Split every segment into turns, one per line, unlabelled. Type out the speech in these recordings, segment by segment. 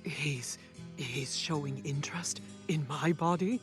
He's showing interest in my body?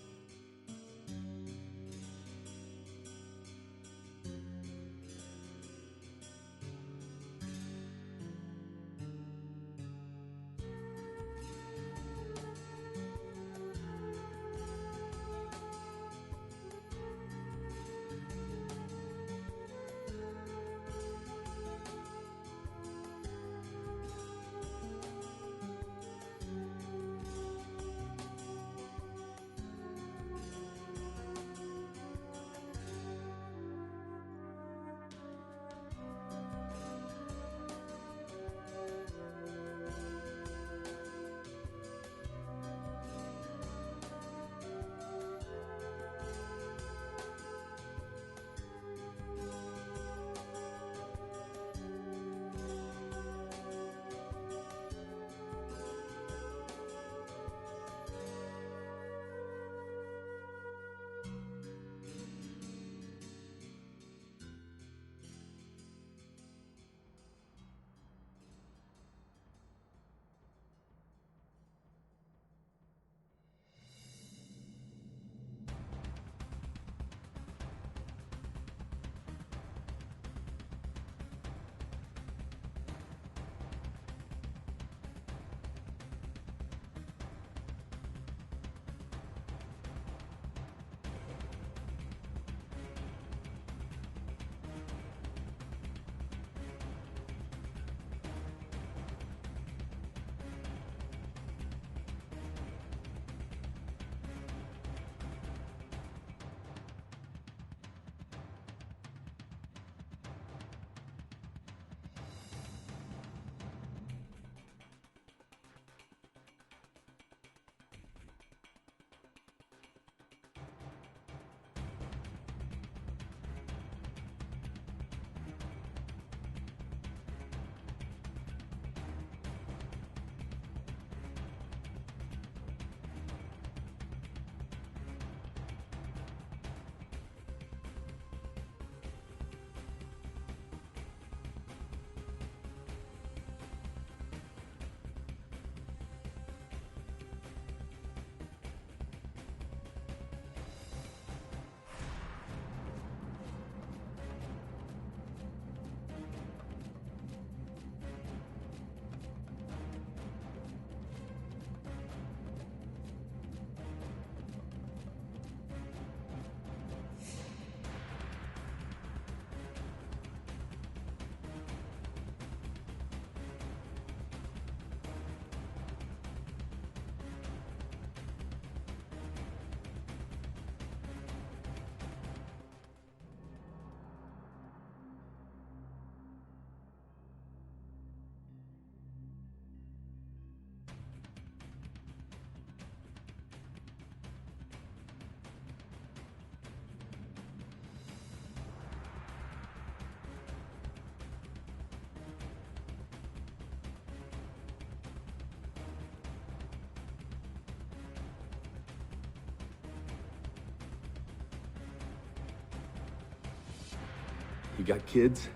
You got kids?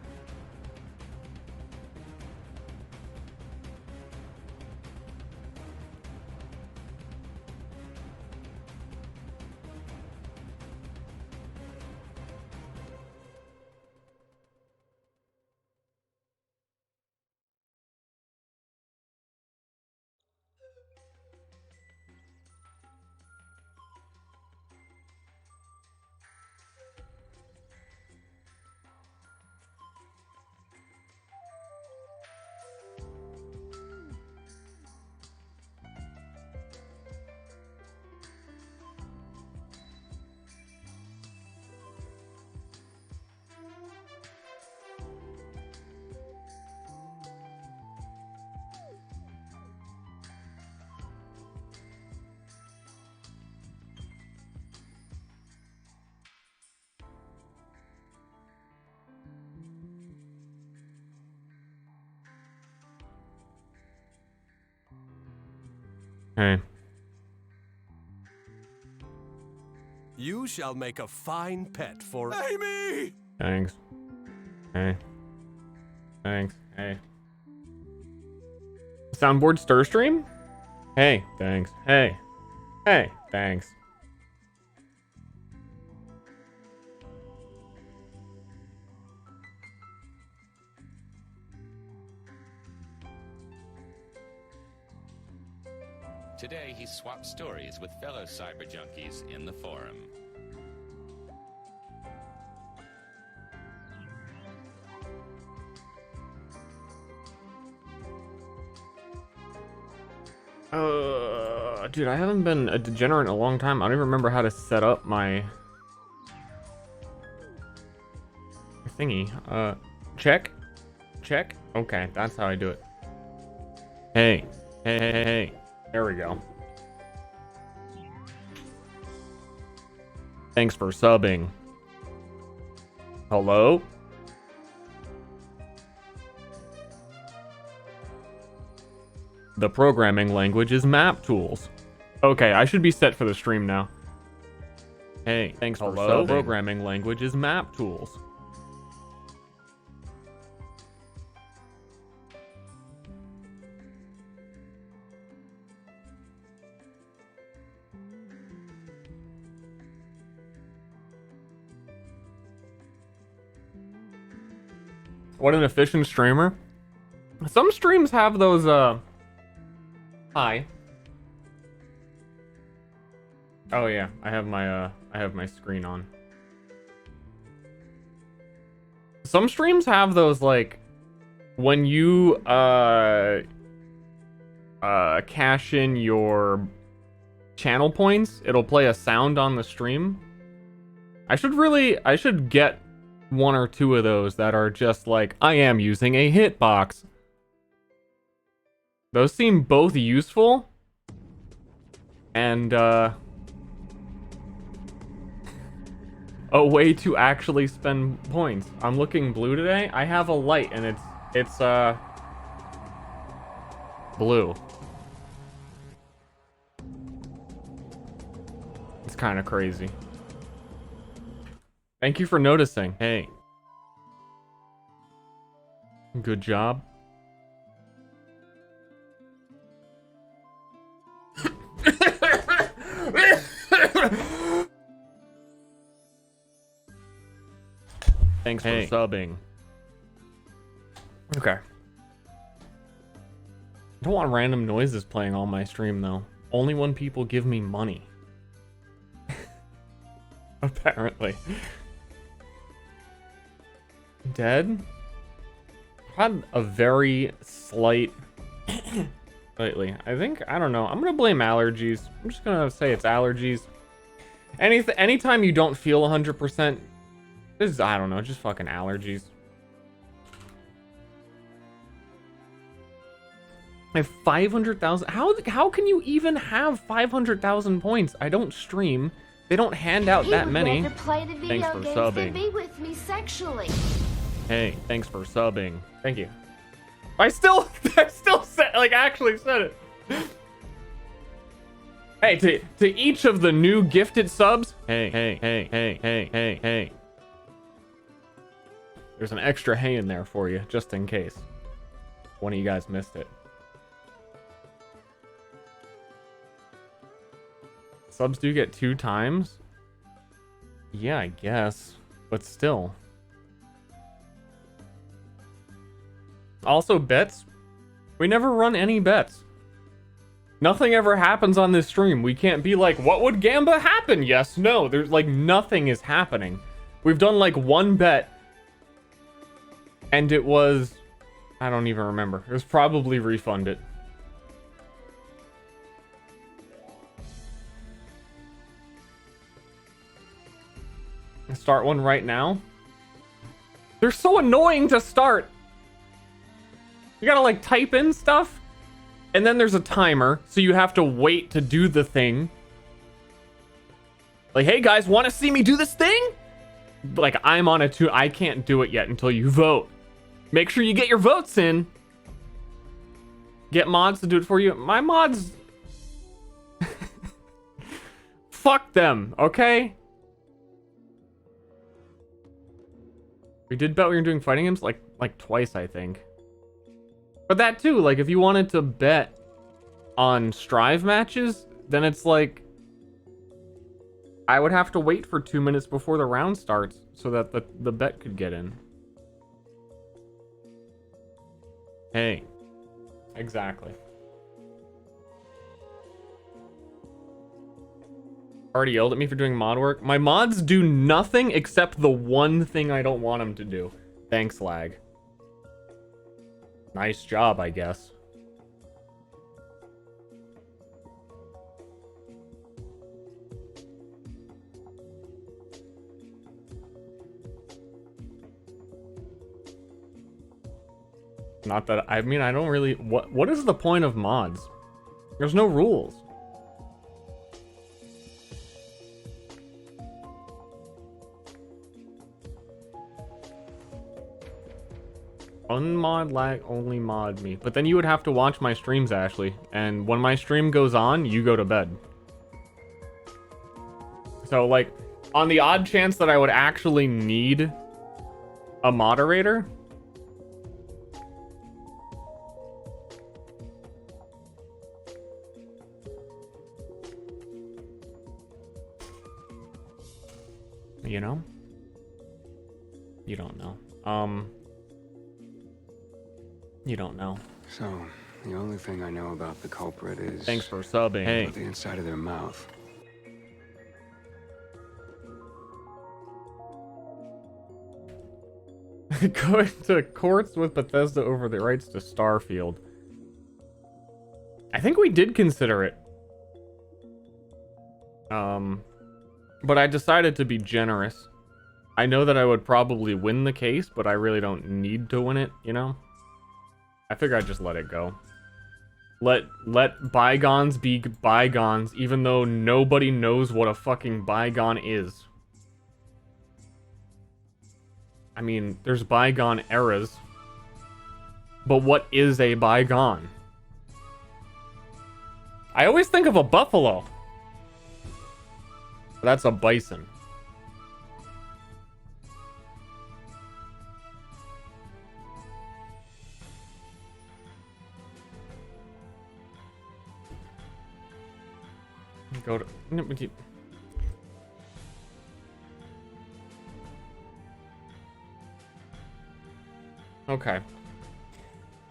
Hey.
You shall make a fine pet for Amy!
Thanks. Hey. Thanks. Hey. Soundboard Ster stream? Hey, thanks. Hey. Hey, thanks.
Today, he swapped stories with fellow cyber junkies in the forum.
Dude, I haven't been a degenerate in a long time. I don't even remember how to set up my thingy. Check. Check. Okay, that's how I do it. Hey. Hey, hey, hey, hey. There we go. Thanks for subbing. Hello? The programming language is map tools. Okay, I should be set for the stream now. Hey, thanks for subbing. Programming language is map tools. What an efficient streamer. Some streams have those, Hi. Oh yeah, I have my screen on. Some streams have those, like, when you, cash in your channel points, it'll play a sound on the stream. I should get one or two of those that are just like, I am using a hitbox. Those seem both useful and a way to actually spend points. I'm looking blue today. I have a light and it's blue. It's kind of crazy. Thank you for noticing. Hey. Good job. Thanks for subbing. Okay. I don't want random noises playing on my stream though. Only when people give me money. Apparently. Dead? Had a very slight lately. I think, I don't know. I'm gonna blame allergies. I'm just gonna say it's allergies. Anytime you don't feel 100%, this is, I don't know, just fucking allergies. I have 500,000. How can you even have 500,000 points? I don't stream. They don't hand out that many. Thanks for subbing.
Be with me sexually.
Hey, thanks for subbing. Thank you. I still said, like, actually said it. Hey, to each of the new gifted subs. Hey. There's an extra hey in there for you, just in case one of you guys missed it. Subs do get 2 times? Yeah, I guess. But still. Also, bets. We never run any bets. Nothing ever happens on this stream. We can't be like, what would Gamba happen? Yes, no. There's like nothing is happening. We've done like 1 bet. And it was... I don't even remember. It was probably refunded. Start one right now. They're so annoying to start. You gotta like type in stuff, and then there's a timer, so you have to wait to do the thing. Like, hey guys, want to see me do this thing? Like, I'm on it too. I can't do it yet until you vote. Make sure you get your votes in. Get mods to do it for you. My mods... Fuck them, okay? We did bet we were doing fighting games like twice, I think. But that too, like if you wanted to bet on Strive matches, then it's like I would have to wait for 2 minutes before the round starts so that the bet could get in. Hey, exactly. Already yelled at me for doing mod work. My mods do nothing except the one thing I don't want them to do. Thanks, lag. Nice job, I guess. Not that, I mean, I don't really, what is the point of mods? There's no rules. Unmod lag, only mod me. But then you would have to watch my streams, Ashley. And when my stream goes on, you go to bed. So, like, on the odd chance that I would actually need a moderator, you know? You don't know. You don't know.
So, the only thing I know about the culprit is...
Thanks for subbing. Hey.
The inside of their mouth.
Going to courts with Bethesda over the rights to Starfield. I think we did consider it. But I decided to be generous. I know that I would probably win the case, but I really don't need to win it, you know? I figure I'd just let it go. Let bygones be bygones, even though nobody knows what a fucking bygone is. I mean, there's bygone eras. But what is a bygone? I always think of a buffalo. That's a bison. Go to... Okay.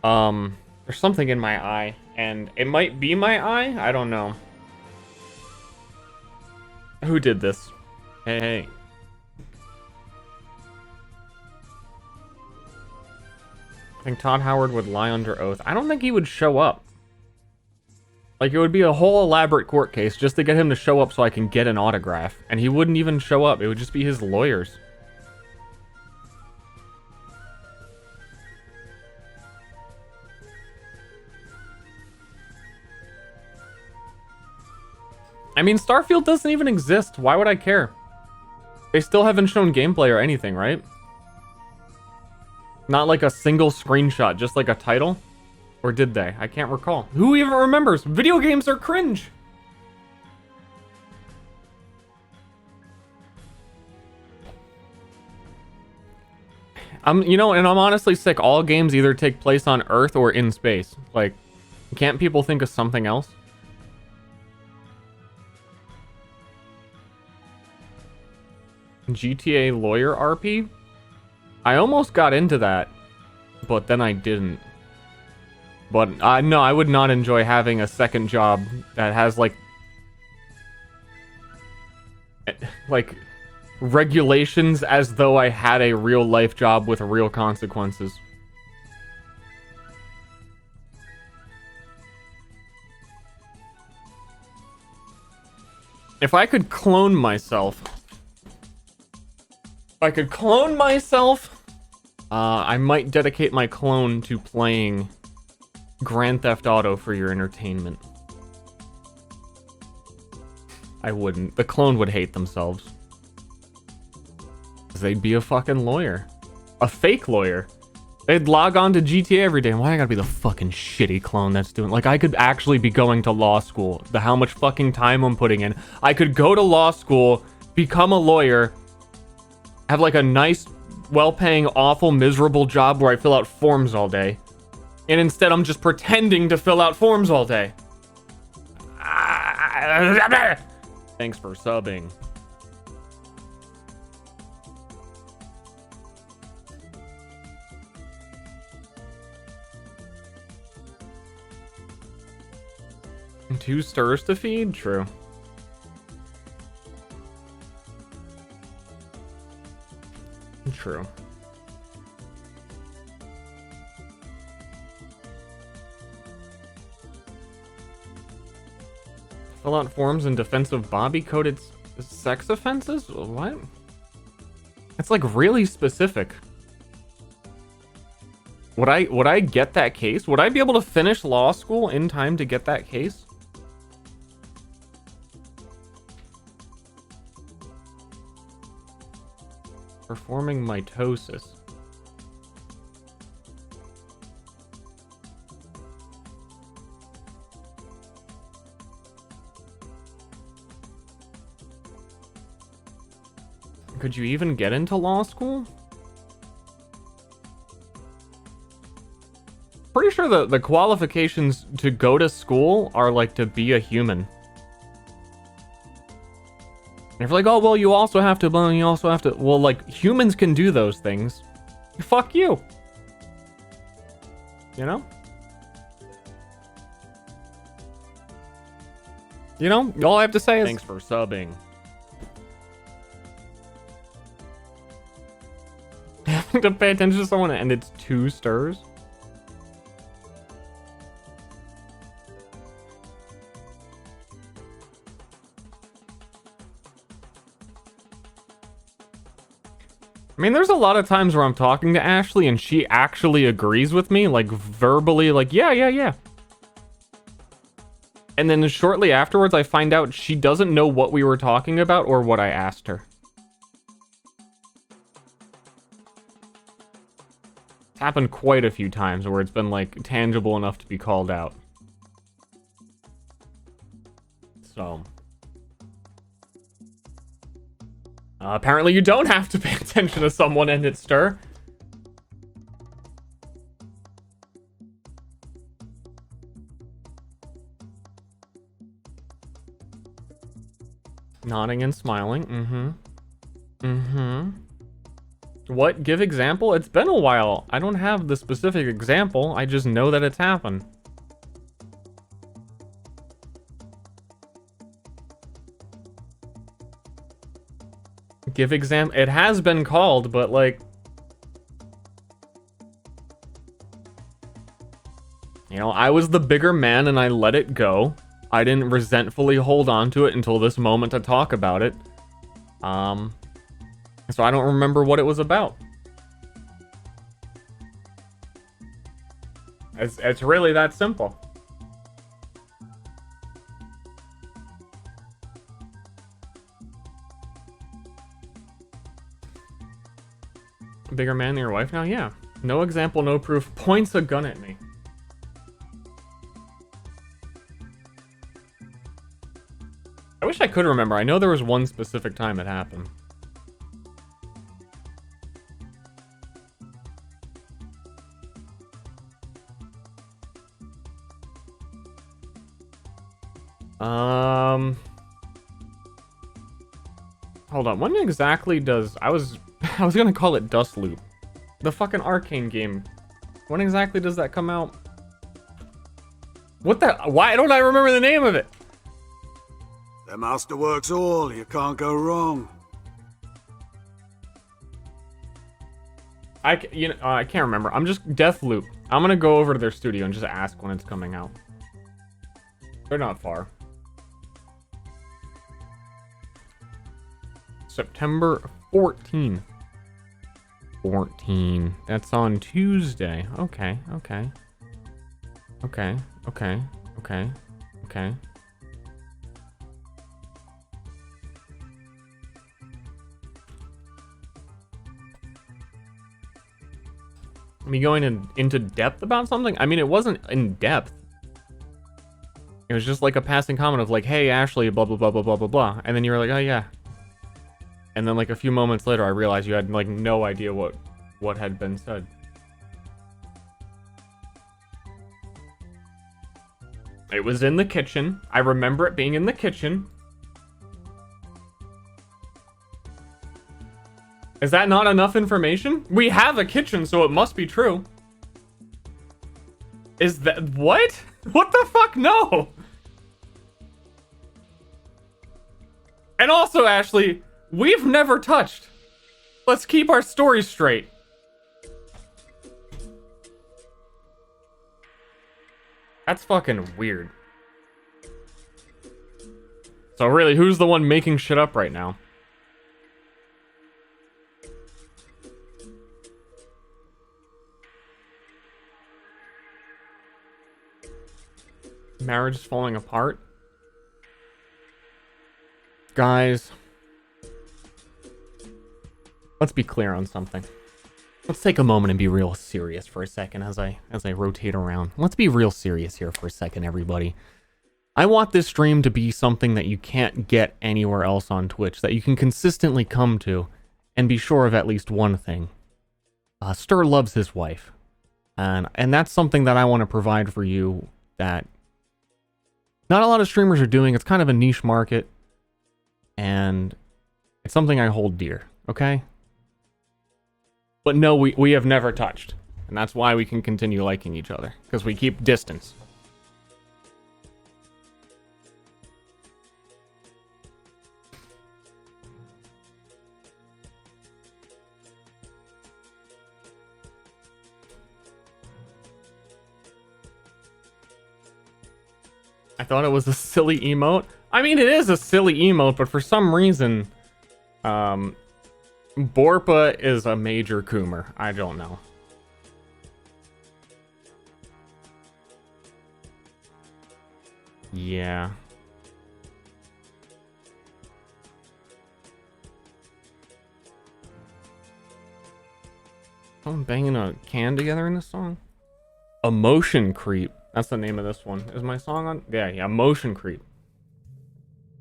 There's something in my eye, and it might be my eye? I don't know. Who did this? Hey. I think Todd Howard would lie under oath. I don't think he would show up. Like, it would be a whole elaborate court case just to get him to show up so I can get an autograph. And he wouldn't even show up. It would just be his lawyers. I mean, Starfield doesn't even exist. Why would I care? They still haven't shown gameplay or anything, right? Not like a single screenshot, just like a title? Or did they? I can't recall. Who even remembers? Video games are cringe! You know, and I'm honestly sick. All games either take place on Earth or in space. Like, can't people think of something else? GTA lawyer RP? I almost got into that, but then I didn't. But no, I would not enjoy having a second job that has like regulations as though I had a real life job with real consequences. If I could clone myself, I might dedicate my clone to playing Grand Theft Auto for your entertainment. I wouldn't. The clone would hate themselves. They'd be a fucking lawyer. A fake lawyer. They'd log on to GTA every day. Why I gotta be the fucking shitty clone that's doing... Like, I could actually be going to law school. How much fucking time I'm putting in. I could go to law school, become a lawyer, have like a nice, well-paying, awful, miserable job where I fill out forms all day. And instead I'm just pretending to fill out forms all day. Thanks for subbing. Two stirs to feed? True. True. Fill out forms in defense of Bobby-coded sex offenses? What? It's like really specific. Would I get that case? Would I be able to finish law school in time to get that case? Performing mitosis. Could you even get into law school? Pretty sure the qualifications to go to school are like to be a human. And if you're like, oh, well, you also have to, well, like, humans can do those things. Fuck you. You know? You know, all I have to say is, thanks for subbing. Having to pay attention to someone and it's two stirs? I mean, there's a lot of times where I'm talking to Ashley and she actually agrees with me, like verbally, like, yeah. And then shortly afterwards, I find out she doesn't know what we were talking about or what I asked her. It's happened quite a few times where it's been like tangible enough to be called out. So... apparently you don't have to pay attention to someone and it's Ster. Nodding and smiling. What? Give example? It's been a while. I don't have the specific example. I just know that it's happened. Give example. It has been called, but like, you know, I was the bigger man and I let it go. I didn't resentfully hold on to it until this moment to talk about it. So I don't remember what it was about. It's really that simple. Bigger man than your wife now? Yeah. No example, no proof. Points a gun at me. I wish I could remember. I know there was one specific time it happened. Hold on. When exactly does... I was gonna call it Dust Loop. The fucking arcane game. When exactly does that come out? What the... Why don't I remember the name of it?
The master works all. You can't go wrong.
I can't remember. I'm just... Deathloop. I'm gonna go over to their studio and just ask when it's coming out. They're not far. September 14. 14. That's on Tuesday. Okay. Me going into depth about something? I mean, it wasn't in depth. It was just like a passing comment of like, hey, Ashley, blah, blah, blah, blah, blah, blah, blah. And then you were like, oh, yeah. And then like a few moments later, I realized you had like no idea what had been said. It was in the kitchen. I remember it being in the kitchen. Is that not enough information? We have a kitchen, so it must be true. Is that... what? What the fuck? No! And also, Ashley, we've never touched. Let's keep our stories straight. That's fucking weird. So really, who's the one making shit up right now? Marriage is falling apart. Guys, let's be clear on something. Let's take a moment and be real serious for a second as I rotate around. Let's be real serious here for a second, everybody. I want this stream to be something that you can't get anywhere else on Twitch, that you can consistently come to and be sure of at least one thing. Ster loves his wife. And that's something that I want to provide for you that not a lot of streamers are doing. It's kind of a niche market. And it's something I hold dear, okay? But no, we have never touched. And that's why we can continue liking each other. Because we keep distance. I thought it was a silly emote. I mean, it is a silly emote, but for some reason, Borpa is a major coomer. I don't know. Yeah. Someone banging a can together in this song? Emotion Creep. That's the name of this one. Is my song on? Yeah, Emotion Creep.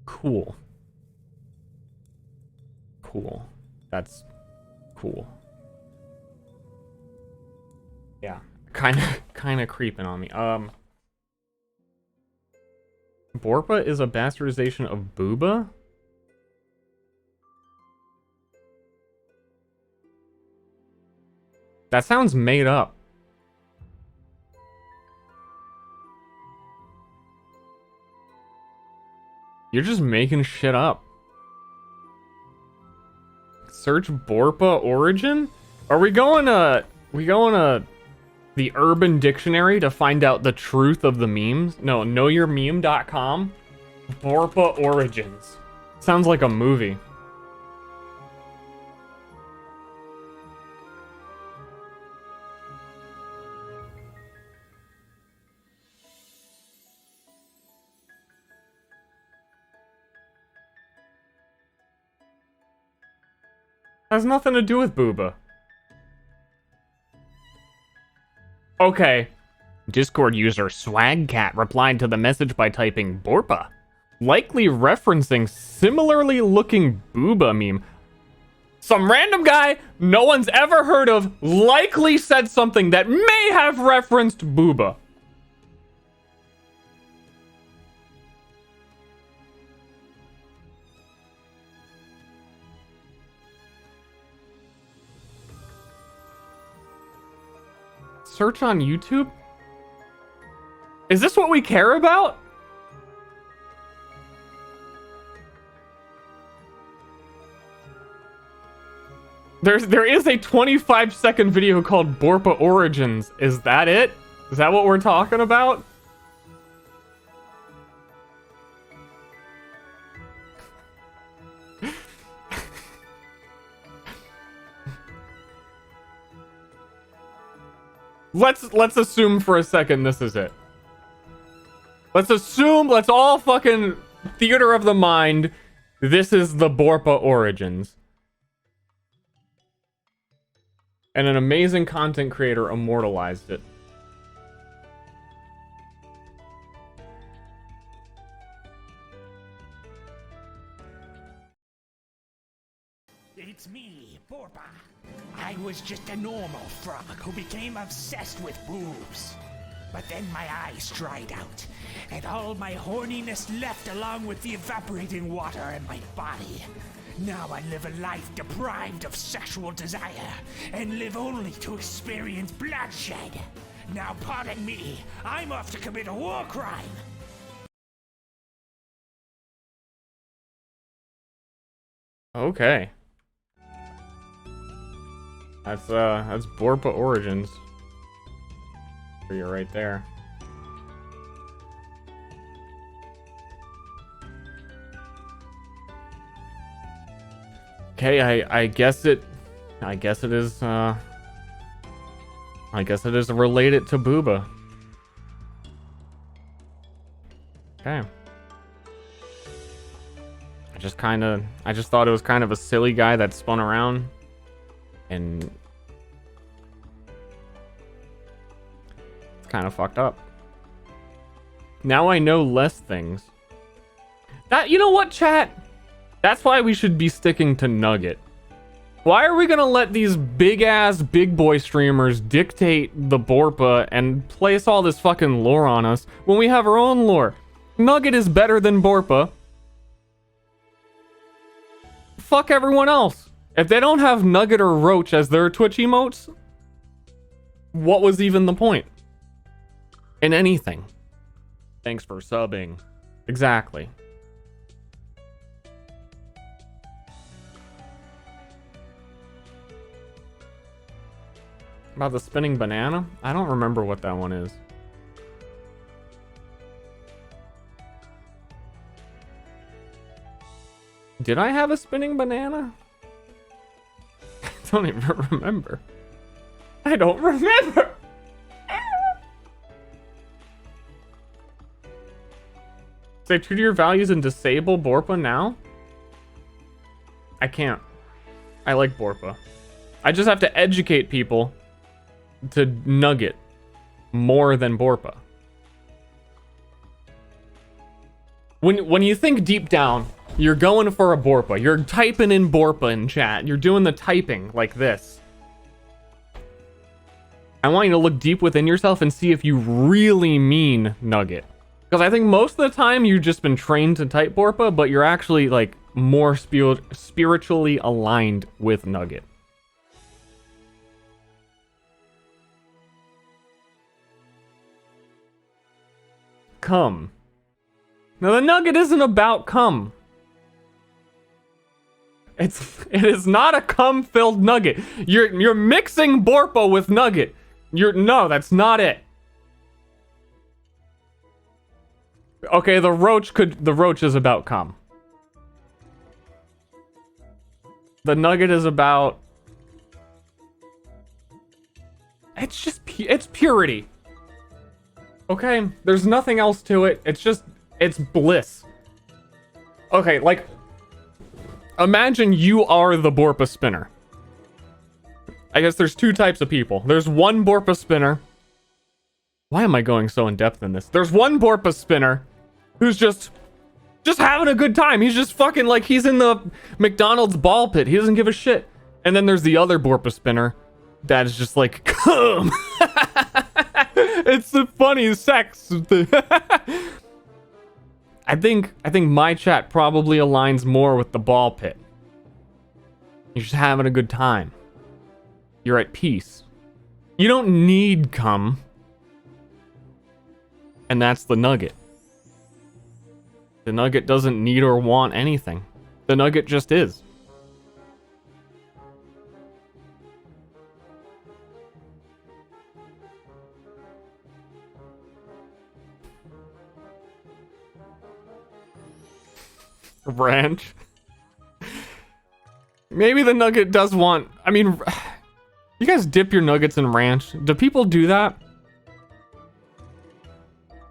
Cool. Cool. That's cool. Yeah. Kind of creeping on me. Borpa is a bastardization of Booba? That sounds made up. You're just making shit up. Search Borpa origin? Are we going to the Urban Dictionary to find out the truth of the memes? No, knowyourmeme.com. Borpa origins. Sounds like a movie. Has nothing to do with Booba. Okay. Discord user Swagcat replied to the message by typing Borpa, likely referencing similarly looking Booba meme. Some random guy no one's ever heard of likely said something that may have referenced Booba. Search on YouTube? Is this what we care about? There is a 25-second video called Borpa Origins. Is that it? Is that what we're talking about? Let's assume for a second this is it. Let's all fucking theater of the mind, this is the Borpa origins. And an amazing content creator immortalized it.
It's me, Borpa. I was just a normal frog who became obsessed with boobs. But then my eyes dried out, and all my horniness left along with the evaporating water in my body. Now I live a life deprived of sexual desire, and live only to experience bloodshed. Now pardon me, I'm off to commit a war crime.
Okay. That's Borpa Origins. For you right there. Okay, I guess it is related to Booba. Okay. I just thought it was kind of a silly guy that spun around and it's kind of fucked up. Now I know less things. That, you know what, chat? That's why we should be sticking to Nugget. Why are we gonna let these big-ass big boy streamers dictate the Borpa and place all this fucking lore on us when we have our own lore? Nugget is better than Borpa. Fuck everyone else. If they don't have Nugget or Roach as their Twitch emotes, what was even the point? In anything. Thanks for subbing. Exactly. About the spinning banana? I don't remember what that one is. Did I have a spinning banana? I don't even remember. I don't remember. Say true to your values and disable Borpa now? I can't. I like Borpa. I just have to educate people to Nugget more than Borpa. When you think deep down, you're going for a Borpa. You're typing in Borpa in chat. You're doing the typing like this. I want you to look deep within yourself and see if you really mean Nugget. Because I think most of the time you've just been trained to type Borpa, but you're actually like more spiritually aligned with Nugget. Come. Now the Nugget isn't about cum. It is not a cum-filled Nugget. You're mixing Borpa with Nugget. No, that's not it. Okay, the Roach is about cum. The Nugget is about... It's purity. Okay, there's nothing else to it. It's bliss. Okay, like, imagine you are the Borpa spinner. I guess there's two types of people. There's one Borpa spinner. Why am I going so in depth in this? There's one Borpa spinner who's just having a good time. He's just fucking like he's in the McDonald's ball pit. He doesn't give a shit. And then there's the other Borpa spinner that is just like, come. It's the funny sex. I think my chat probably aligns more with the ball pit. You're just having a good time. You're at peace. You don't need cum. And that's the Nugget. The Nugget doesn't need or want anything. The Nugget just is. Ranch. Maybe the Nugget does want... I mean, you guys dip your nuggets in ranch. Do people do that?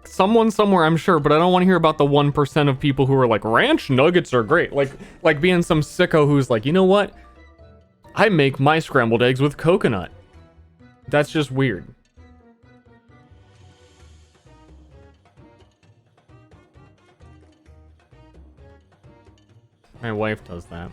Someone somewhere, I'm sure, but I don't want to hear about the 1% of people who are like, ranch nuggets are great. Like being some sicko who's like, you know what? I make my scrambled eggs with coconut. That's just weird. My wife does that.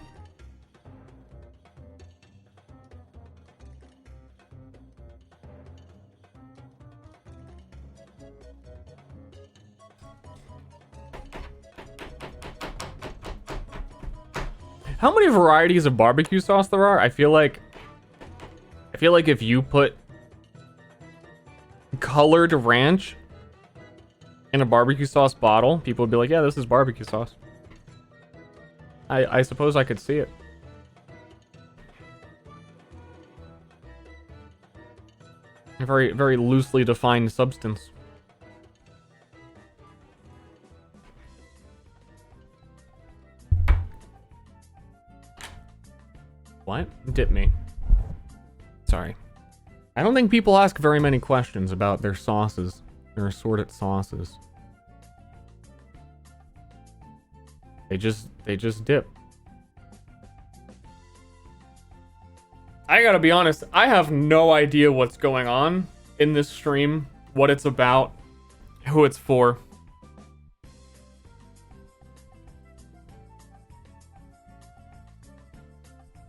How many varieties of barbecue sauce there are? I feel like if you put colored ranch in a barbecue sauce bottle, people would be like, yeah, this is barbecue sauce. I suppose I could see it. A very, very loosely defined substance. What? Dip me. Sorry. I don't think people ask very many questions about their sauces, their assorted sauces. They just dip. I gotta be honest, I have no idea what's going on in this stream, what it's about, who it's for.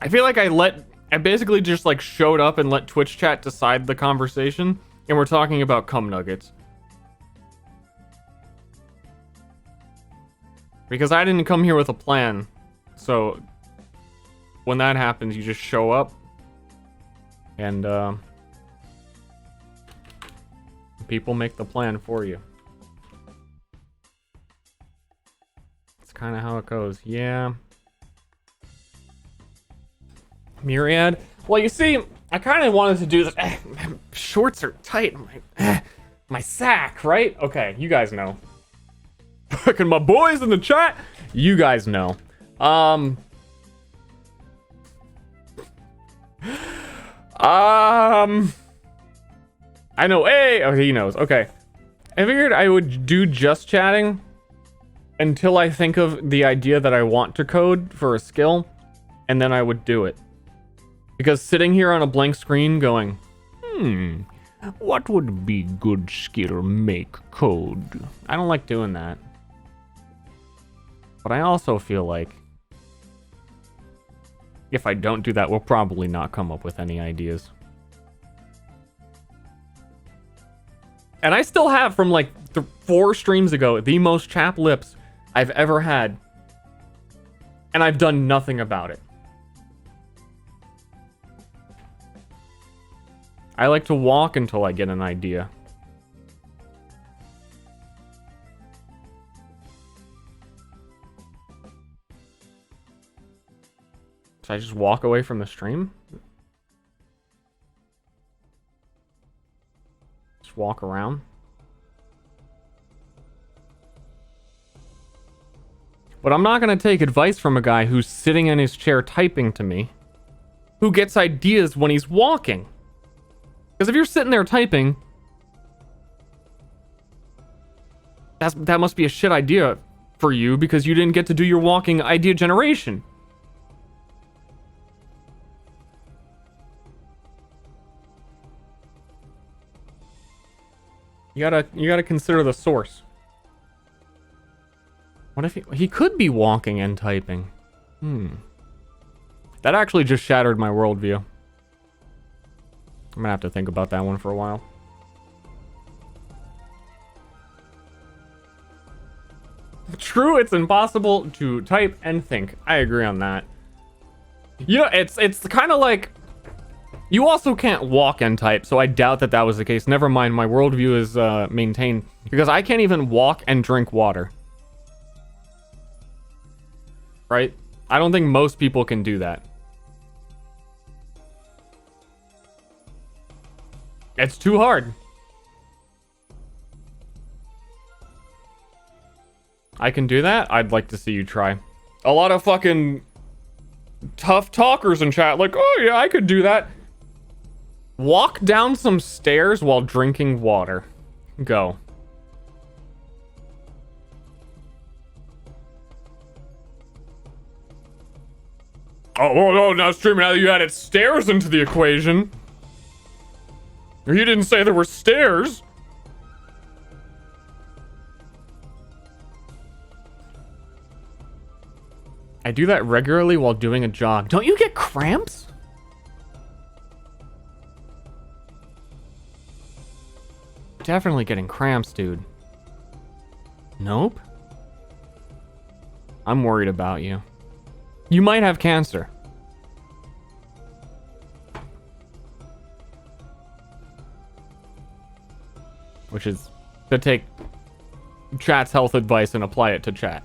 I feel like I basically just like showed up and let Twitch chat decide the conversation, and we're talking about cum nuggets. Because I didn't come here with a plan, so when that happens, you just show up, and people make the plan for you. That's kind of how it goes. Yeah. Myriad. Well, you see, I kind of wanted to do this. Shorts are tight. My sack, right? Okay, you guys know. Fucking my boys in the chat, you guys know. I know. Hey, oh, he knows. Okay, I figured I would do just chatting until I think of the idea that I want to code for a skill, and then I would do it. Because sitting here on a blank screen going, what would be good skill make code? I don't like doing that. But I also feel like if I don't do that, we'll probably not come up with any ideas. And I still have, from like 4 streams ago, the most chapped lips I've ever had. And I've done nothing about it. I like to walk until I get an idea. Should I just walk away from the stream? Just walk around? But I'm not gonna take advice from a guy who's sitting in his chair typing to me, who gets ideas when he's walking. Because if you're sitting there typing, that must be a shit idea for you because you didn't get to do your walking idea generation. You gotta consider the source. What if he could be walking and typing? That actually just shattered my worldview. I'm gonna have to think about that one for a while. True, it's impossible to type and think. I agree on that. You know, it's kind of like you also can't walk and type, so I doubt that was the case. Never mind, my worldview is maintained because I can't even walk and drink water. Right? I don't think most people can do that. It's too hard. I can do that? I'd like to see you try. A lot of fucking tough talkers in chat like, oh yeah, I could do that. Walk down some stairs while drinking water. Go. Oh, now streaming, now that you added stairs into the equation. You didn't say there were stairs. I do that regularly while doing a jog. Don't you get cramps? Definitely getting cramps, dude. Nope. I'm worried about you. you might have cancer. Which is to take chat's health advice and apply it to chat.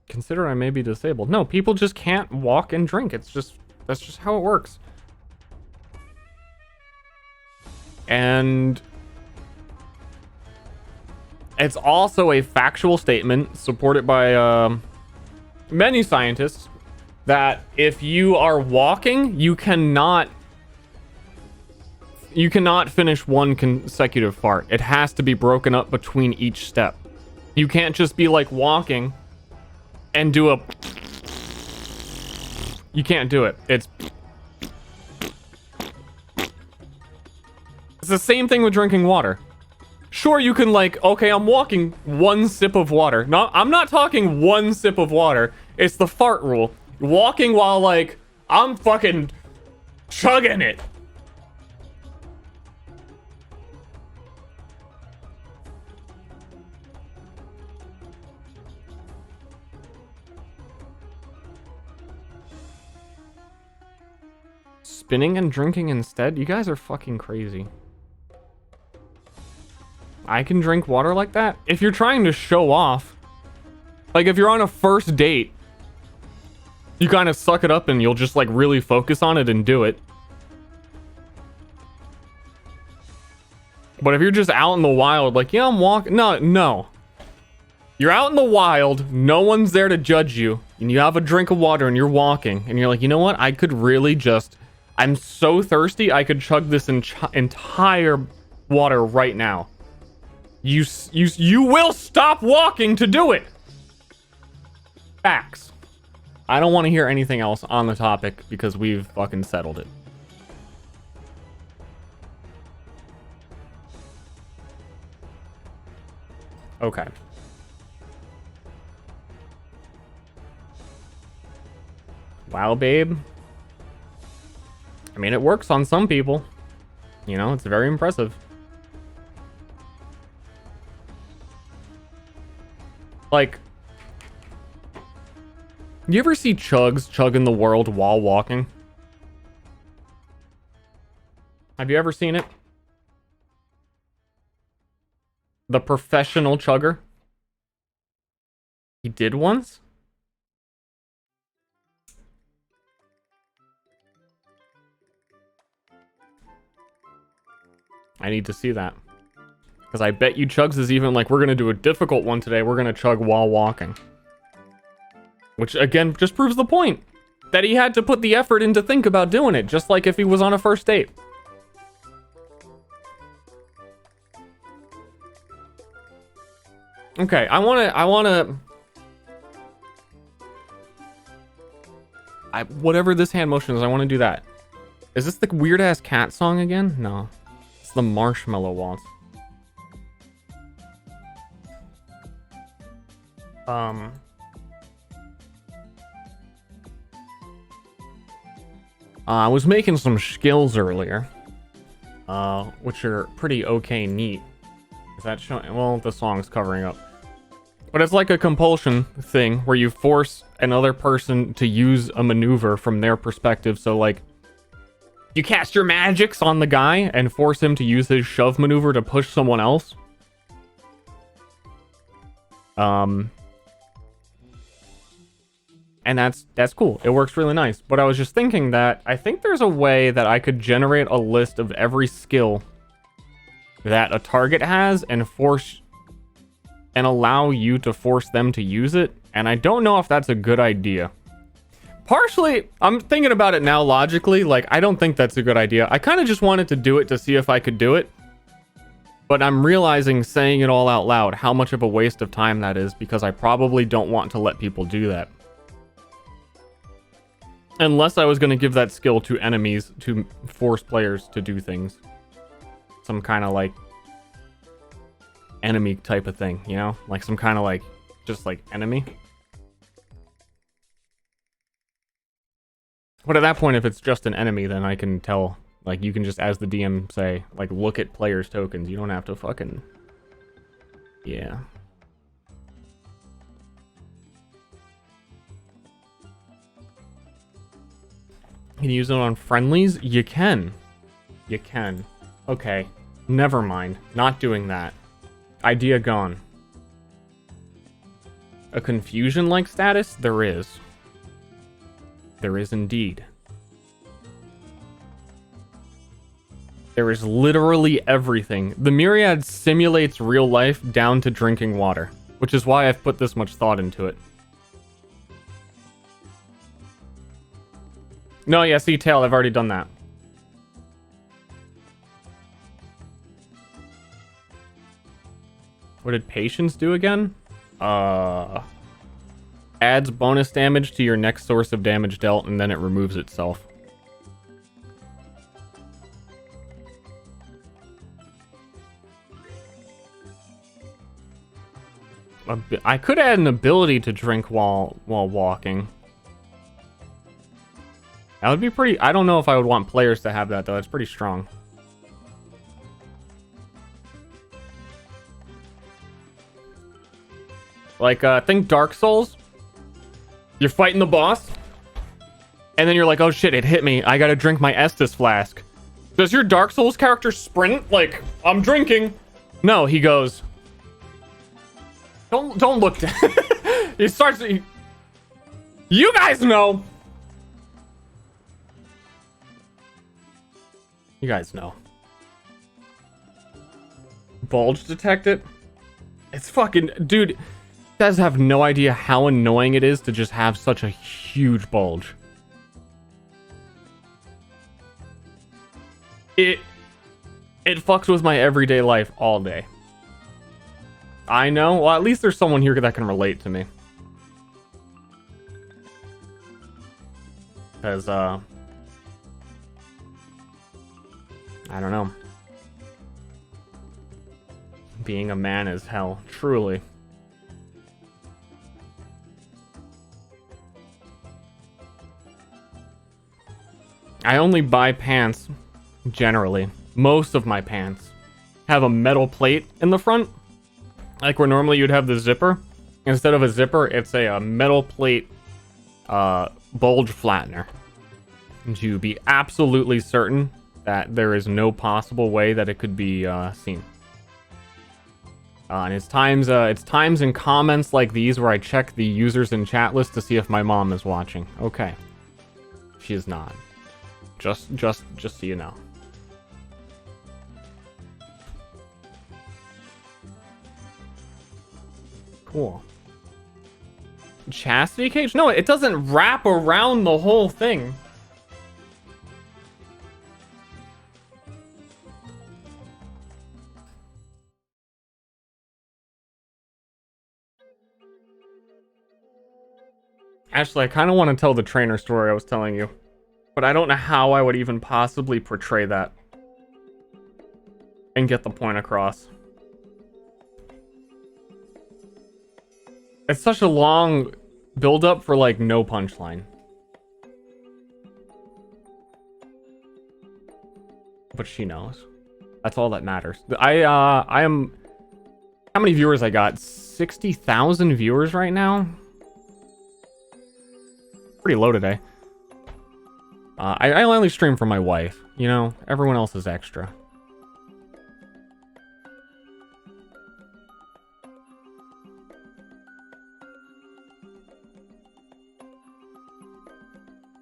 Consider I may be disabled. No, people just can't walk and drink. It's just, that's just how it works. And it's also a factual statement supported by many scientists that if you are walking, you cannot finish one consecutive fart. It has to be broken up between each step. You can't just be like walking and do a... You can't do it. It's the same thing with drinking water. Sure, you can like, okay, I'm walking, one sip of water. No, I'm not talking one sip of water. It's the fart rule. Walking while like, I'm fucking chugging it. Spinning and drinking instead? You guys are fucking crazy. I can drink water like that? If you're trying to show off, like if you're on a first date, you kind of suck it up and you'll just like really focus on it and do it. But if you're just out in the wild, like, yeah, I'm walking. No. You're out in the wild, no one's there to judge you, and you have a drink of water and you're walking, and you're like, you know what? I could really just, I'm so thirsty, I could chug this entire water right now. You will stop walking to do it. Facts. I don't want to hear anything else on the topic because we've fucking settled it. Okay. Wow, babe. I mean, it works on some people. You know, it's very impressive. Like, you ever see chugs chugging the world while walking? Have you ever seen it? The professional chugger? He did once? I need to see that. Because I bet you Chugs is even like, we're going to do a difficult one today. We're going to chug while walking. Which, again, just proves the point. That he had to put the effort in to think about doing it. Just like if he was on a first date. Okay, I want to... whatever this hand motion is, I want to do that. Is this the weird-ass cat song again? No. It's the Marshmallow Waltz. I was making some skills earlier, which are pretty okay neat. Is that showing? Well, the song's covering up. But it's like a compulsion thing where you force another person to use a maneuver from their perspective. So, like, you cast your magics on the guy and force him to use his shove maneuver to push someone else. And that's cool. It works really nice. But I was just thinking that I think there's a way that I could generate a list of every skill that a target has and allow you to force them to use it. And I don't know if that's a good idea. Partially, I'm thinking about it now logically. Like, I don't think that's a good idea. I kind of just wanted to do it to see if I could do it. But I'm realizing, saying it all out loud, how much of a waste of time that is, because I probably don't want to let people do that. Unless I was going to give that skill to enemies to force players to do things. Some kind of like enemy type of thing, you know? Like some kind of like, just like enemy. But at that point, if it's just an enemy, then I can tell Like, you can just, as the DM, say, like, look at players' tokens. You don't have to fucking... Yeah. Can you use it on friendlies? You can. You can. Okay. Never mind. Not doing that. Idea gone. A confusion-like status? There is. There is indeed. There is literally everything. The Myriad simulates real life down to drinking water, which is why I've put this much thought into it. No, yeah, see, Tail, I've already done that. What did patience do again? Adds bonus damage to your next source of damage dealt, and then it removes itself. I could add an ability to drink while walking. That would be pretty... I don't know if I would want players to have that, though. It's pretty strong. Like, think Dark Souls. You're fighting the boss. And then you're like, oh shit, it hit me. I gotta drink my Estus flask. Does your Dark Souls character sprint? Like, I'm drinking. No, he goes... Don't look down. He starts... You guys know. You guys know. Bulge detected? It's fucking... Dude, you guys have no idea how annoying it is to just have such a huge bulge. It fucks with my everyday life all day. I know. Well, at least there's someone here that can relate to me. Because, I don't know. Being a man is hell. Truly. I only buy pants, generally. Most of my pants have a metal plate in the front. Like where normally you'd have the zipper. Instead of a zipper, it's a metal plate bulge flattener. To be absolutely certain that there is no possible way that it could be seen. And it's times in comments like these where I check the users in chat list to see if my mom is watching. Okay. She is not. Just so you know. Cool. Chastity cage? No, it doesn't wrap around the whole thing. Actually, I kind of want to tell the trainer story I was telling you. But I don't know how I would even possibly portray that. And get the point across. It's such a long build-up for, like, no punchline. But she knows. That's all that matters. I am... How many viewers I got? 60,000 viewers right now? Pretty low today. I only stream for my wife. You know, everyone else is extra.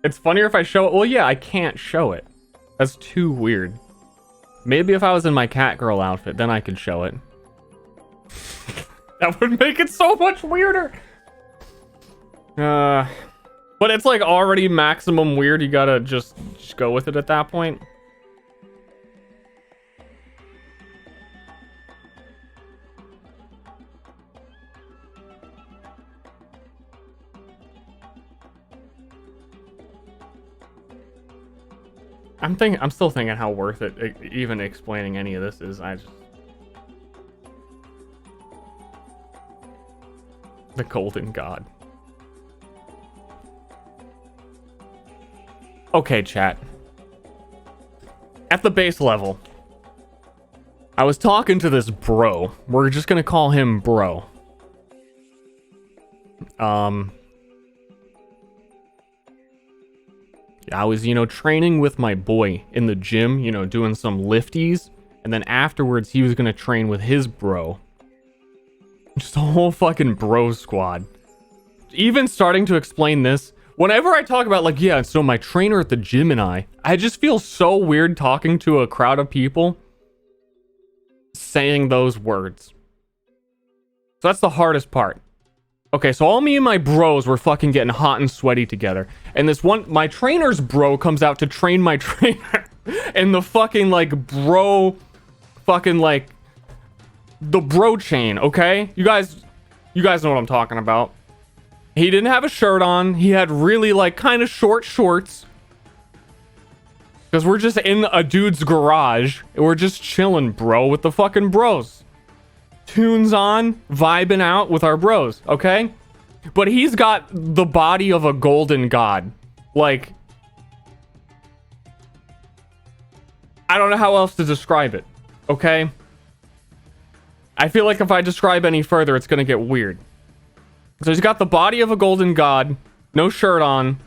It's funnier if I show it. Well, yeah, I can't show it. That's too weird. Maybe if I was in my Catgirl outfit, then I could show it. That would make it so much weirder. But it's like already maximum weird. You gotta just go with it at that point. I'm still thinking how worth it even explaining any of this is. The Golden God. Okay, chat. at the base level, I was talking to this bro. We're just gonna call him bro. I was, training with my boy in the gym, doing some lifties. And then afterwards, he was going to train with his bro. Just a whole fucking bro squad. Even starting to explain this, whenever I talk about, like, yeah, so my trainer at the gym and I just feel so weird talking to a crowd of people saying those words. So that's the hardest part. Okay, so all me and my bros were fucking getting hot and sweaty together. And this one, my trainer's bro comes out to train my trainer. And the fucking, like, bro, fucking, like, the bro chain, okay? You guys know what I'm talking about. He didn't have a shirt on. He had really, like, kind of short shorts. Because we're just in a dude's garage. And we're just chilling, bro, with the fucking bros. Tunes on, vibing out with our bros, okay? But he's got the body of a golden god. Like, I don't know how else to describe it, okay? I feel like if I describe any further, it's gonna get weird. So he's got the body of a golden god, no shirt on,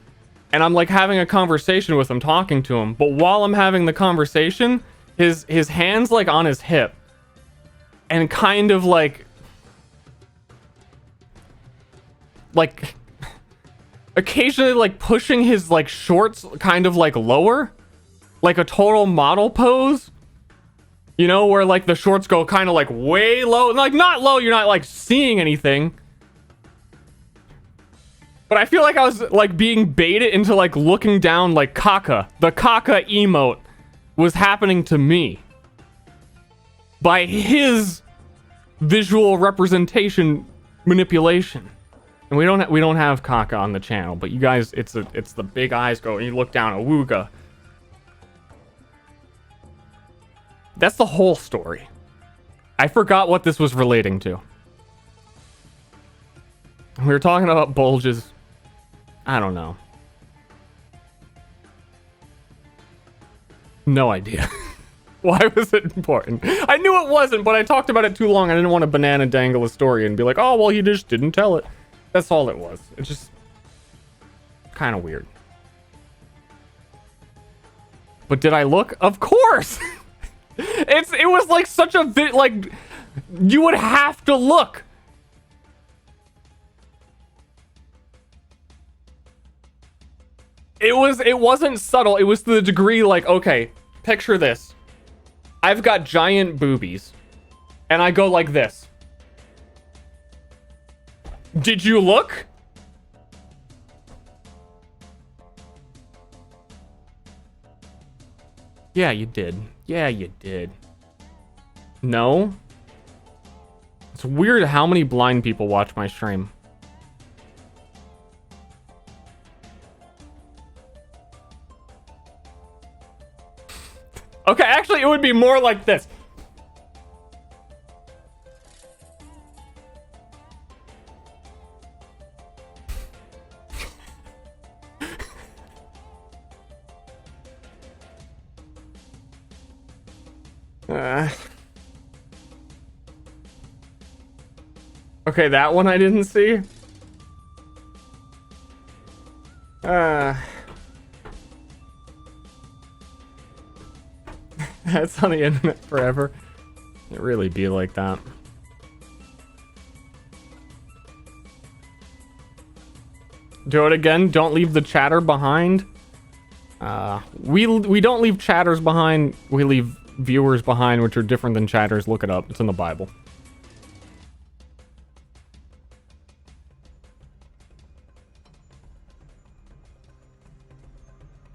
and I'm like having a conversation with him, talking to him. But while I'm having the conversation, his hand's like on his hip. And kind of like occasionally like pushing his like shorts kind of like lower, like a total model pose, where like the shorts go kind of like way low, like not low, you're not like seeing anything. But I feel like I was like being baited into like looking down, like caca. The caca emote was happening to me by his visual representation manipulation. And we don't have caca on the channel, but you guys, it's the big eyes go and you look down, awooga. That's the whole story. I forgot what this was relating to. We were talking about bulges. I don't know. No idea. Why was it important? I knew it wasn't, but I talked about it too long. I didn't want to banana dangle a story and be like, oh, well, he just didn't tell it. That's all it was. It's just kind of weird. But did I look? Of course! It was like such a bit, like, you would have to look. It wasn't subtle. It was to the degree, like, okay, picture this. I've got giant boobies. And I go like this. Did you look? Yeah, you did. Yeah, you did. No? It's weird how many blind people watch my stream. Okay, actually, it would be more like this. Okay, that one I didn't see. That's on the internet forever. It really be like that. Do it again. Don't leave the chatter behind. We don't leave chatters behind. We leave viewers behind, which are different than chatters. Look it up. It's in the Bible.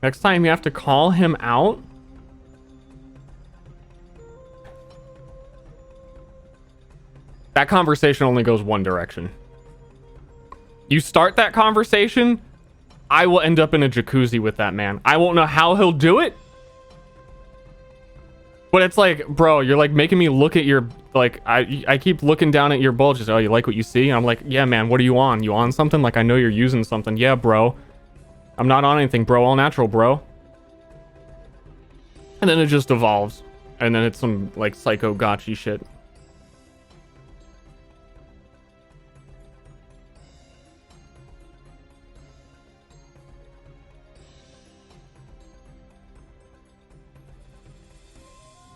Next time you have to call him out. That conversation only goes one direction. You start that conversation, I will end up in a jacuzzi with that man. I won't know how he'll do it. But it's like, bro, you're like making me look at your, like, I keep looking down at your bulges. Oh, you like what you see? And I'm like, yeah, man, what are you on? You on something? Like, I know you're using something. Yeah, bro. I'm not on anything, bro. All natural, bro. And then it just evolves. And then it's some, like, psycho gotchi shit.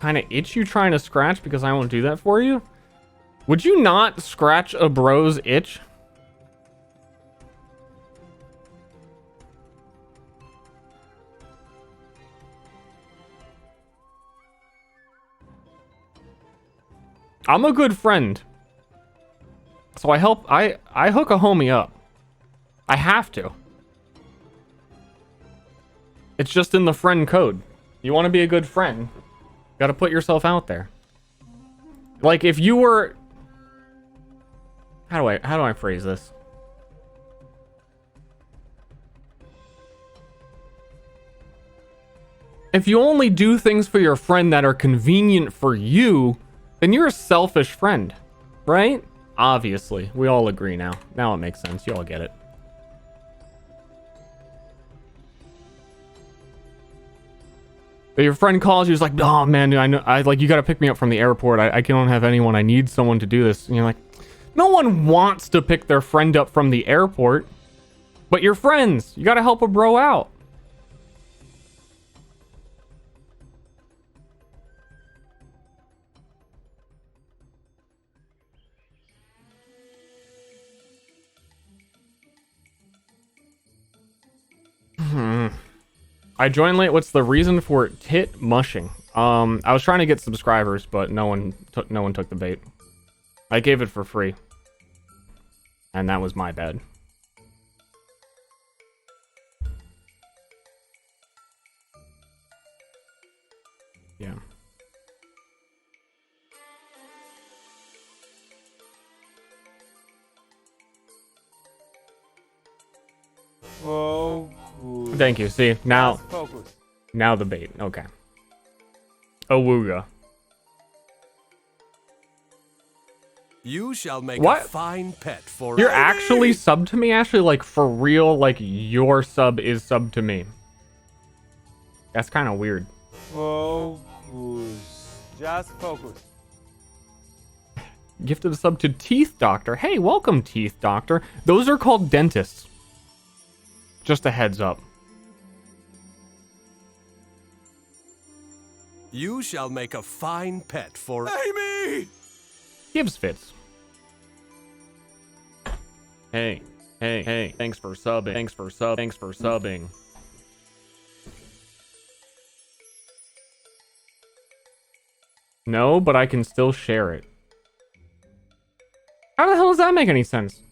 Kind of itch you trying to scratch because I won't do that for you? Would you not scratch a bro's itch? I'm a good friend. So I hook a homie up. I have to. It's just in the friend code. You want to be a good friend, got to put yourself out there. Like if you were, how do I phrase this? If you only do things for your friend that are convenient for you, then you're a selfish friend, right? Obviously, we all agree now. Now it makes sense. You all get it. But your friend calls you, he's like, oh man, dude, you gotta pick me up from the airport. I don't have anyone. I need someone to do this. And you're like, no one wants to pick their friend up from the airport, but you're friends. You gotta help a bro out. I joined late. What's the reason for tit mushing? I was trying to get subscribers, but no one took the bait. I gave it for free, and that was my bad. Yeah.
Oh.
Thank you. See, now the bait. Okay. Awooga.
You shall make
What?
a fine pet for
You're
Amy.
actually sub to me, Ashley? Like, for real? Like, your sub is sub to me? That's kind of weird.
Focus. Just focus.
Gifted a sub to Teeth Doctor. Hey, welcome, Teeth Doctor. Those are called dentists. Just a heads up.
You shall make a fine pet for Amy.
Gives fits. Hey, thanks for subbing. Thanks for subbing. No, but I can still share it. How the hell does that make any sense?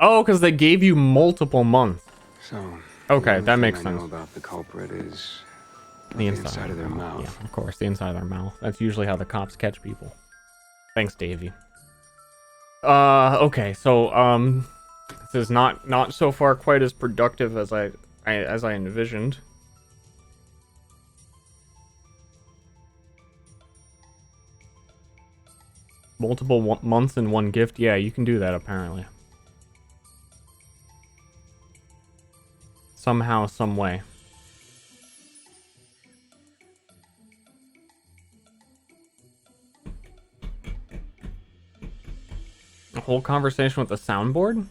Oh, because they gave you multiple months.
So,
Okay,
the
that
only
makes
thing I know
sense.
about the culprit is
The
the
inside
of their mouth.
Yeah, of course, the inside of their mouth. That's usually how the cops catch people. Thanks, Davey. Okay, so this is not so far quite as productive as I envisioned. Multiple months in one gift. Yeah, you can do that apparently. Somehow, some way. A whole conversation with the soundboard?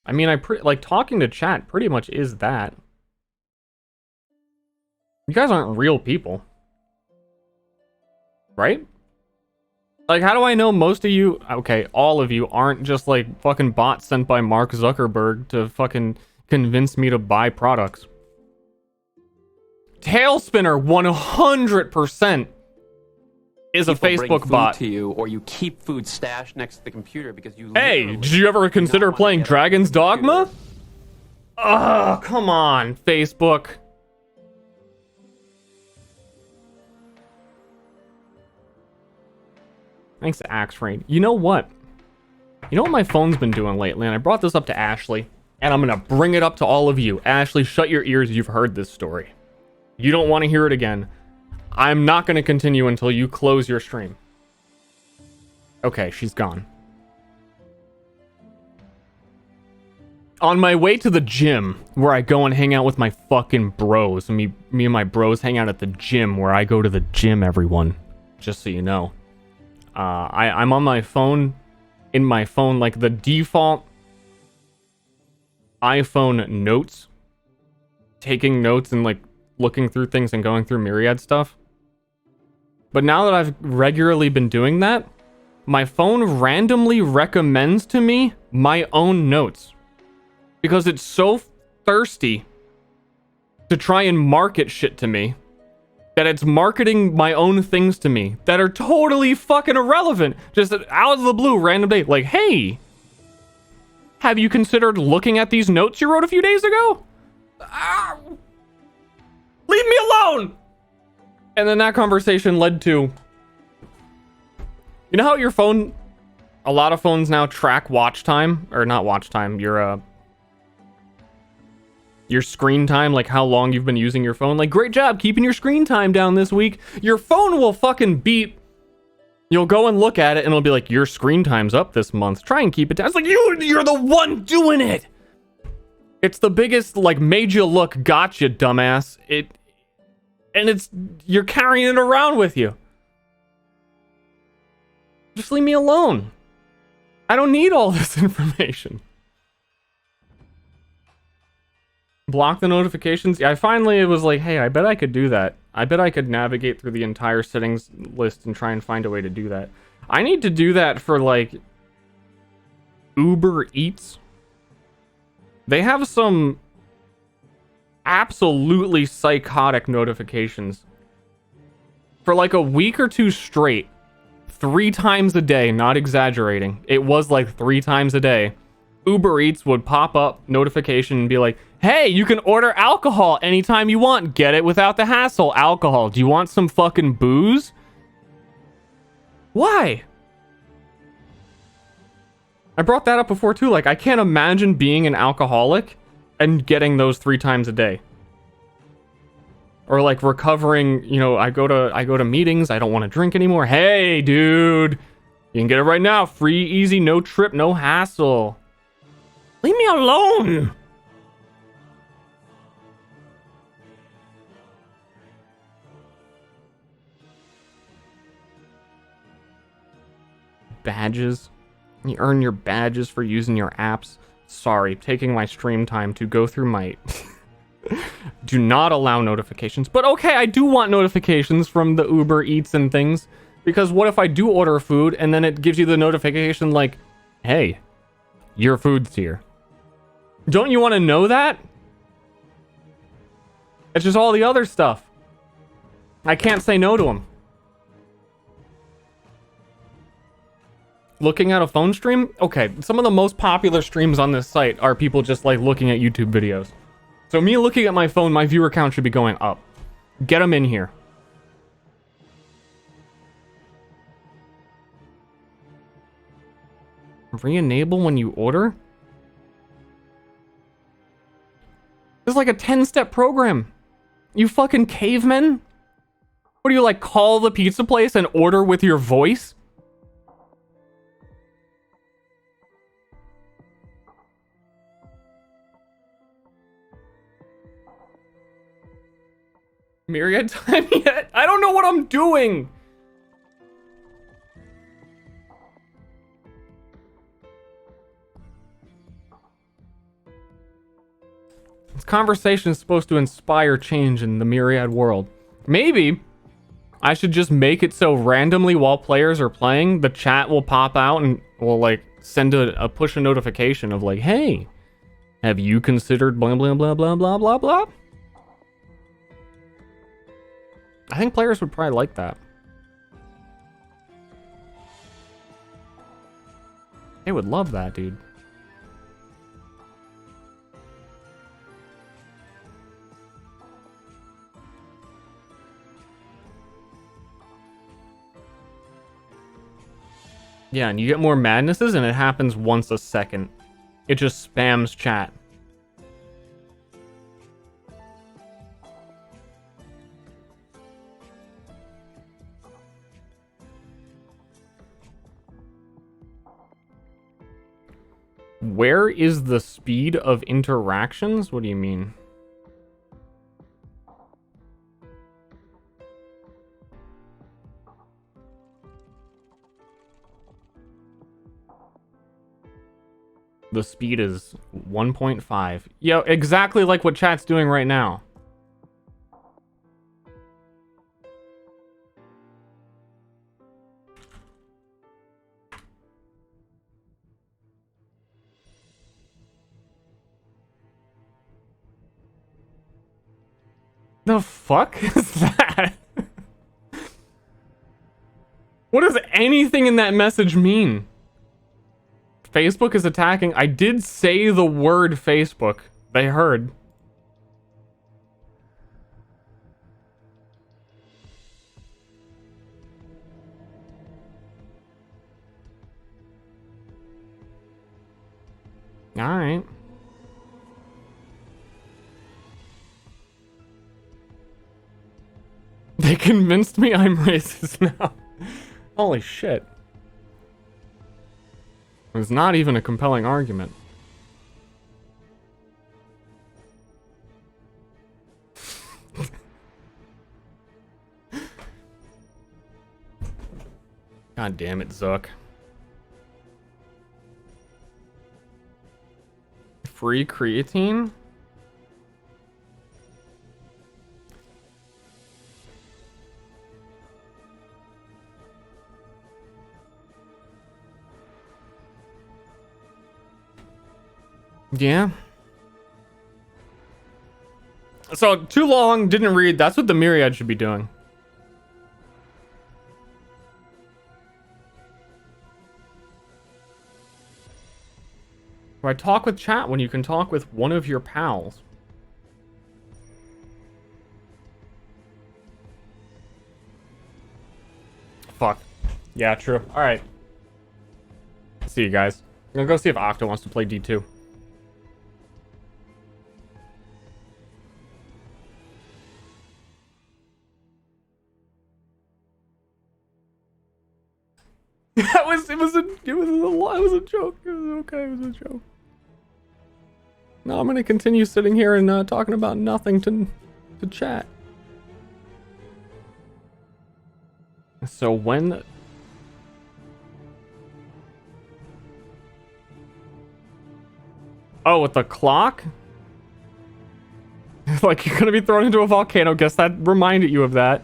I mean, like talking to chat pretty much is that. You guys aren't real people. Right? Like, how do I know most of you, okay, all of you aren't just like fucking bots sent by Mark Zuckerberg to fucking convince me to buy products? Tailspinner 100% is a
People bring
Facebook
food
bot.
to you, or you keep food stashed next to the computer because you.
Hey,
literally
did you ever
do
consider
not want to
playing
get up
Dragon's
from the computer.
Dogma? Oh, come on, Facebook. Thanks to Axe Rain. You know what? You know what my phone's been doing lately? And I brought this up to Ashley, and I'm gonna bring it up to all of you. Ashley, shut your ears. You've heard this story. You don't want to hear it again. I'm not gonna continue until you close your stream. Okay, she's gone. On my way to the gym, where I go and hang out with my fucking bros. Me and my bros hang out at the gym, where I go to the gym, everyone. Just so you know. I'm on my phone. In my phone, like the default iPhone notes. Taking notes and like looking through things and going through Myriad stuff. But now that I've regularly been doing that, my phone randomly recommends to me my own notes. Because it's so thirsty to try and market shit to me that it's marketing my own things to me that are totally fucking irrelevant. Just out of the blue, random day. Like, hey, have you considered looking at these notes you wrote a few days ago? Ah, leave me alone! And then that conversation led to... You know how your phone... A lot of phones now track watch time? Or not watch time, your screen time, like how long you've been using your phone. Like, great job keeping your screen time down this week. Your phone will fucking beep. You'll go and look at it and it'll be like, your screen time's up this month. Try and keep it down. It's like, you're the one doing it. It's the biggest, like, made you look, gotcha, dumbass. You're carrying it around with you. Just leave me alone. I don't need all this information. Block the notifications. Yeah, it was like, hey, I bet I could do that. I bet I could navigate through the entire settings list and try and find a way to do that. I need to do that for like Uber Eats. They have some absolutely psychotic notifications. For like a week or two straight, 3 times a day, not exaggerating. It was like 3 times a day. Uber Eats would pop up notification and be like, hey, you can order alcohol anytime you want. Get it without the hassle. Alcohol. Do you want some fucking booze? Why? I brought that up before too. Like, I can't imagine being an alcoholic and getting those 3 times a day. Or like recovering, you know, I go to meetings, I don't want to drink anymore. Hey, dude, you can get it right now. Free, easy, no trip, no hassle. Leave me alone. Badges. You earn your badges for using your apps. Sorry, taking my stream time to go through my... Do not allow notifications. But okay, I do want notifications from the Uber Eats and things. Because what if I do order food and then it gives you the notification like, hey, your food's here. Don't you want to know that? It's just all the other stuff. I can't say no to them. Looking at a phone stream? Okay, some of the most popular streams on this site are people just like looking at YouTube videos. So me looking at my phone, my viewer count should be going up. Get them in here. Re-enable when you order? This is like a 10-step program. You fucking cavemen? What do you like, call the pizza place and order with your voice? Myriad time yet? I don't know what I'm doing. This conversation is supposed to inspire change in the Myriad world. Maybe I should just make it so randomly while players are playing, the chat will pop out and will like send a push a notification of like, hey, have you considered blah blah blah blah blah blah blah? I think players would probably like that. They would love that, dude. Yeah, and you get more madnesses and it happens once a second. It just spams chat. Where is the speed of interactions? What do you mean? The speed is 1.5. Yeah, exactly like what chat's doing right now. The fuck is that? What does anything in that message mean? Facebook is attacking. I did say the word Facebook. They heard. All right. They convinced me I'm racist now. Holy shit. It's not even a compelling argument. God damn it, Zook. Free creatine? Yeah. So, too long, didn't read. That's what the Myriad should be doing. Why talk with chat when you can talk with one of your pals? Fuck. Yeah, true. Alright. See you guys. I'm gonna go see if Octo wants to play D2. It was a joke. It was okay, it was a joke. No, I'm gonna continue sitting here and talking about nothing to chat. So when... Oh, with the clock? Like, you're gonna be thrown into a volcano. Guess that reminded you of that.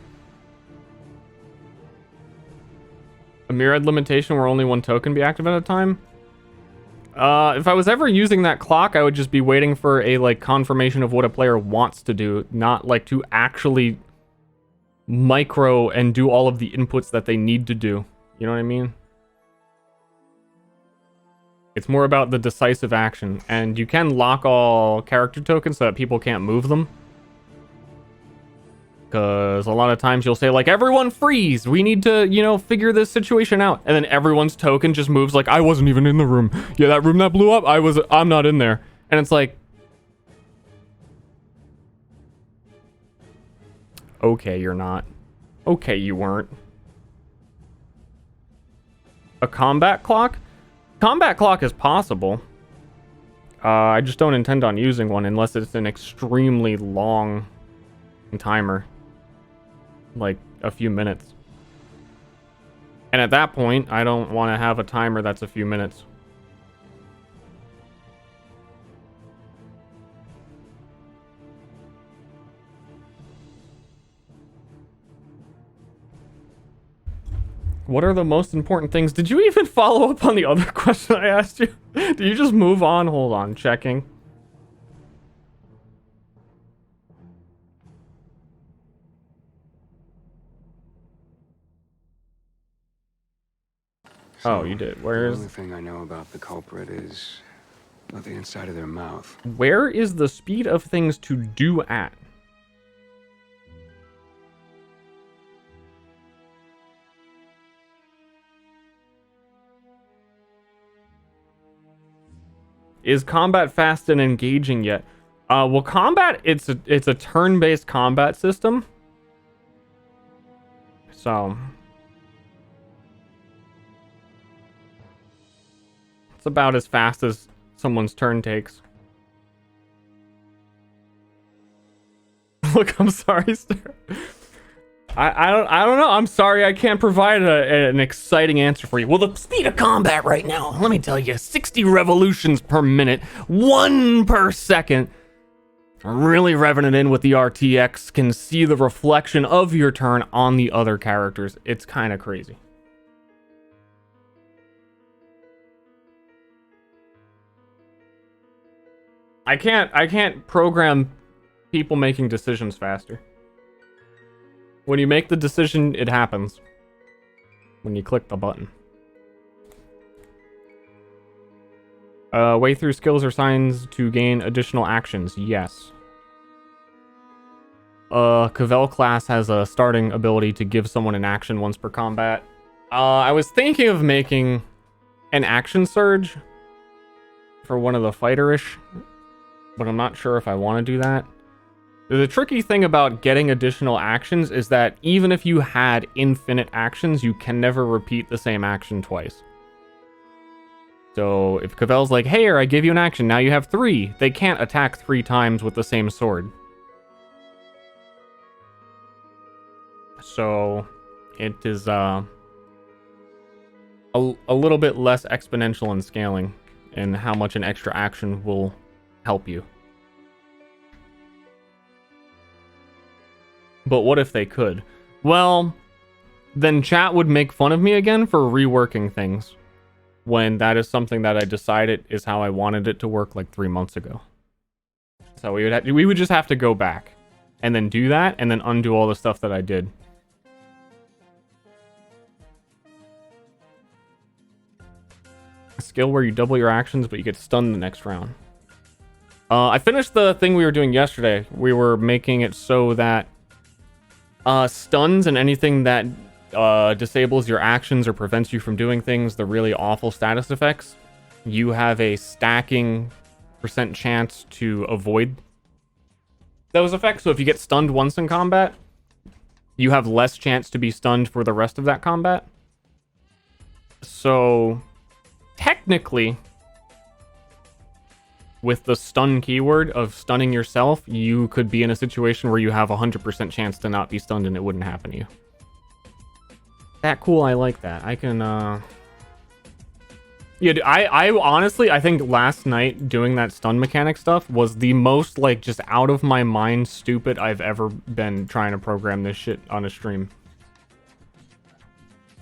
A Myriad limitation where only one token be active at a time? If I was ever using that clock, I would just be waiting for a, like, confirmation of what a player wants to do, not, like, to actually micro and do all of the inputs that they need to do. You know what I mean? It's more about the decisive action, and you can lock all character tokens so that people can't move them. Because a lot of times you'll say, like, everyone freeze! We need to, you know, figure this situation out. And then everyone's token just moves like, I wasn't even in the room. Yeah, that room that blew up, I'm not in there. And it's like... Okay, you're not. Okay, you weren't. A combat clock? Combat clock is possible. I just don't intend on using one unless it's an extremely long timer. Like a few minutes. And at that point, I don't want to have a timer that's a few minutes. What are the most important things? Did you even follow up on the other question I asked you? Did you just move on? Hold on, checking.
So,
Oh, you did. Where
the
is...
only thing I know about the culprit is about the inside of their mouth.
Where is the speed of things to do at? Is combat fast and engaging yet? Well, combat, it's a turn-based combat system. So... it's about as fast as someone's turn takes. Look, I'm sorry, Ster. I don't know. I'm sorry I can't provide an exciting answer for you. Well, the speed of combat right now, let me tell you, 60 revolutions per minute, 1 per second. Really revving it in with the RTX, can see the reflection of your turn on the other characters. It's kind of crazy. I can't program people making decisions faster. When you make the decision, it happens. When you click the button. Way through skills or signs to gain additional actions. Yes. Cavell class has a starting ability to give someone an action once per combat. I was thinking of making an action surge for one of the fighter-ish, but I'm not sure if I want to do that. The tricky thing about getting additional actions is that even if you had infinite actions, you can never repeat the same action twice. So if Cavell's like, hey, I give you an action, now you have 3. They can't attack 3 times with the same sword. So it is a little bit less exponential in scaling and how much an extra action will help you. But what if they could? Well, then chat would make fun of me again for reworking things, when that is something that I decided is how I wanted it to work like 3 months ago. So we would just have to go back and then do that and then undo all the stuff that I did. A skill where you double your actions but you get stunned the next round. I finished the thing we were doing yesterday. We were making it so that stuns and anything that disables your actions or prevents you from doing things, the really awful status effects, you have a stacking % chance to avoid those effects. So if you get stunned once in combat, you have less chance to be stunned for the rest of that combat. So technically, with the stun keyword of stunning yourself, you could be in a situation where you have 100% chance to not be stunned and it wouldn't happen to you. That cool, I like that. I can, yeah, I honestly, I think last night doing that stun mechanic stuff was the most, like, just out of my mind stupid I've ever been trying to program this shit on a stream.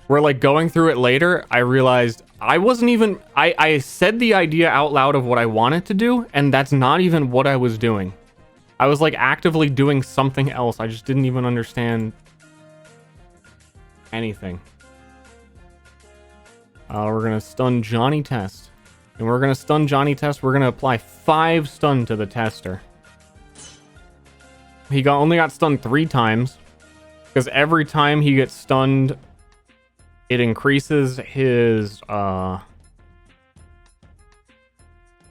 Where, like, going through it later, I realized I wasn't even... I said the idea out loud of what I wanted to do, and that's not even what I was doing. I was, like, actively doing something else. I just didn't even understand anything. We're gonna stun Johnny Test. And we're gonna stun Johnny Test. We're gonna apply 5 stun to the tester. He only got stunned 3 times. Because every time he gets stunned... it increases his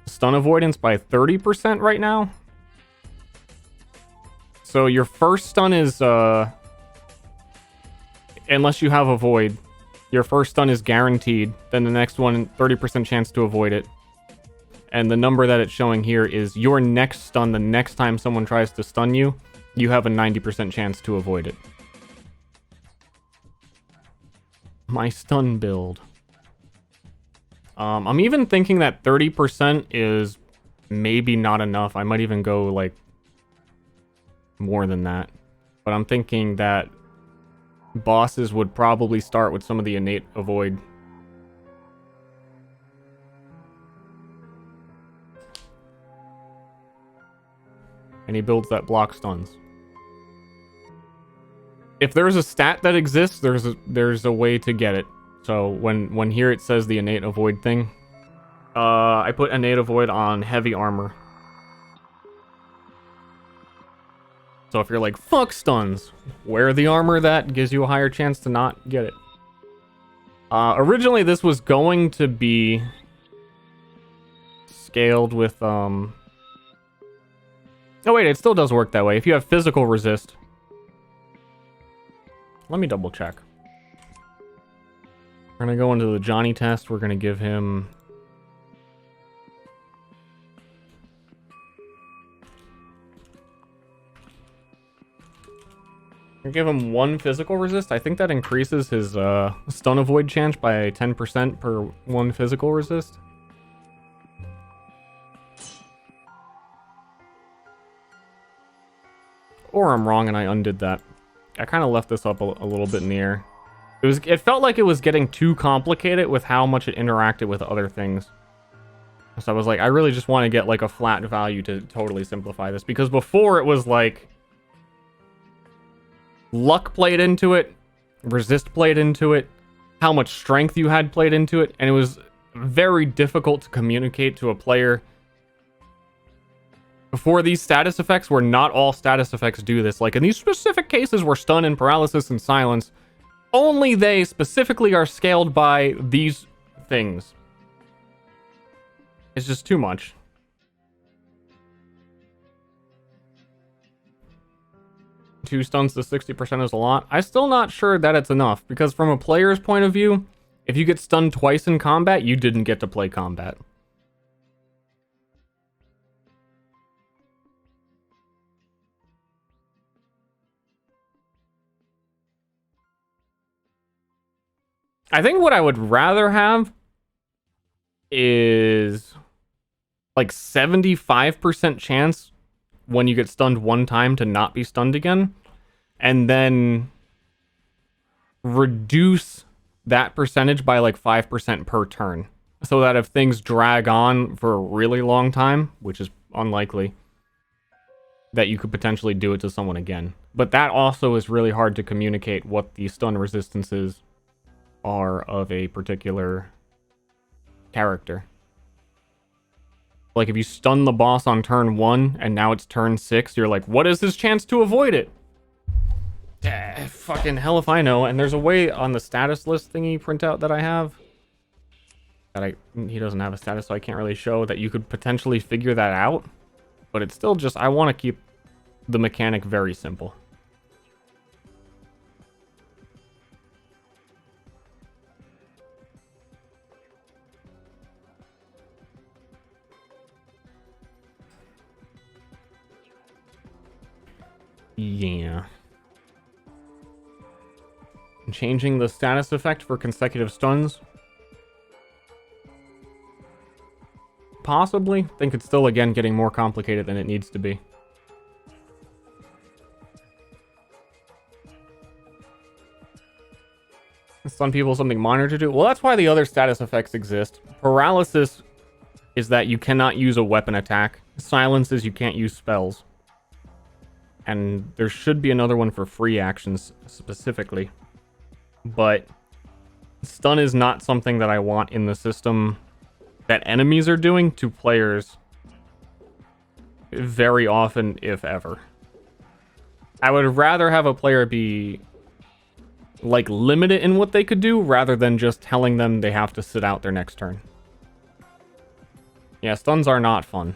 stun avoidance by 30% right now. So your first stun is, unless you have avoid, your first stun is guaranteed. Then the next one, 30% chance to avoid it. And the number that it's showing here is your next stun, the next time someone tries to stun you, you have a 90% chance to avoid it. My stun build. I'm even thinking that 30% is maybe not enough. I might even go like more than that. But I'm thinking that bosses would probably start with some of the innate avoid. And he builds that block stuns. If there's a stat that exists, there's a way to get it. So when here it says the innate avoid thing, I put innate avoid on heavy armor. So if you're like, fuck stuns, wear the armor that gives you a higher chance to not get it. Originally this was going to be scaled with oh wait, it still does work that way. If you have physical resist. Let me double check. We're gonna go into the Johnny test. We're gonna give him Give him 1 physical resist. I think that increases his stun avoid chance by 10% per 1 physical resist. Or I'm wrong and I undid that. I kind of left this up a little bit in the air. It felt like it was getting too complicated with how much it interacted with other things. So I was like, I really just want to get like a flat value to totally simplify this. Because before it was like luck played into it, resist played into it, how much strength you had played into it, and it was very difficult to communicate to a player. Before these status effects, where not all status effects do this, like in these specific cases where stun and paralysis and silence, only they specifically are scaled by these things. It's just too much. Two stuns to 60% is a lot. I'm still not sure that it's enough, because from a player's point of view, if you get stunned twice in combat, you didn't get to play combat. I think what I would rather have is like 75% chance when you get stunned one time to not be stunned again, and then reduce that percentage by like 5% per turn, so that if things drag on for a really long time, which is unlikely, that you could potentially do it to someone again. But that also is really hard to communicate what the stun resistances are of a particular character. Like if you stun the boss on turn 1 and now it's turn 6, you're like, what is his chance to avoid it? Fucking hell if I know. And there's a way on the status list thingy printout that I have that he doesn't have a status, so I can't really show, that you could potentially figure that out. But it's still just, I want to keep the mechanic very simple. Yeah. Changing the status effect for consecutive stuns. Possibly. I think it's still, again, getting more complicated than it needs to be. Stun people something minor to do. Well, that's why the other status effects exist. Paralysis is that you cannot use a weapon attack. Silence is you can't use spells. And there should be another one for free actions specifically. But stun is not something that I want in the system that enemies are doing to players very often, if ever. I would rather have a player be like limited in what they could do rather than just telling them they have to sit out their next turn. Yeah, stuns are not fun.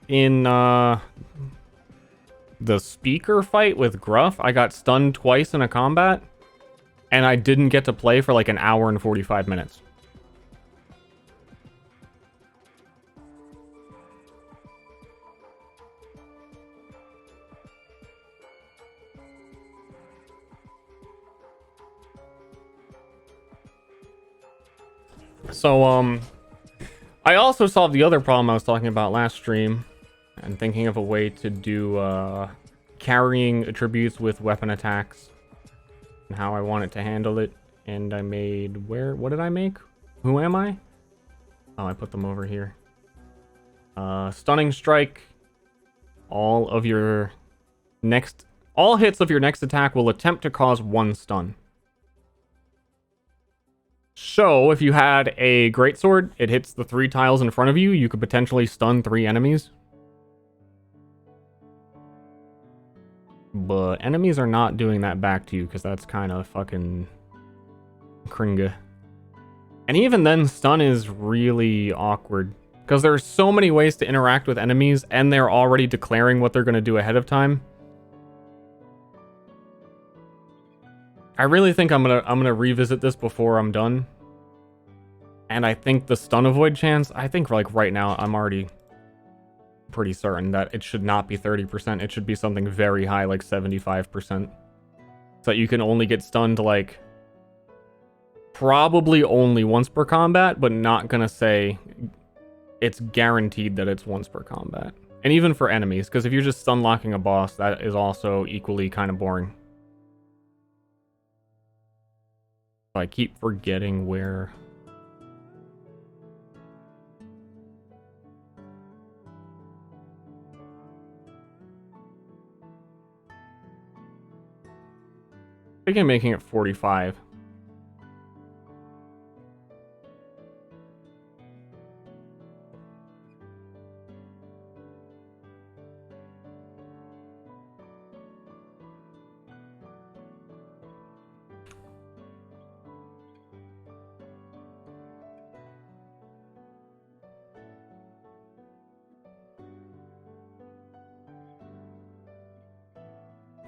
In the speaker fight with Gruff, I got stunned twice in a combat, and I didn't get to play for like an hour and 45 minutes. So, I also solved the other problem I was talking about last stream, and thinking of a way to do carrying attributes with weapon attacks and how I want it to handle it. And I made what did I make? Who am I? Oh, I put them over here. Stunning strike. All hits of your next attack will attempt to cause 1 stun. So, if you had a greatsword, it hits the 3 tiles in front of you, you could potentially stun 3 enemies. But enemies are not doing that back to you, because that's kind of fucking cringa. And even then, stun is really awkward, because there are so many ways to interact with enemies, and they're already declaring what they're going to do ahead of time. I really think I'm gonna revisit this before I'm done. And I think the stun avoid chance, I think like right now I'm already pretty certain that it should not be 30%. It should be something very high, like 75%. So that you can only get stunned, like, probably only once per combat, but not gonna say it's guaranteed that it's once per combat. And even for enemies, because if you're just stun locking a boss, that is also equally kind of boring. I keep forgetting where... I think I'm making it 45.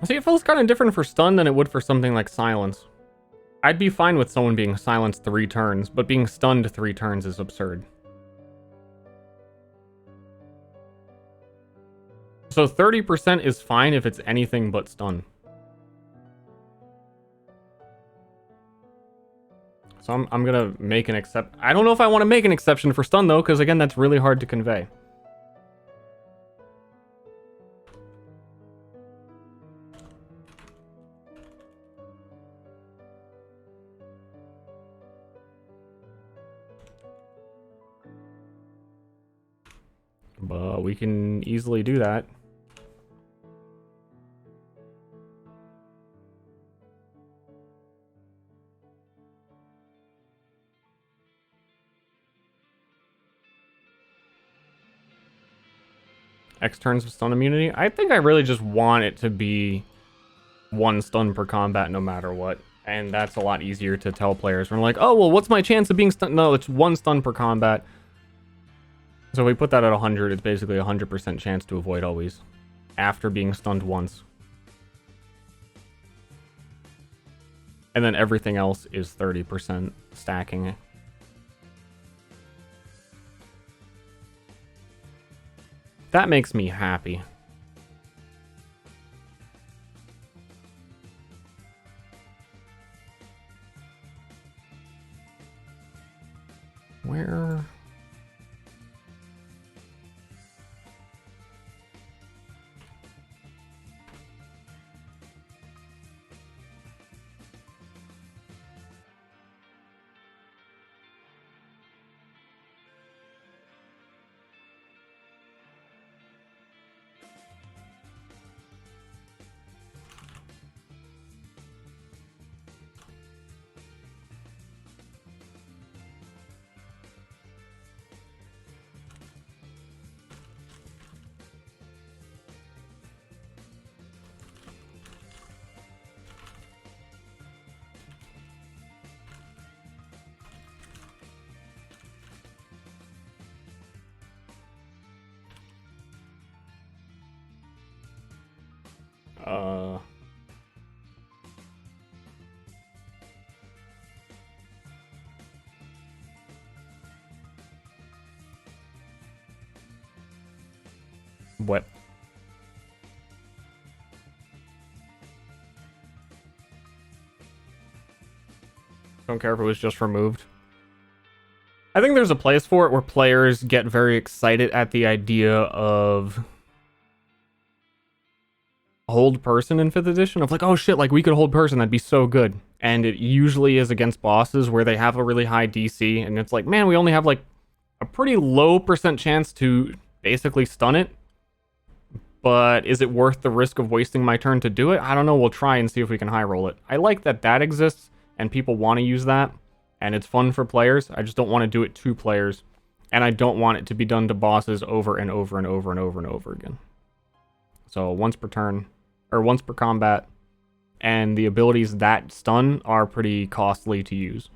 See, it feels kind of different for stun than it would for something like silence. I'd be fine with someone being silenced 3 turns, but being stunned 3 turns is absurd. So 30% is fine if it's anything but stun. So I'm gonna make an except. I don't know if I want to make an exception for stun though, because again, that's really hard to convey. But we can easily do that. X turns with stun immunity. I think I really just want it to be 1 stun per combat no matter what. And that's a lot easier to tell players. We're like, oh, well, what's my chance of being stunned? No, it's 1 stun per combat. So if we put that at 100, it's basically a 100% chance to avoid always. After being stunned once. And then everything else is 30% stacking. That makes me happy. Where? What? Don't care if it was just removed. I think there's a place for it where players get very excited at the idea of hold person in 5th edition of like, oh shit, like we could hold person, that'd be so good. And it usually is against bosses where they have a really high DC and it's like, man, we only have like a pretty low % chance to basically stun it. But is it worth the risk of wasting my turn to do it? I don't know, we'll try and see if we can high roll it. I like that that exists and people want to use that and it's fun for players. I just don't want to do it to players and I don't want it to be done to bosses over and over and over and over and over again. So once per turn, or once per combat, and the abilities that stun are pretty costly to use.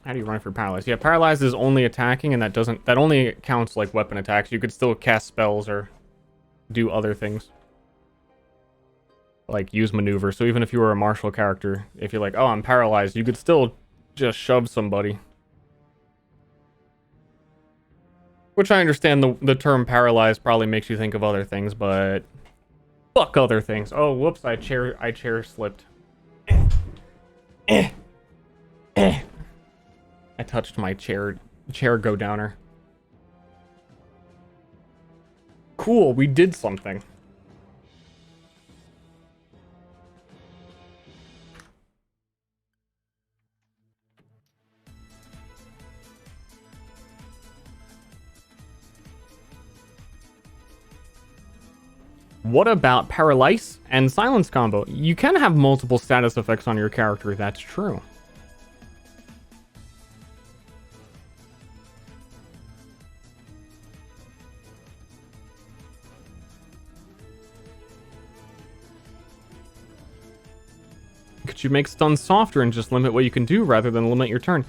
How do you run if you're paralyzed? Yeah, paralyzed is only attacking, and that only counts like weapon attacks. You could still cast spells or do other things. Like use maneuver. So even if you were a martial character, if you're like, oh, I'm paralyzed, you could still just shove somebody. Which I understand the term paralyzed probably makes you think of other things, but fuck other things. Oh, whoops, I chair slipped. I touched my chair go downer. Cool, we did something. What about Paralyze and Silence combo? You can have multiple status effects on your character, that's true. Could you make stun softer and just limit what you can do rather than limit your turn?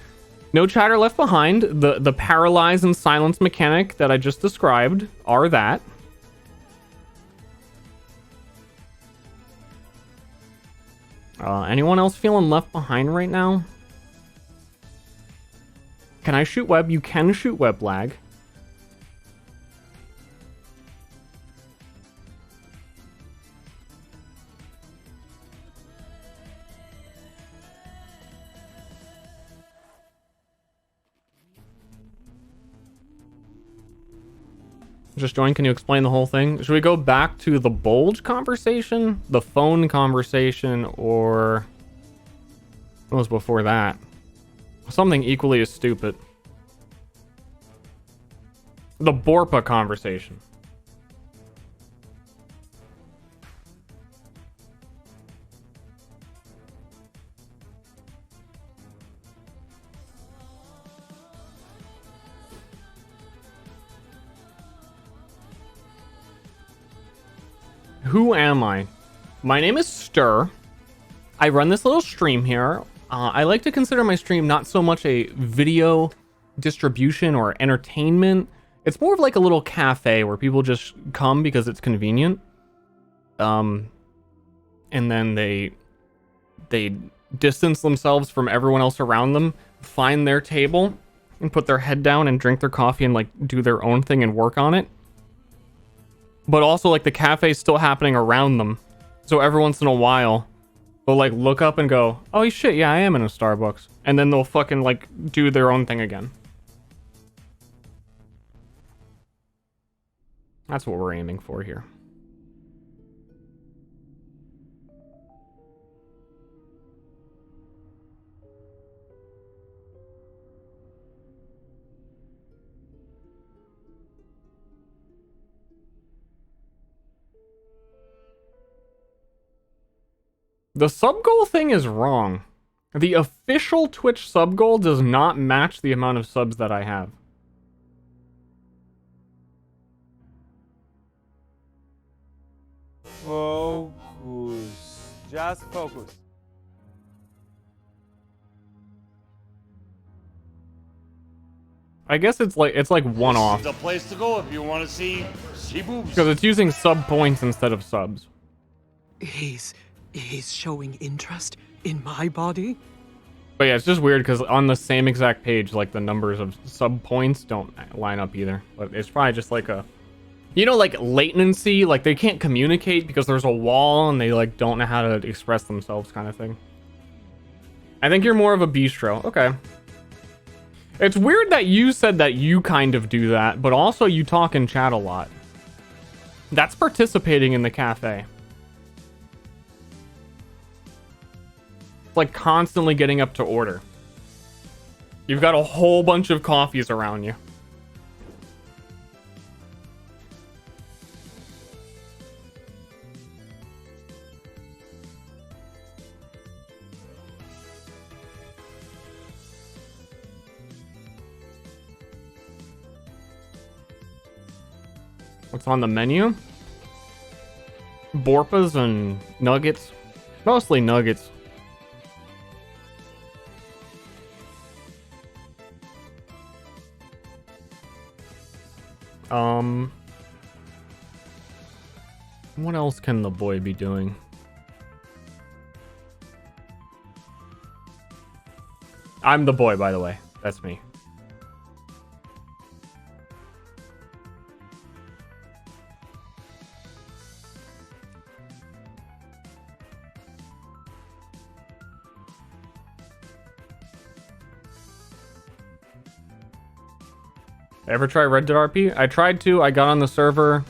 No chatter left behind. The Paralyze and Silence mechanic that I just described are that. Anyone else feeling left behind right now? Can I shoot web? You can shoot web lag. Just join. Can you explain the whole thing? Should we go back to the bulge conversation, the phone conversation, or what was before that? Something equally as stupid. The Borpa conversation. Who am I? My name is Ster. I run this little stream here. I like to consider my stream not so much a video distribution or entertainment. It's more of like a little cafe where people just come because it's convenient. And then they distance themselves from everyone else around them, find their table, and put their head down and drink their coffee and like do their own thing and work on it. But also, like, the cafe's still happening around them. So every once in a while, they'll, like, look up and go, oh, shit, yeah, I am in a Starbucks. And then they'll fucking, like, do their own thing again. That's what we're aiming for here. The sub goal thing is wrong. The official Twitch sub goal does not match the amount of subs that I have.
Focus. Just focus.
I guess it's like one off.
The place to go if you want to see boobs.
Because it's using sub points instead of subs.
He's showing interest in my body?
But yeah, it's just weird because on the same exact page, like the numbers of sub points don't line up either. But it's probably just like a, you know, like latency, like they can't communicate because there's a wall and they like don't know how to express themselves kind of thing. I think you're more of a bistro. Okay. It's weird that you said that you kind of do that, but also you talk and chat a lot. That's participating in the cafe. Like constantly getting up to order. You've got a whole bunch of coffees around you. What's on the menu? Borpas and nuggets. Mostly nuggets. What else can the boy be doing? I'm the boy, by the way. That's me. Ever try Red Dead RP? I tried to. I got on the server.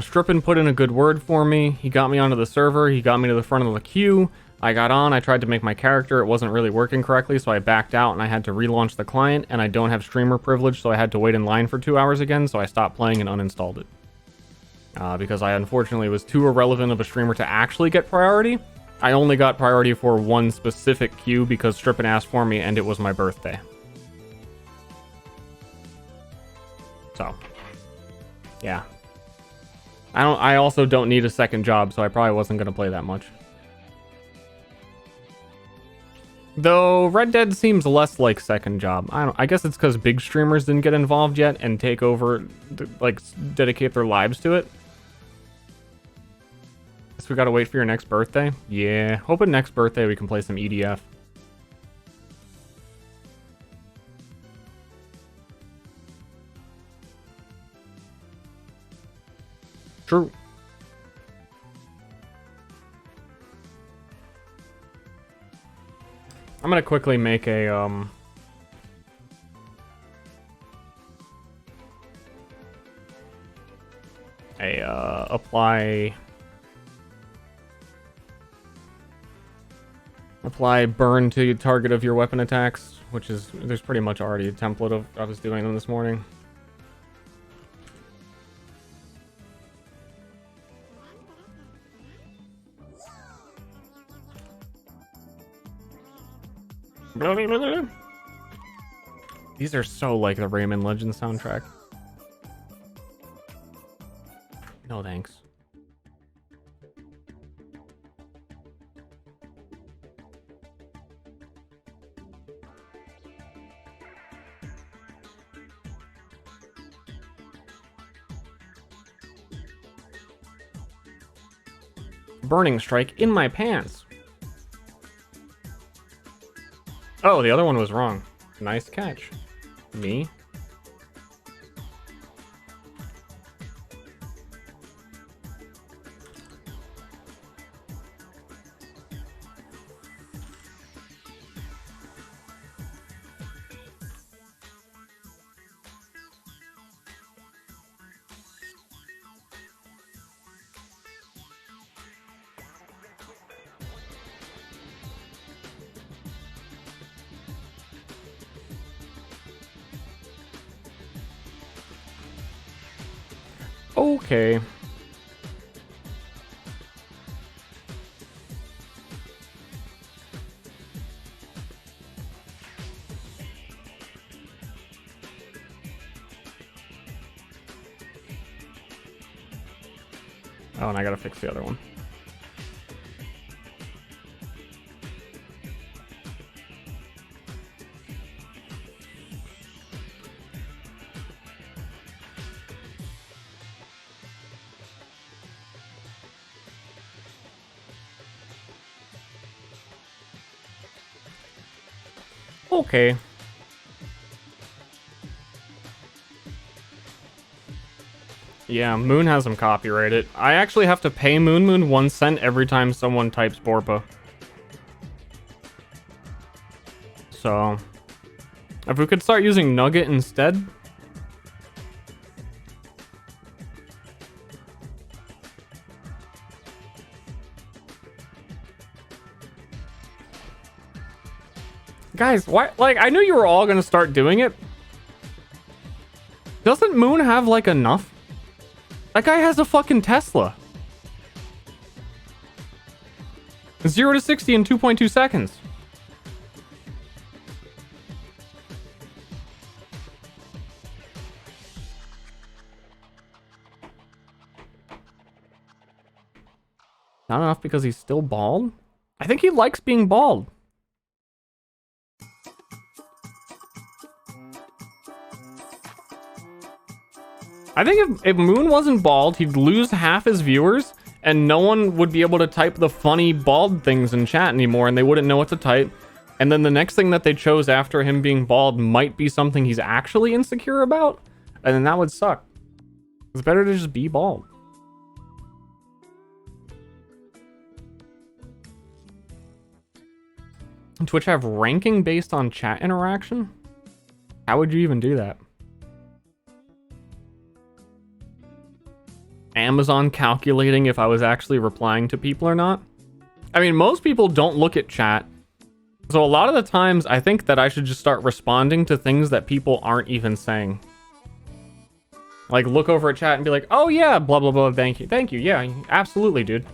Strippin put in a good word for me. He got me onto the server. He got me to the front of the queue. I got on. I tried to make my character. It wasn't really working correctly, so I backed out and I had to relaunch the client. And I don't have streamer privilege, so I had to wait in line for 2 hours again. So I stopped playing and uninstalled it. Because I unfortunately was too irrelevant of a streamer to actually get priority. I only got priority for one specific queue because Strippin asked for me and it was my birthday. So, yeah. I also don't need a second job, so I probably wasn't going to play that much. Though Red Dead seems less like second job. I guess it's because big streamers didn't get involved yet and take over, like, dedicate their lives to it. Guess we gotta wait for your next birthday? Yeah, hoping next birthday we can play some EDF. True. I'm gonna quickly make a apply burn to target of your weapon attacks, which is, there's pretty much already a template of, I was doing them this morning. These are so like the Rayman Legends soundtrack. No thanks. Burning strike in my pants. Oh, the other one was wrong. Nice catch. Me? Okay. Oh, and I gotta fix the other one. Okay. Yeah, Moon has them copyrighted. I actually have to pay Moon 1 cent every time someone types Borpa. So, if we could start using Nugget instead. Guys, why? Like, I knew you were all gonna start doing it. Doesn't Moon have, like, enough? That guy has a fucking Tesla. 0 to 60 in 2.2 seconds. Not enough because he's still bald? I think he likes being bald. I think if Moon wasn't bald, he'd lose half his viewers, and no one would be able to type the funny bald things in chat anymore, and they wouldn't know what to type. And then the next thing that they chose after him being bald might be something he's actually insecure about, and then that would suck. It's better to just be bald. Twitch have ranking based on chat interaction? How would you even do that? Amazon calculating if I was actually replying to people or not? I mean, most people don't look at chat. So a lot of the times I think that I should just start responding to things that people aren't even saying. Like look over at chat and be like, oh yeah, blah, blah, blah, thank you, yeah, absolutely, dude.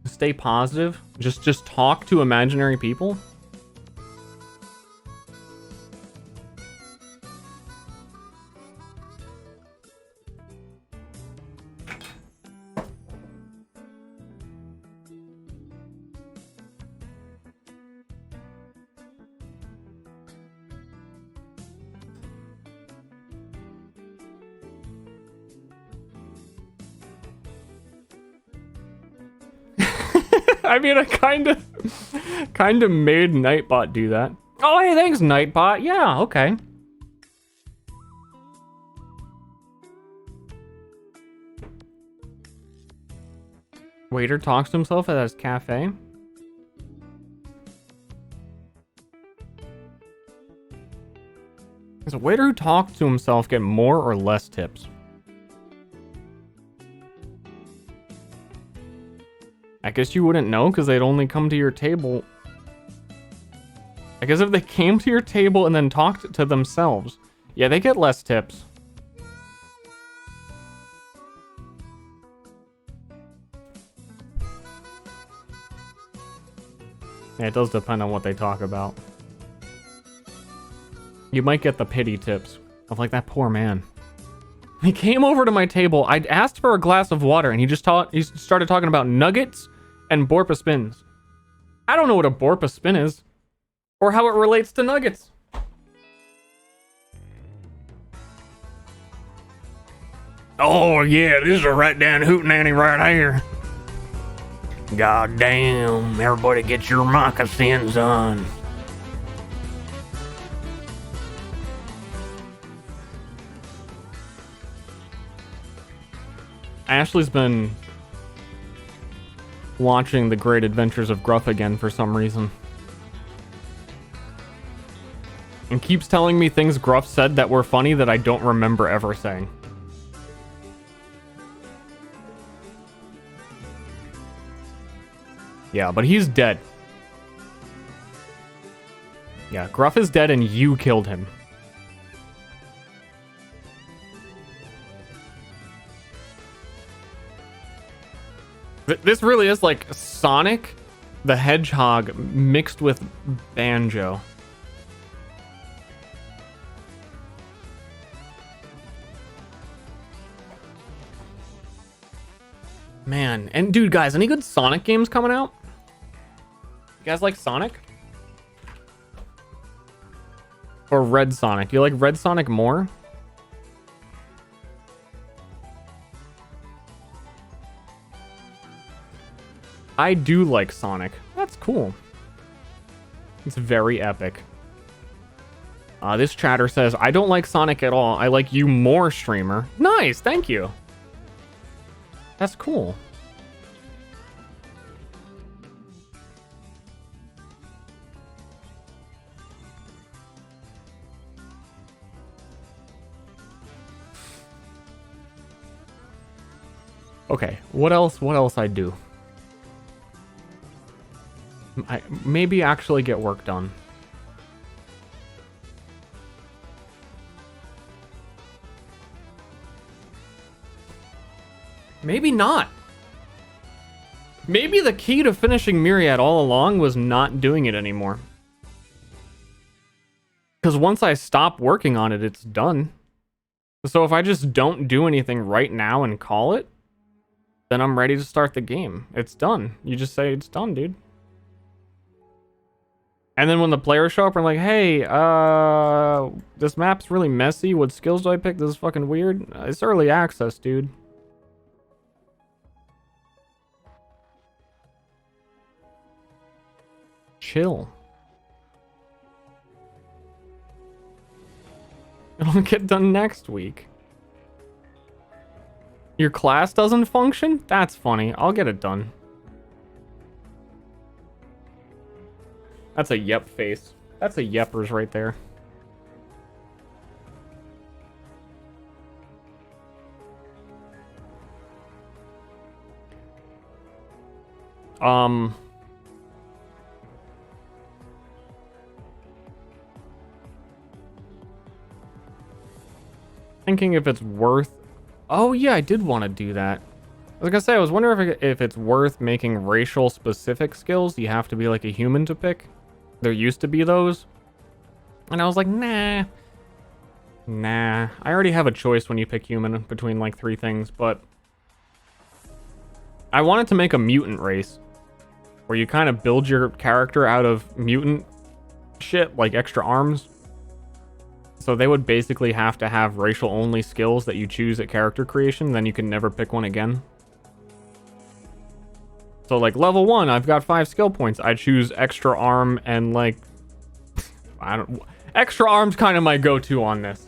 Stay positive. Just talk to imaginary people. I mean, I kind of made Nightbot do that. Oh, hey, thanks, Nightbot. Yeah, okay. Waiter talks to himself at his cafe. Does a waiter who talks to himself get more or less tips? I guess you wouldn't know because they'd only come to your table. I guess if they came to your table and then talked to themselves, yeah, they get less tips. Yeah, it does depend on what they talk about. You might get the pity tips of like that poor man. He came over to my table. I'd asked for a glass of water and he started talking about nuggets and Borpa spins. I don't know what a Borpa spin is or how it relates to nuggets. Oh yeah, this is a right down hootenanny right here. God damn, everybody get your moccasins on. Ashley's been watching The Great Adventures of Gruff again for some reason. And keeps telling me things Gruff said that were funny that I don't remember ever saying. Yeah, but he's dead. Yeah, Gruff is dead and you killed him. This really is like Sonic the Hedgehog mixed with Banjo. Man, and dude, guys, any good Sonic games coming out? You guys like Sonic? Or Red Sonic? You like Red Sonic more? I do like Sonic. That's cool. It's very epic. This chatter says, I don't like Sonic at all. I like you more, streamer. Nice, thank you. That's cool. Okay, what else I do? I maybe actually get work done. Maybe not. Maybe the key to finishing Myriad all along was not doing it anymore. Because once I stop working on it, it's done. So if I just don't do anything right now and call it, then I'm ready to start the game. It's done. You just say it's done, dude. And then when the players show up and like, hey, this map's really messy. What skills do I pick? This is fucking weird. It's early access, dude. Chill. It'll get done next week. Your class doesn't function? That's funny. I'll get it done. That's a yep face. That's a yeppers right there. Thinking if it's worth... Oh yeah, I did want to do that. I was gonna say, I was wondering if it's worth making racial specific skills. You have to be like a human to pick. There used to be those. And I was like, nah. Nah. I already have a choice when you pick human between like 3 things, but... I wanted to make a mutant race. Where you kind of build your character out of mutant shit, like extra arms. So they would basically have to have racial only skills that you choose at character creation, then you can never pick one again. So like level 1, I've got 5 skill points. I choose extra arm and like extra arm's kind of my go-to on this.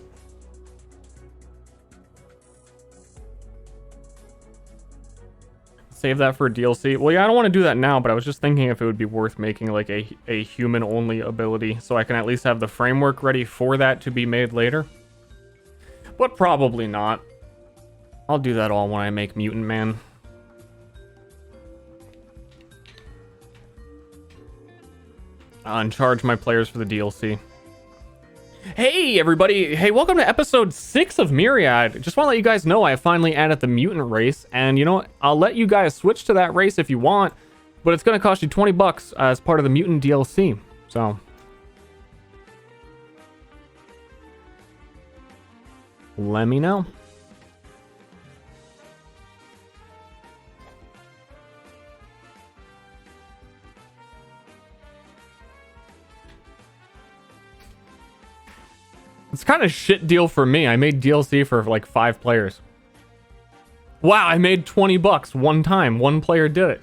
Save that for DLC. Well, yeah, I don't want to do that now, but I was just thinking if it would be worth making like a human-only ability, so I can at least have the framework ready for that to be made later. But probably not. I'll do that all when I make Mutant Man. And charge my players for the DLC. Hey everybody, hey, welcome to episode 6 of Myriad. Just want to let you guys know I finally added the mutant race, and you know what, I'll let you guys switch to that race if you want, but it's going to cost you 20 bucks as part of the mutant DLC, so let me know. It's kind of shit deal for me. I made DLC for like 5 players. Wow, I made 20 bucks one time. One player did it.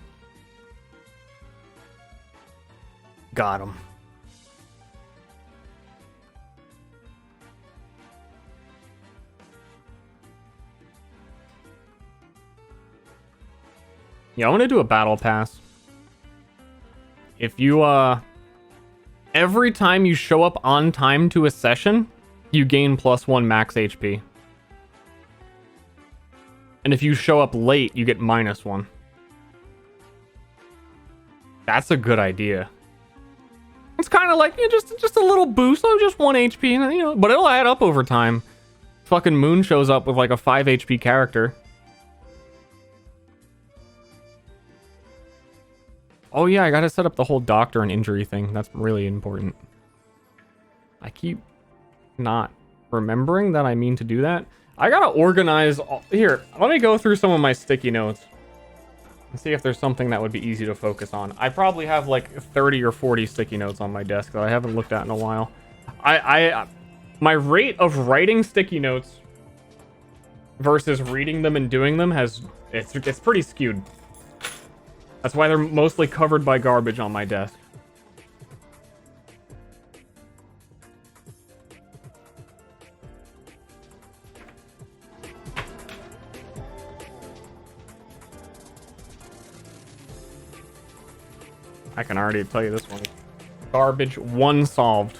Got him. Yeah, I want to do a battle pass. If you, every time you show up on time to a session, you gain +1 max HP. And if you show up late, you get -1. That's a good idea. It's kind of like, you know, just a little boost, oh, just 1 HP, you know, but it'll add up over time. Fucking Moon shows up with like a 5 HP character. Oh yeah, I gotta set up the whole doctor and injury thing. That's really important. I keep not remembering that I mean to do that. I gotta organize here, let me go through some of my sticky notes and see if there's something that would be easy to focus on. I probably have like 30 or 40 sticky notes on my desk that I haven't looked at in a while. My rate of writing sticky notes versus reading them and doing them it's pretty skewed. That's why they're mostly covered by garbage on my desk. I can already tell you this one. Garbage 1 solved.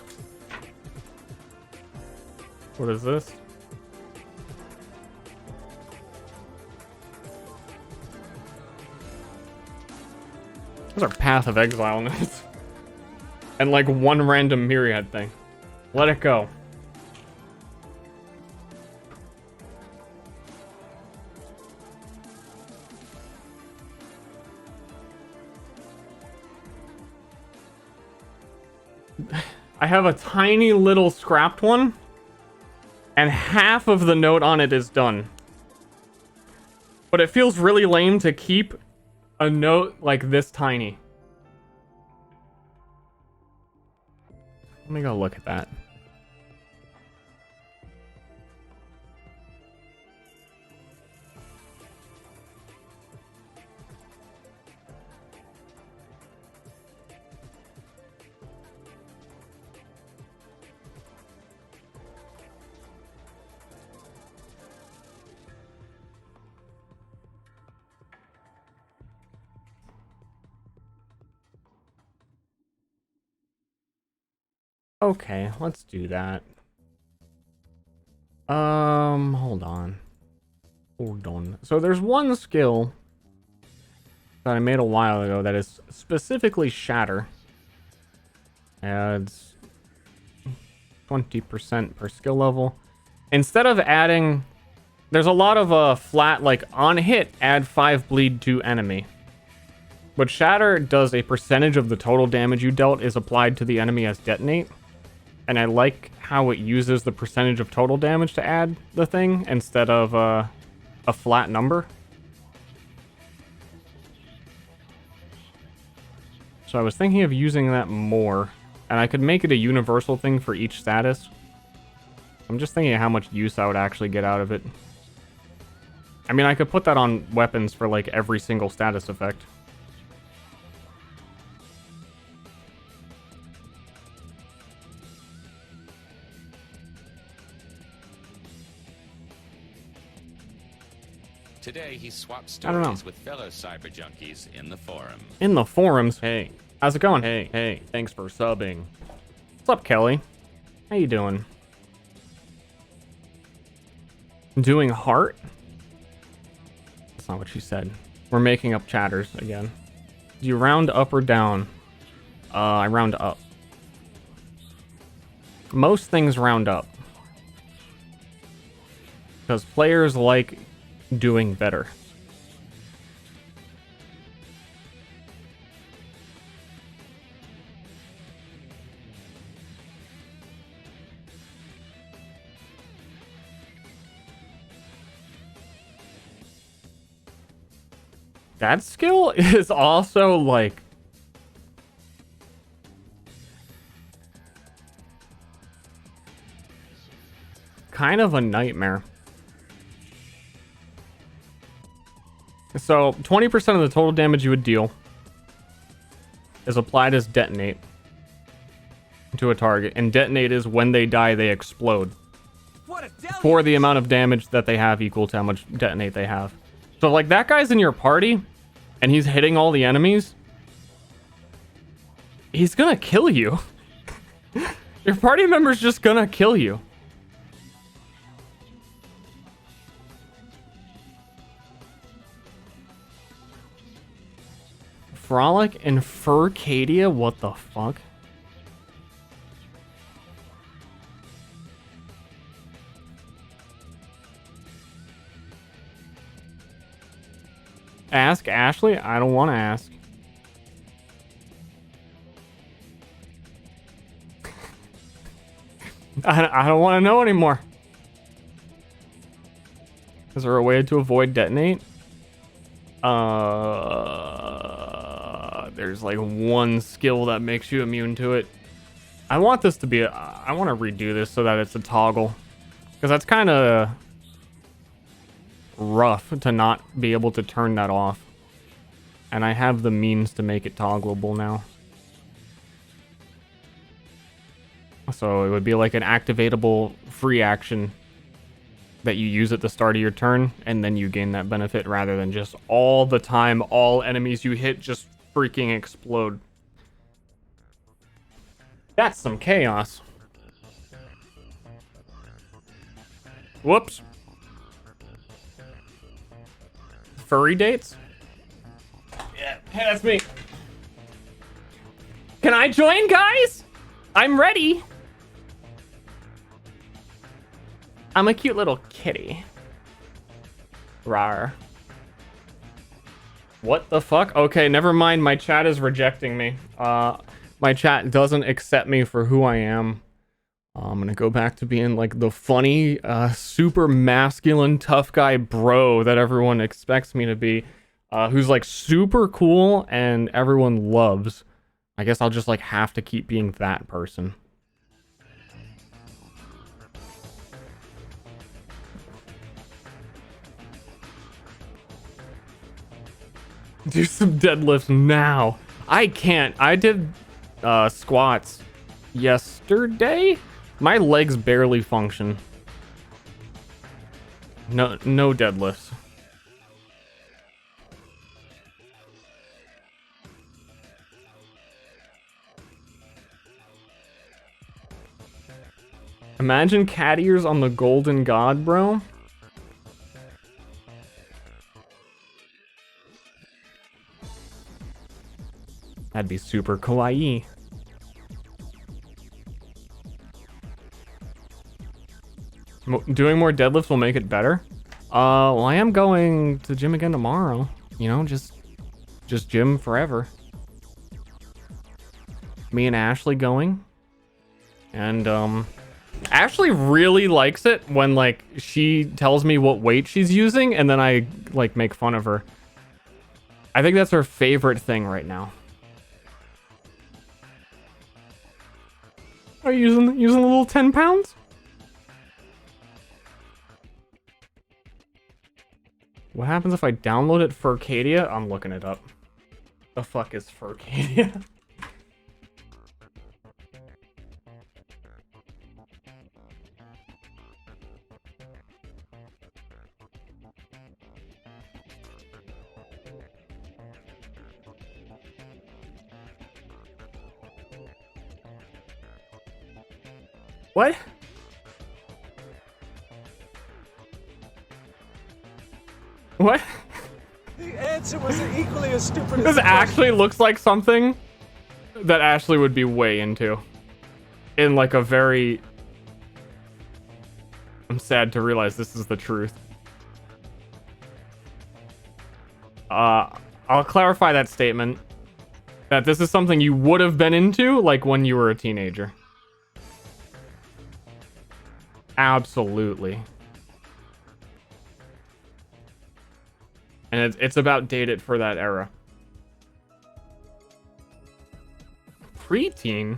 What is this? Those are Path of Exile notes. And like 1 random Myriad thing. Let it go. I have a tiny little scrapped one, and half of the note on it is done. But it feels really lame to keep a note like this tiny. Let me go look at that. Okay, let's do that. Hold on. Hold on. So there's one skill that I made a while ago that is specifically Shatter. Adds 20% per skill level. Instead of adding... There's a lot of flat, like, on hit, add 5 bleed to enemy. But Shatter does a percentage of the total damage you dealt is applied to the enemy as detonate. And I like how it uses the percentage of total damage to add the thing instead of a flat number. So I was thinking of using that more. And I could make it a universal thing for each status. I'm just thinking of how much use I would actually get out of it. I mean, I could put that on weapons for like every single status effect.
Today, he swapped
I don't know.
stories with fellow cyber junkies in the forum.
In the forums, hey. How's it going? Hey, thanks for subbing. What's up, Kelly? How you doing? Doing heart? That's not what she said. We're making up chatters again. Do you round up or down? I round up. Most things round up. Because players like doing better. That skill is also like kind of a nightmare. So 20% of the total damage you would deal is applied as detonate to a target, and detonate is when they die they explode for the amount of damage that they have equal to how much detonate they have. So like that guy's in your party and he's hitting all the enemies, he's gonna kill you. Your party member's just gonna kill you. Frolic and Furcadia? What the fuck? Ask Ashley? I don't want to ask. I don't want to know anymore. Is there a way to avoid detonate? There's like one skill that makes you immune to it. I want this to be I want to redo this so that it's a toggle. Because that's kind of rough to not be able to turn that off. And I have the means to make it toggleable now. So it would be like an activatable free action that you use at the start of your turn, and then you gain that benefit rather than just all the time, all enemies you hit just freaking explode. That's some chaos. Whoops. Furry dates? Yeah, hey, that's me. Can I join, guys? I'm ready. I'm a cute little kitty. Rawr. What the fuck? Okay, never mind. My chat is rejecting me. My chat doesn't accept me for who I am. I'm gonna go back to being like the funny, super masculine, tough guy bro that everyone expects me to be. Who's like super cool and everyone loves. I guess I'll just like have to keep being that person. Do some deadlifts now. I can't. I did squats yesterday. My legs barely function. No deadlifts. Imagine cat ears on the golden god, bro. That'd be super kawaii. Doing more deadlifts will make it better. Well, I am going to the gym again tomorrow. You know, just gym forever. Me and Ashley going. And, Ashley really likes it when, like, she tells me what weight she's using and then I, like, make fun of her. I think that's her favorite thing right now. Are you using a little 10 pounds? What happens if I download it for Arcadia? I'm looking it up. The fuck is Furcadia? What? What?
The answer was equally as stupid as
This actually looks like something that Ashley would be way into. In like a very... I'm sad to realize this is the truth. I'll clarify that statement. That this is something you would have been into like when you were a teenager. Absolutely. And it's about dated for that era. Preteen?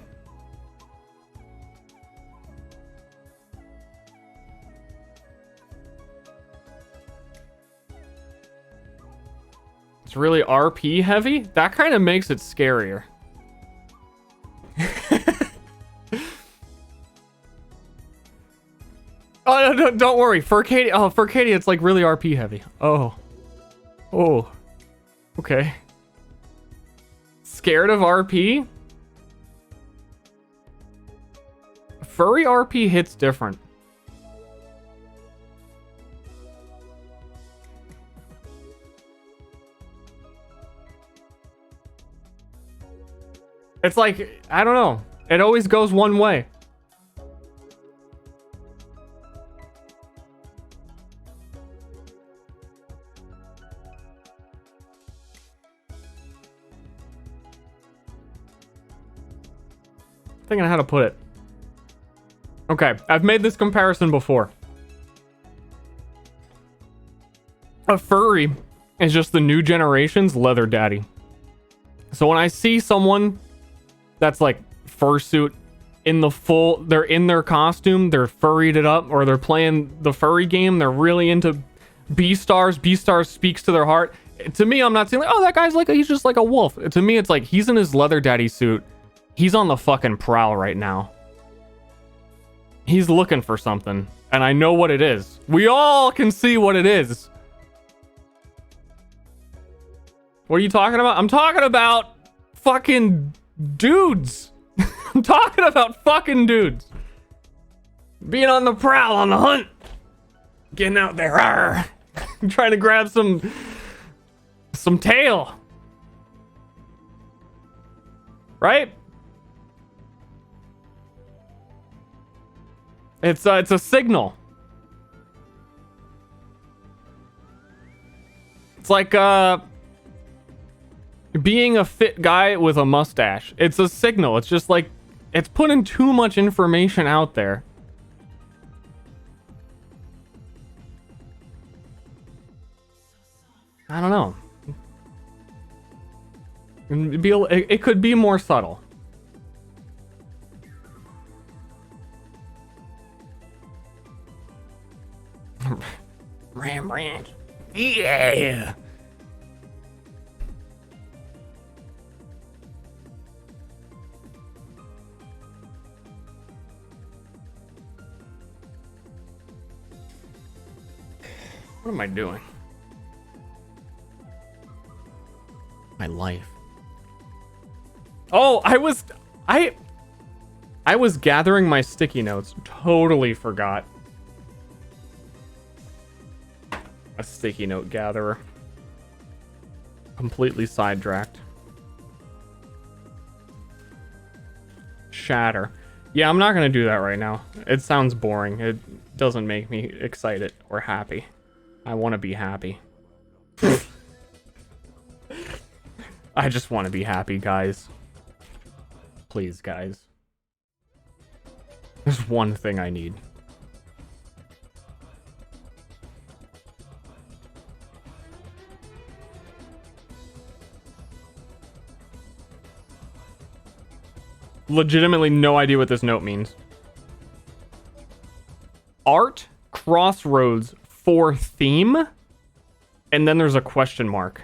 It's really RP heavy? That kind of makes it scarier. Oh, no, don't worry. Furcadia, Furcadia, it's like really RP heavy. Oh. Okay. Scared of RP? Furry RP hits different. It's like, I don't know. It always goes one way. Thinking of how to put it. Okay, I've made this comparison before. A furry is just the new generation's leather daddy. So when I see someone that's like fursuit in the full, they're in their costume, they're furried it up, or they're playing the furry game, they're really into Beastars. Beastars speaks to their heart. To me, I'm not saying like, oh, that guy's like, he's just like a wolf. To me, it's like, he's in his leather daddy suit. He's on the fucking prowl right now. He's looking for something. And I know what it is. We all can see what it is. What are you talking about? I'm talking about fucking dudes. I'm talking about fucking dudes. Being on the prowl, on the hunt. Getting out there. Arr. Trying to grab some tail. Right? It's a signal. It's like being a fit guy with a mustache. It's a signal. It's just like it's putting too much information out there. I don't know. It could be more subtle. Rembrandt. Yeah. What am I doing? My life. Oh, I was gathering my sticky notes. Totally forgot. A sticky note gatherer. Completely sidetracked. Shatter. Yeah, I'm not gonna do that right now. It sounds boring. It doesn't make me excited or happy. I want to be happy. I just want to be happy, guys. Please, guys. There's one thing I need. Legitimately no idea what this note means. Art crossroads for theme, and then there's a question mark.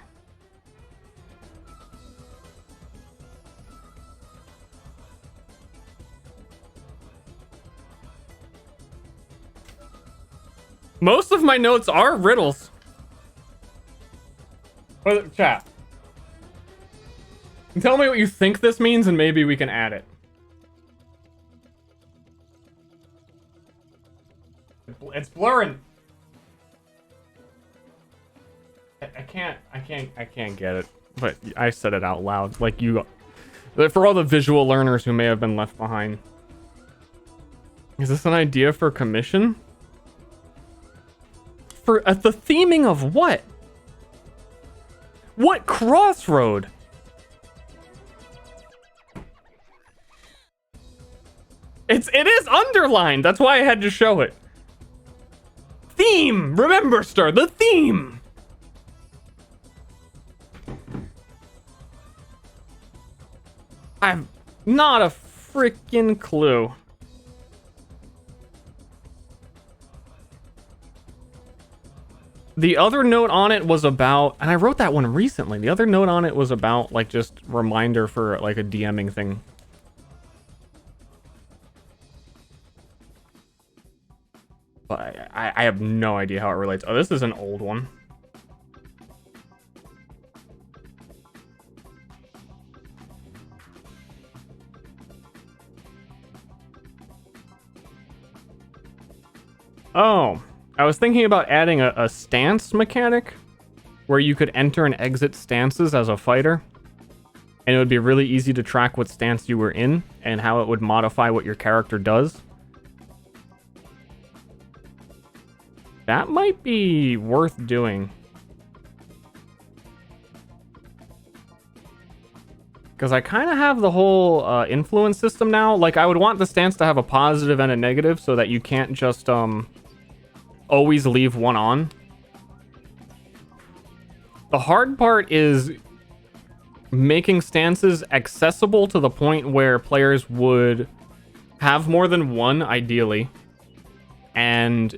Most of my notes are riddles. Chat. Tell me what you think this means, and maybe we can add it. It's blurring. I can't get it. But I said it out loud. Like you, for all the visual learners who may have been left behind. Is this an idea for commission? For the theming of what? What crossroad? It is underlined. That's why I had to show it. Theme. Remember, Ster, the theme. I have not a freaking clue. The other note on it was about, and I wrote that one recently. The other note on it was about like just reminder for like a DMing thing. But I have no idea how it relates. Oh, this is an old one. Oh, I was thinking about adding a stance mechanic where you could enter and exit stances as a fighter. And it would be really easy to track what stance you were in and how it would modify what your character does. That might be worth doing. Because I kind of have the whole influence system now. Like, I would want the stance to have a positive and a negative so that you can't just always leave one on. The hard part is making stances accessible to the point where players would have more than one, ideally. And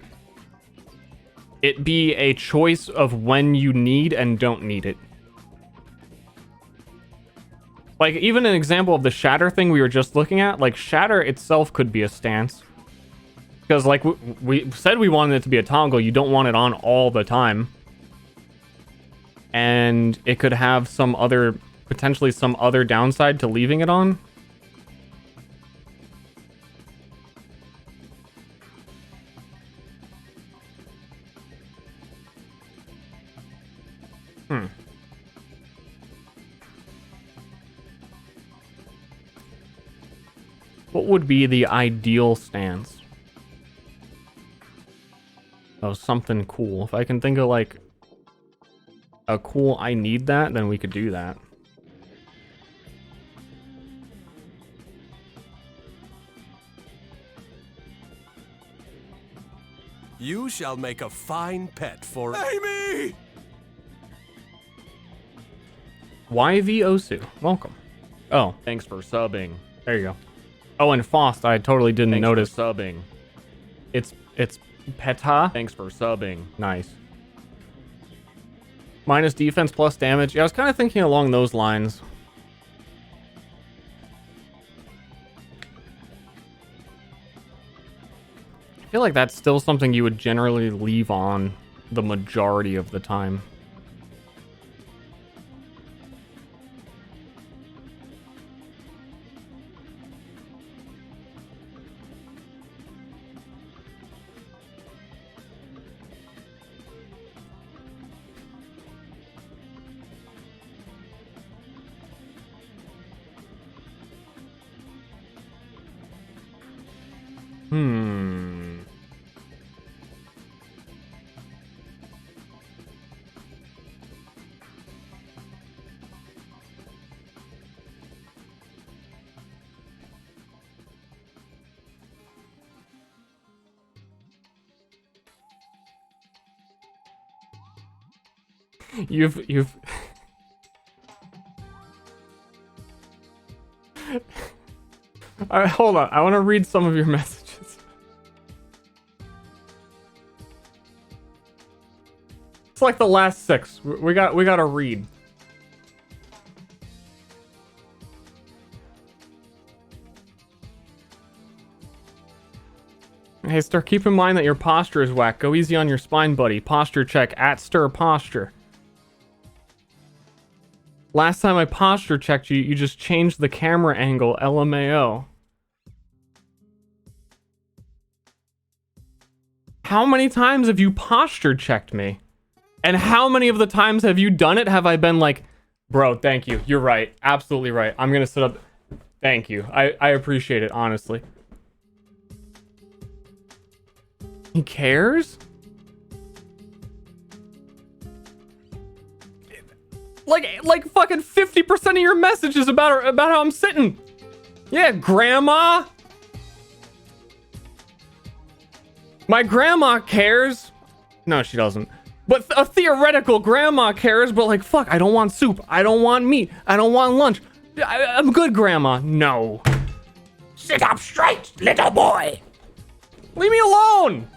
it be a choice of when you need and don't need it. Like, even an example of the shatter thing we were just looking at, like, shatter itself could be a stance. Because, like, we said we wanted it to be a toggle. You don't want it on all the time. And it could have some other, potentially some other downside to leaving it on. What would be the ideal stance? Oh, something cool. If I can think of like a cool I need that, then we could do that.
You shall make a fine pet for Amy!
YV Osu, welcome. Oh, thanks for subbing. There you go. Oh, and Fost, I totally didn't notice subbing. It's Peta. Thanks for subbing. Nice. Minus defense plus damage. Yeah, I was kind of thinking along those lines. I feel like that's still something you would generally leave on the majority of the time. You've All right, hold on. I want to read some of your messages. It's like the last 6. We got to read. Hey, Ster, keep in mind that your posture is whack. Go easy on your spine, buddy. Posture check at Ster Posture. Last time I posture checked you, you just changed the camera angle, LMAO. How many times have you posture checked me? And how many of the times have you done it? Have I been like, bro, thank you. You're right. Absolutely right. I'm gonna sit up. Thank you. I appreciate it, honestly. He cares? Like fucking 50% of your messages about how I'm sitting. Yeah, grandma. My grandma cares. No, she doesn't. But a theoretical grandma cares, but like, fuck, I don't want soup. I don't want meat. I don't want lunch. I'm good, grandma. No.
Sit up straight, little boy.
Leave me alone.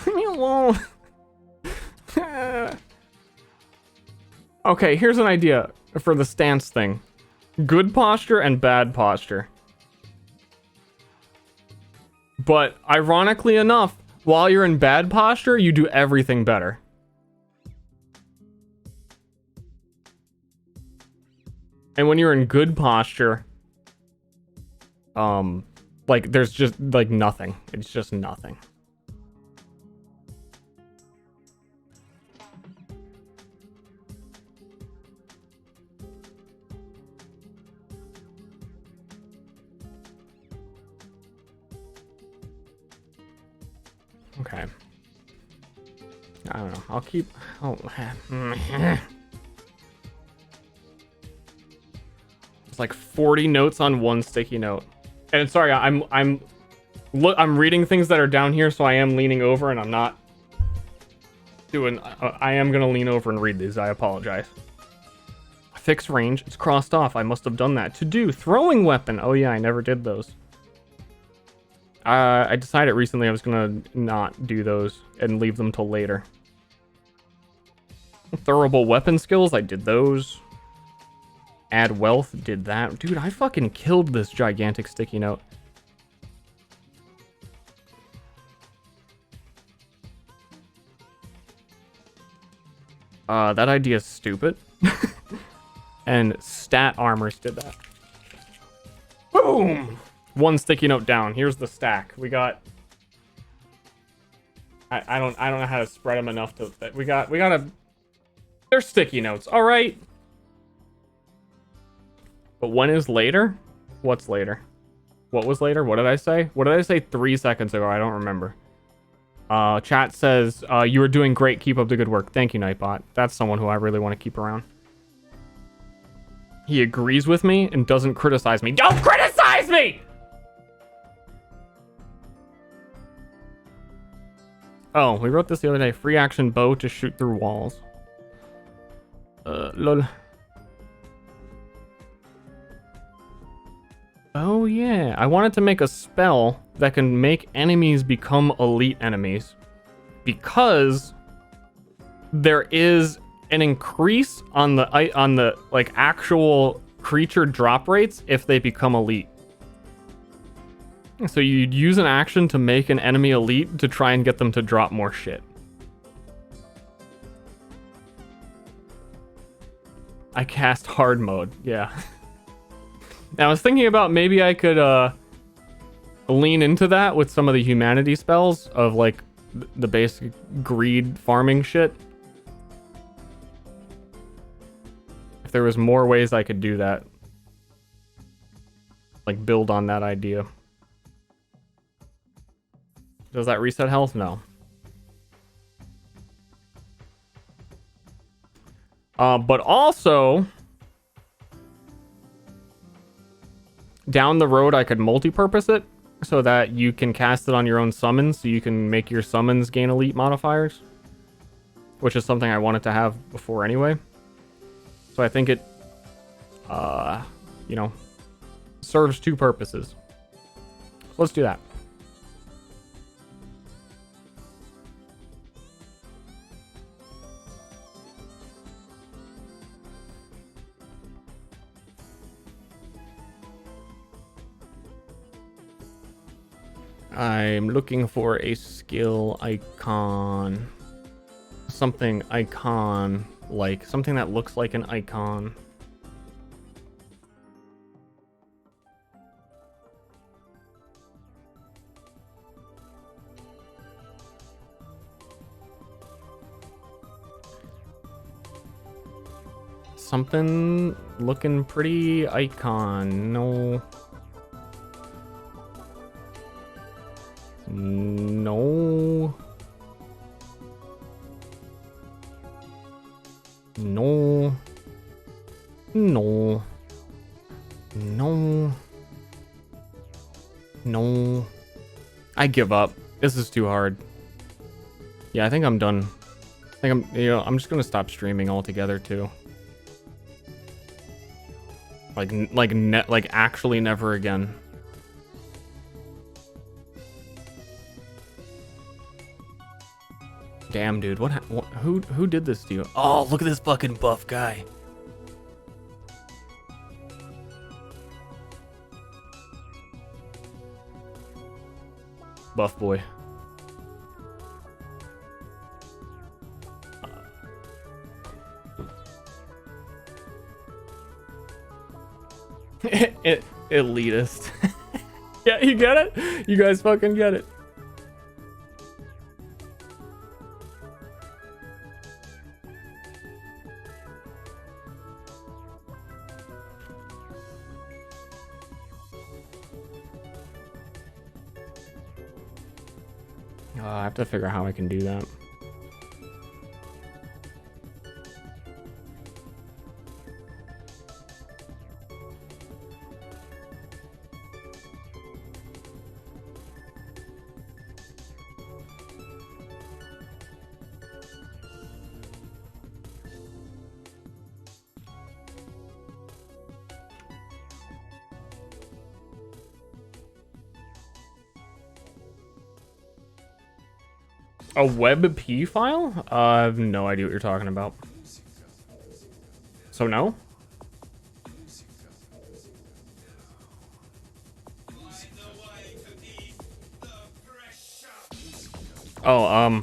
Leave me alone. Okay, here's an idea for the stance thing. Good posture and bad posture. But ironically enough, while you're in bad posture, you do everything better. And when you're in good posture, like there's just like nothing. It's just nothing. Okay. I don't know. I'll keep. Oh. It's like 40 notes on one sticky note. And sorry, I'm reading things that are down here, so I am leaning over, and I'm not doing. I am gonna lean over and read these. I apologize. Fixed range. It's crossed off. I must have done that. To do throwing weapon. Oh yeah, I never did those. I decided recently I was gonna not do those and leave them till later. Throwable weapon skills, I did those. Add wealth, did that. Dude, I fucking killed this gigantic sticky note. That idea is stupid. And stat armors did that. Boom! One sticky note down. Here's the stack. We got. I don't know how to spread them enough to. We got a. They're sticky notes. All right. But when is later? What's later? What was later? What did I say? What did I say 3 seconds ago? I don't remember. Chat says you are doing great. Keep up the good work. Thank you, Nightbot. That's someone who I really want to keep around. He agrees with me and doesn't criticize me. Don't criticize me! Oh, we wrote this the other day. Free action bow to shoot through walls. Lol. Oh yeah, I wanted to make a spell that can make enemies become elite enemies. Because there is an increase on the like actual creature drop rates if they become elite. So you'd use an action to make an enemy elite to try and get them to drop more shit. I cast hard mode, yeah. I was thinking about maybe I could lean into that with some of the humanity spells of like the basic greed farming shit. If there was more ways I could do that. Like build on that idea. Does that reset health? No. But also, down the road, I could multi-purpose it so that you can cast it on your own summons, so you can make your summons gain elite modifiers, which is something I wanted to have before anyway. So I think it, you know, serves two purposes. So let's do that. I'm looking for a skill icon. Something icon, like something that looks like an icon. Something looking pretty icon. No. No. No. No. No. No. I give up. This is too hard. Yeah, I think I'm done. I think I'm just gonna stop streaming altogether too. Like actually never again. Damn, dude, who did this to you? Oh, look at this fucking buff guy. Buff boy. Elitist. Yeah, you get it? You guys fucking get it. I have to figure out how I can do that. A WebP file? I have no idea what you're talking about. So no? Oh,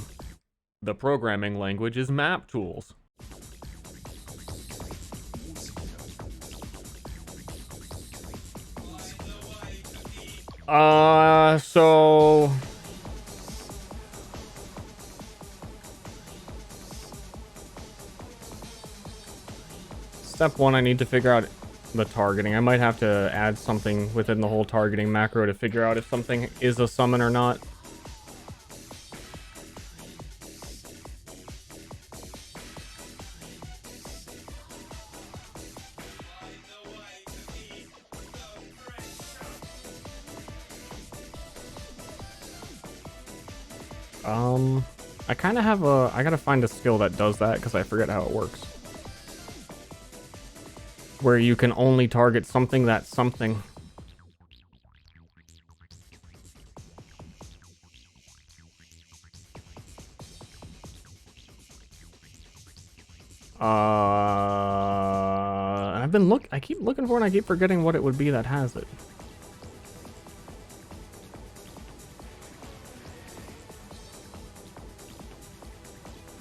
the programming language is map tools. So step one, I need to figure out the targeting. I might have to add something within the whole targeting macro to figure out if something is a summon or not. I kind of have I gotta find a skill that does that because I forget how it works. Where you can only target something that's something. I've I keep looking for it and I keep forgetting what it would be that has it.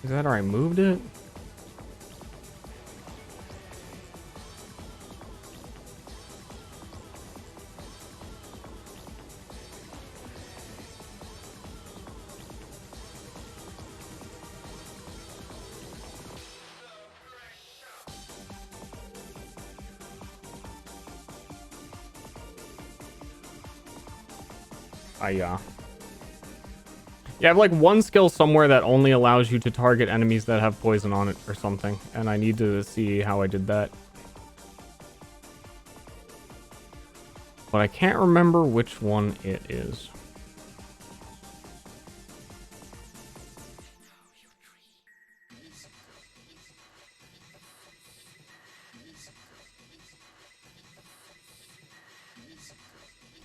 Is that or I moved it? Yeah, I have like one skill somewhere that only allows you to target enemies that have poison on it or something, and I need to see how I did that. But I can't remember which one it is.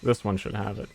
This one should have it.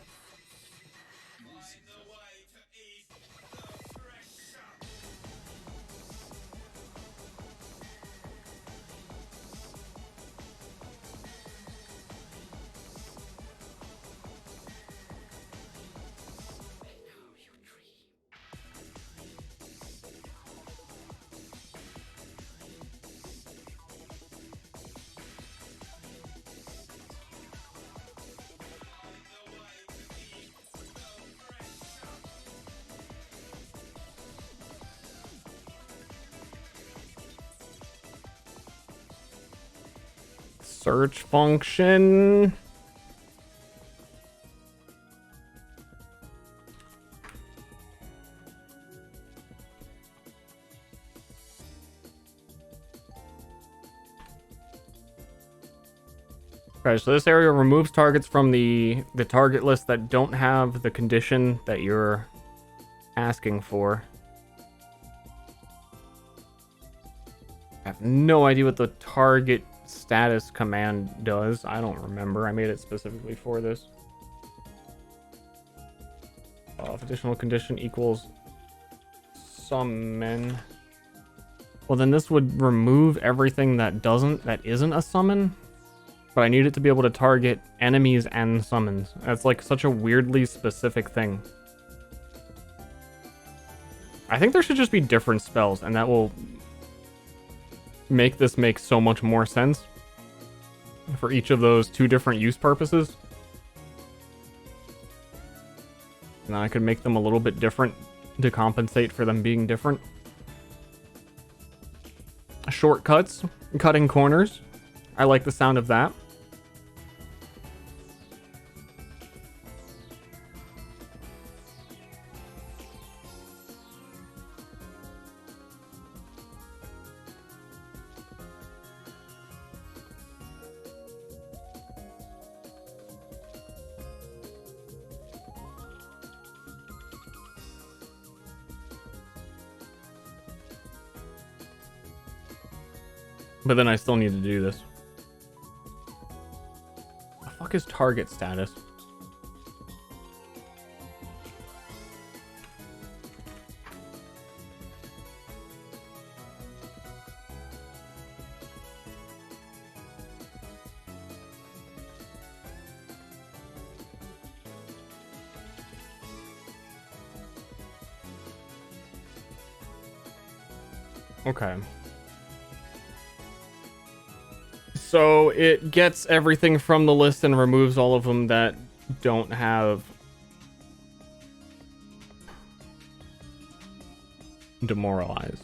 Search function. Okay, so this area removes targets from the target list that don't have the condition that you're asking for. I have no idea what the target status command does. I don't remember. I made it specifically for this. If additional condition equals summon. Well, then this would remove everything that isn't a summon. But I need it to be able to target enemies and summons. That's like such a weirdly specific thing. I think there should just be different spells, and that will make this make so much more sense for each of those two different use purposes. And then I could make them a little bit different to compensate for them being different. Shortcuts, cutting corners. I like the sound of that. But then I still need to do this. The fuck is target status? Okay. So it gets everything from the list and removes all of them that don't have demoralize.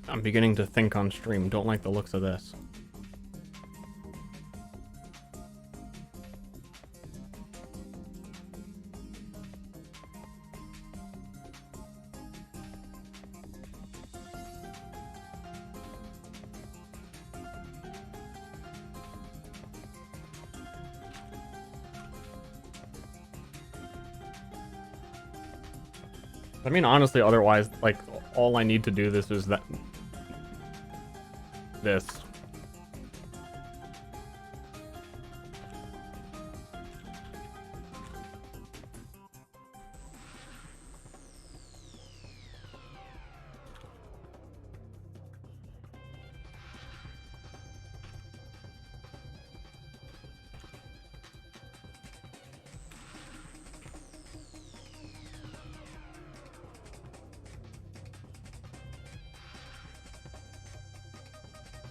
I'm beginning to think on stream. Don't like the looks of this. I mean, honestly, otherwise, like, all I need to do this is that... this.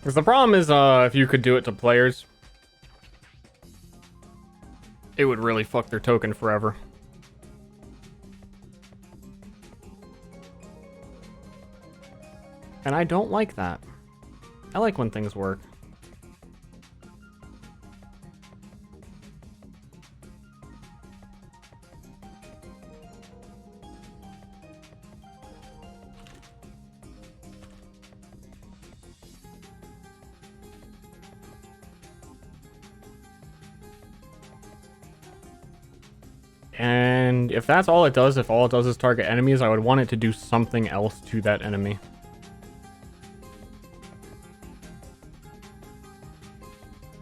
Because the problem is, if you could do it to players, it would really fuck their token forever. And I don't like that. I like when things work. And if that's all it does, if all it does is target enemies, I would want it to do something else to that enemy.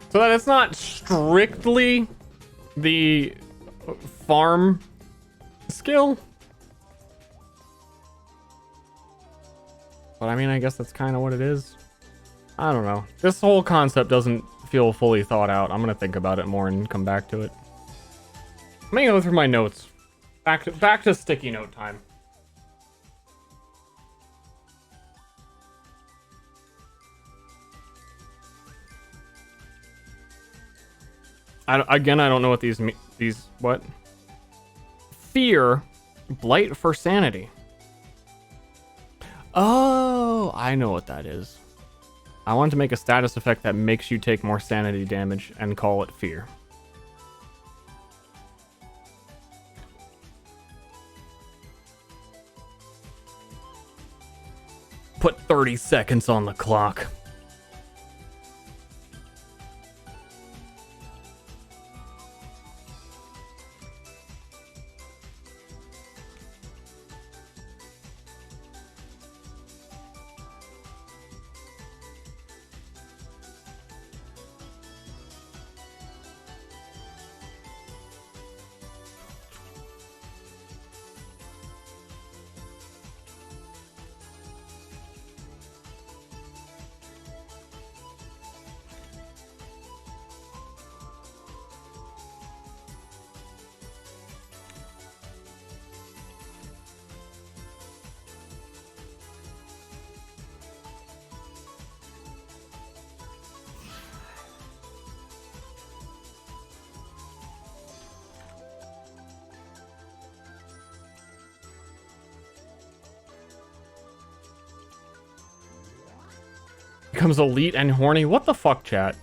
So that it's not strictly the farm skill. But I mean, I guess that's kind of what it is. I don't know. This whole concept doesn't feel fully thought out. I'm going to think about it more and come back to it. I'm gonna go through my notes. Back to sticky note time. I don't know what these what? Fear, blight for sanity. Oh, I know what that is. I wanted to make a status effect that makes you take more sanity damage and call it fear. Put 30 seconds on the clock. Becomes elite and horny. What the fuck, chat?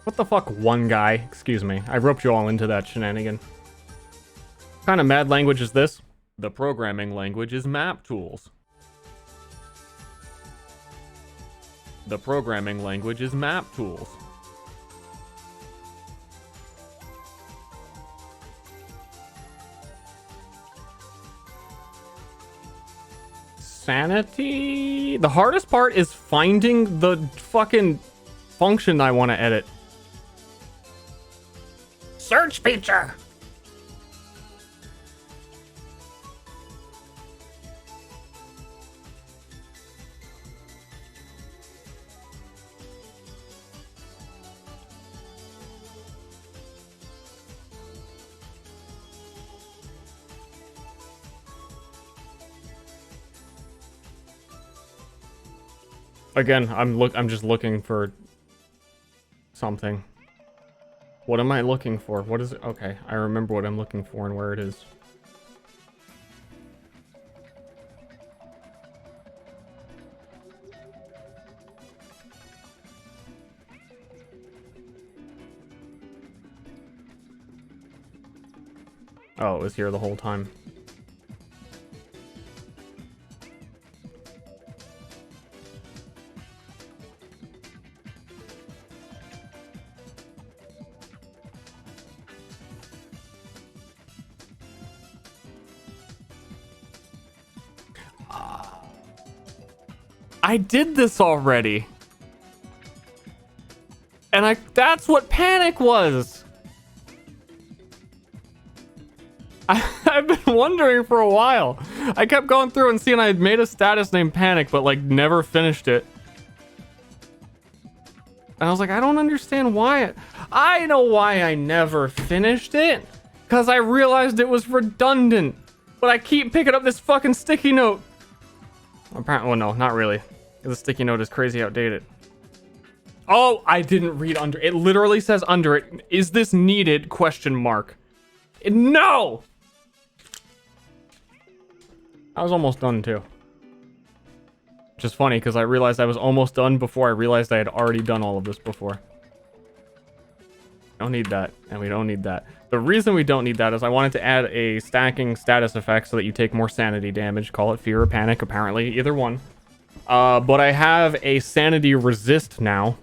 What the fuck, one guy? Excuse me. I roped you all into that shenanigan. What kind of mad language is this? The programming language is map tools. The programming language is map tools. Sanity? The hardest part is finding the fucking function I want to edit. Search feature! Again, I'm just looking for something. What am I looking for? What is it? Okay, I remember what I'm looking for and where it is. Oh, it was here the whole time. I did this already. And that's what panic was. I've been wondering for a while. I kept going through and seeing I had made a status named panic, but like never finished it. And I was like, I don't understand why. I know why I never finished it. Because I realized it was redundant. But I keep picking up this fucking sticky note. Apparently, well, no, not really. The sticky note is crazy outdated. Oh, I didn't read under it. Literally says under it, is this needed? Question mark. No! I was almost done too. Which is funny because I realized I was almost done before I realized I had already done all of this before. Don't need that, and we don't need that. The reason we don't need that is I wanted to add a stacking status effect so that you take more sanity damage. Call it fear or panic, apparently, either one. But I have a sanity resist now,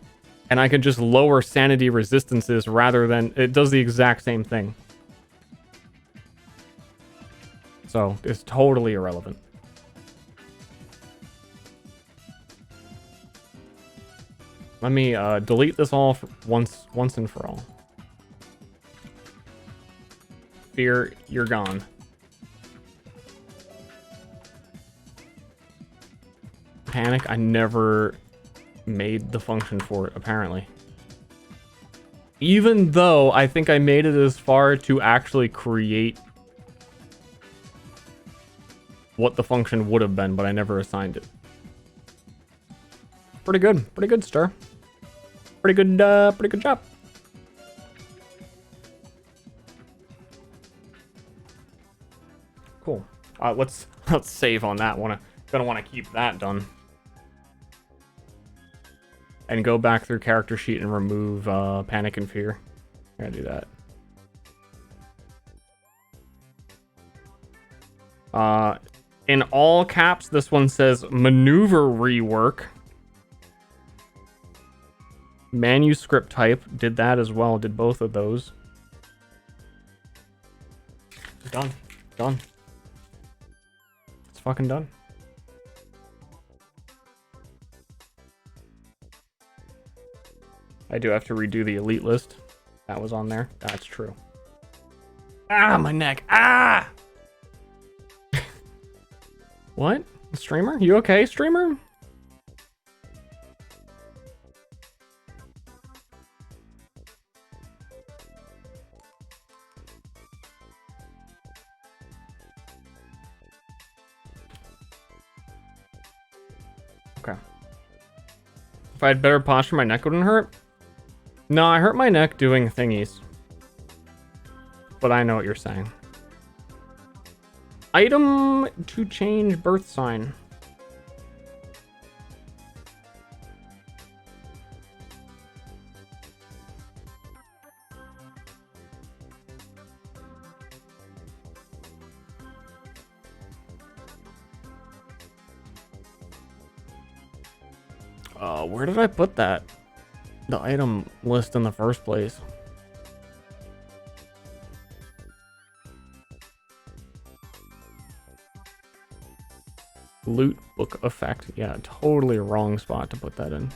and I can just lower sanity resistances rather than... It does the exact same thing. So, it's totally irrelevant. Let me delete this all for once and for all. Fear, you're gone. Panic, I never made the function for it, apparently. Even though I think I made it as far to actually create what the function would have been, but I never assigned it. Pretty good, Ster. Pretty good job. Cool. Let's save on that one. Gonna want to keep that done. And go back through character sheet and remove panic and fear. Gotta do that. In all caps, this one says maneuver rework. Manuscript type, did that as well, did both of those. Done. It's fucking done. I do have to redo the elite list. That was on there. That's true. Ah, my neck. Ah! What? Streamer? You okay, streamer? Okay. If I had better posture, my neck wouldn't hurt? No, I hurt my neck doing thingies. But I know what you're saying. Item to change birth sign. Where did I put that? The item list in the first place. Loot book effect. Yeah, totally wrong spot to put that in.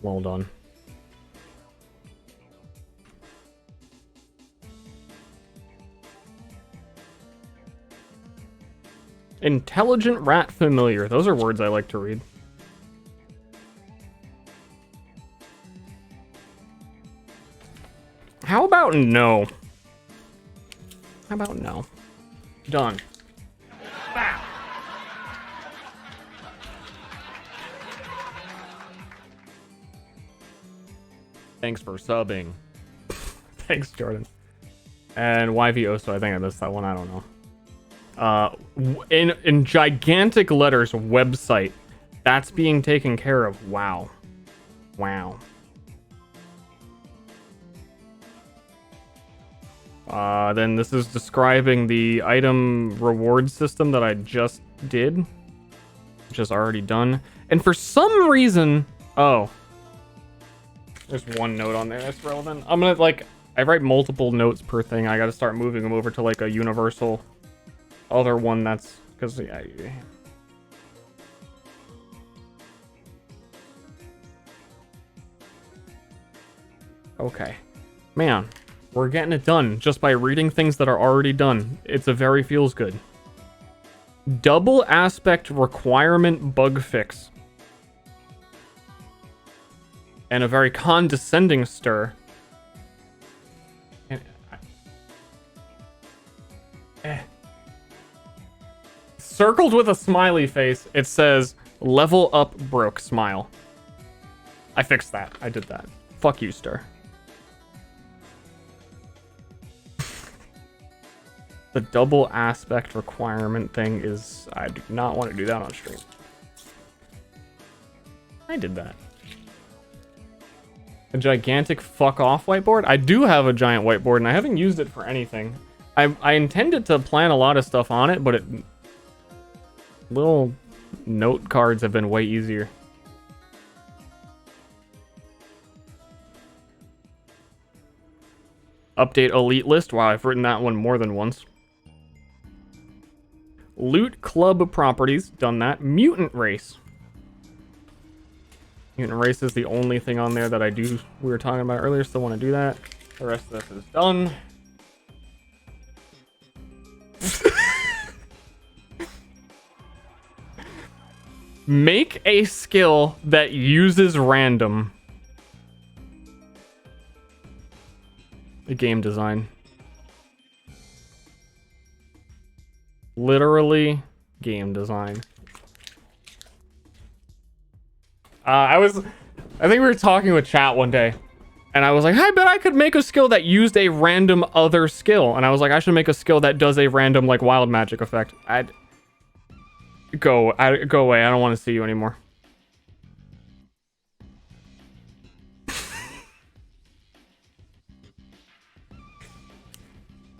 Well done. Intelligent rat familiar. Those are words I like to read. How about no? How about no? Done. Thanks for subbing. Thanks, Jordan. And YVO, so I think I missed that one. I don't know. In gigantic letters, website. That's being taken care of. Wow. Wow. Then this is describing the item reward system that I just did, which is already done. And for some reason, oh, there's one note on there that's relevant. I'm gonna, like, I write multiple notes per thing. I gotta start moving them over to, like, a universal other one that's, because, yeah. Okay. Man, we're getting it done just by reading things that are already done. It's a very feels good. Double aspect requirement bug fix. And a very condescending Ster. And circled with a smiley face, it says, level up broke smile. I fixed that. I did that. Fuck you, Ster. The double aspect requirement thing is... I do not want to do that on stream. I did that. A gigantic fuck off whiteboard? I do have a giant whiteboard and I haven't used it for anything. I intended to plan a lot of stuff on it, but little note cards have been way easier. Update elite list. Wow, I've written that one more than once. Loot club properties. Done that. Mutant race. Mutant race is the only thing on there that I do. We were talking about earlier. Still want to do that. The rest of this is done. Make a skill that uses random. The game design. Literally game design. I think we were talking with chat one day and I was like, I bet I could make a skill that used a random other skill. And I was like, I should make a skill that does a random like wild magic effect. Go away. I don't want to see you anymore.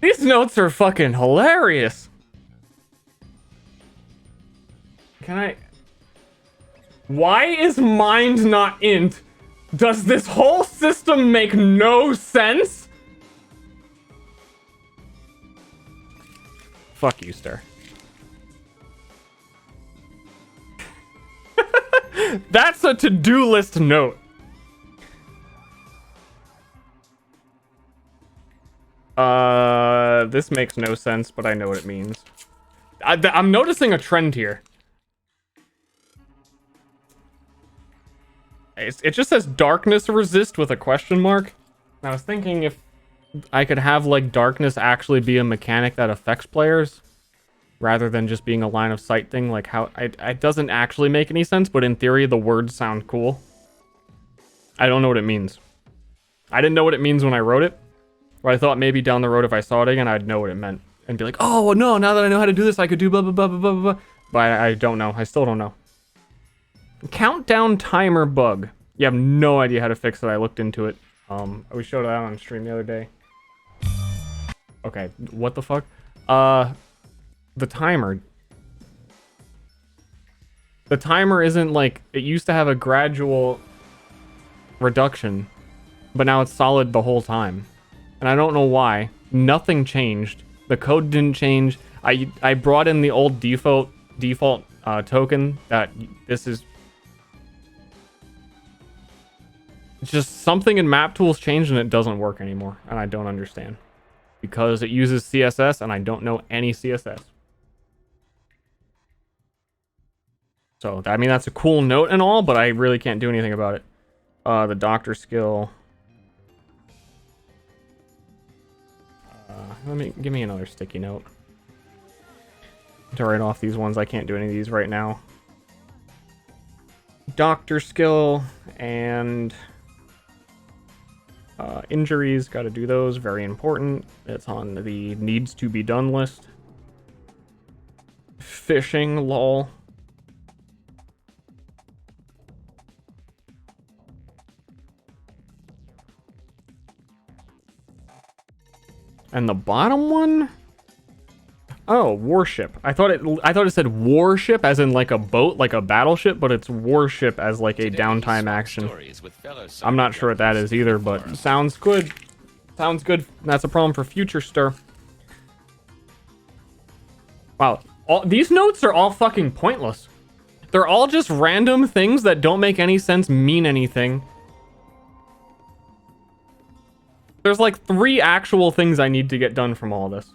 These notes are fucking hilarious. Why is mind not int? Does this whole system make no sense? Fuck you, Ster. That's a to-do list note. This makes no sense, but I know what it means. I'm noticing a trend here. It just says darkness resist with a question mark. I was thinking if I could have like darkness actually be a mechanic that affects players rather than just being a line of sight thing, like how it doesn't actually make any sense, but in theory the words sound cool. I don't know what it means. I didn't know what it means when I wrote it, but I thought maybe down the road if I saw it again I'd know what it meant and be like, oh well, no, now that I know how to do this I could do blah blah blah blah blah blah. But I don't know. I still don't know. Countdown timer bug. You have no idea how to fix it. I looked into it. We showed it out on stream the other day. Okay, what the fuck? The timer. The timer isn't like... It used to have a gradual reduction, but now it's solid the whole time. And I don't know why. Nothing changed. The code didn't change. I brought in the old default token that this is... It's just something in map tools changed and it doesn't work anymore. And I don't understand. Because it uses CSS and I don't know any CSS. So, I mean, that's a cool note and all, but I really can't do anything about it. The doctor skill. Give me another sticky note. To write off these ones, I can't do any of these right now. Doctor skill and... injuries, got to do those, very important. It's on the needs to be done list. Fishing, lol. And the bottom one? Oh, warship. I thought it said warship as in like a boat, like a battleship, but it's warship as like a downtime action. I'm not sure what that is either, but sounds good. Sounds good. That's a problem for future Ster. Wow, these notes are all fucking pointless. They're all just random things that don't make any sense, mean anything. There's like 3 actual things I need to get done from all this.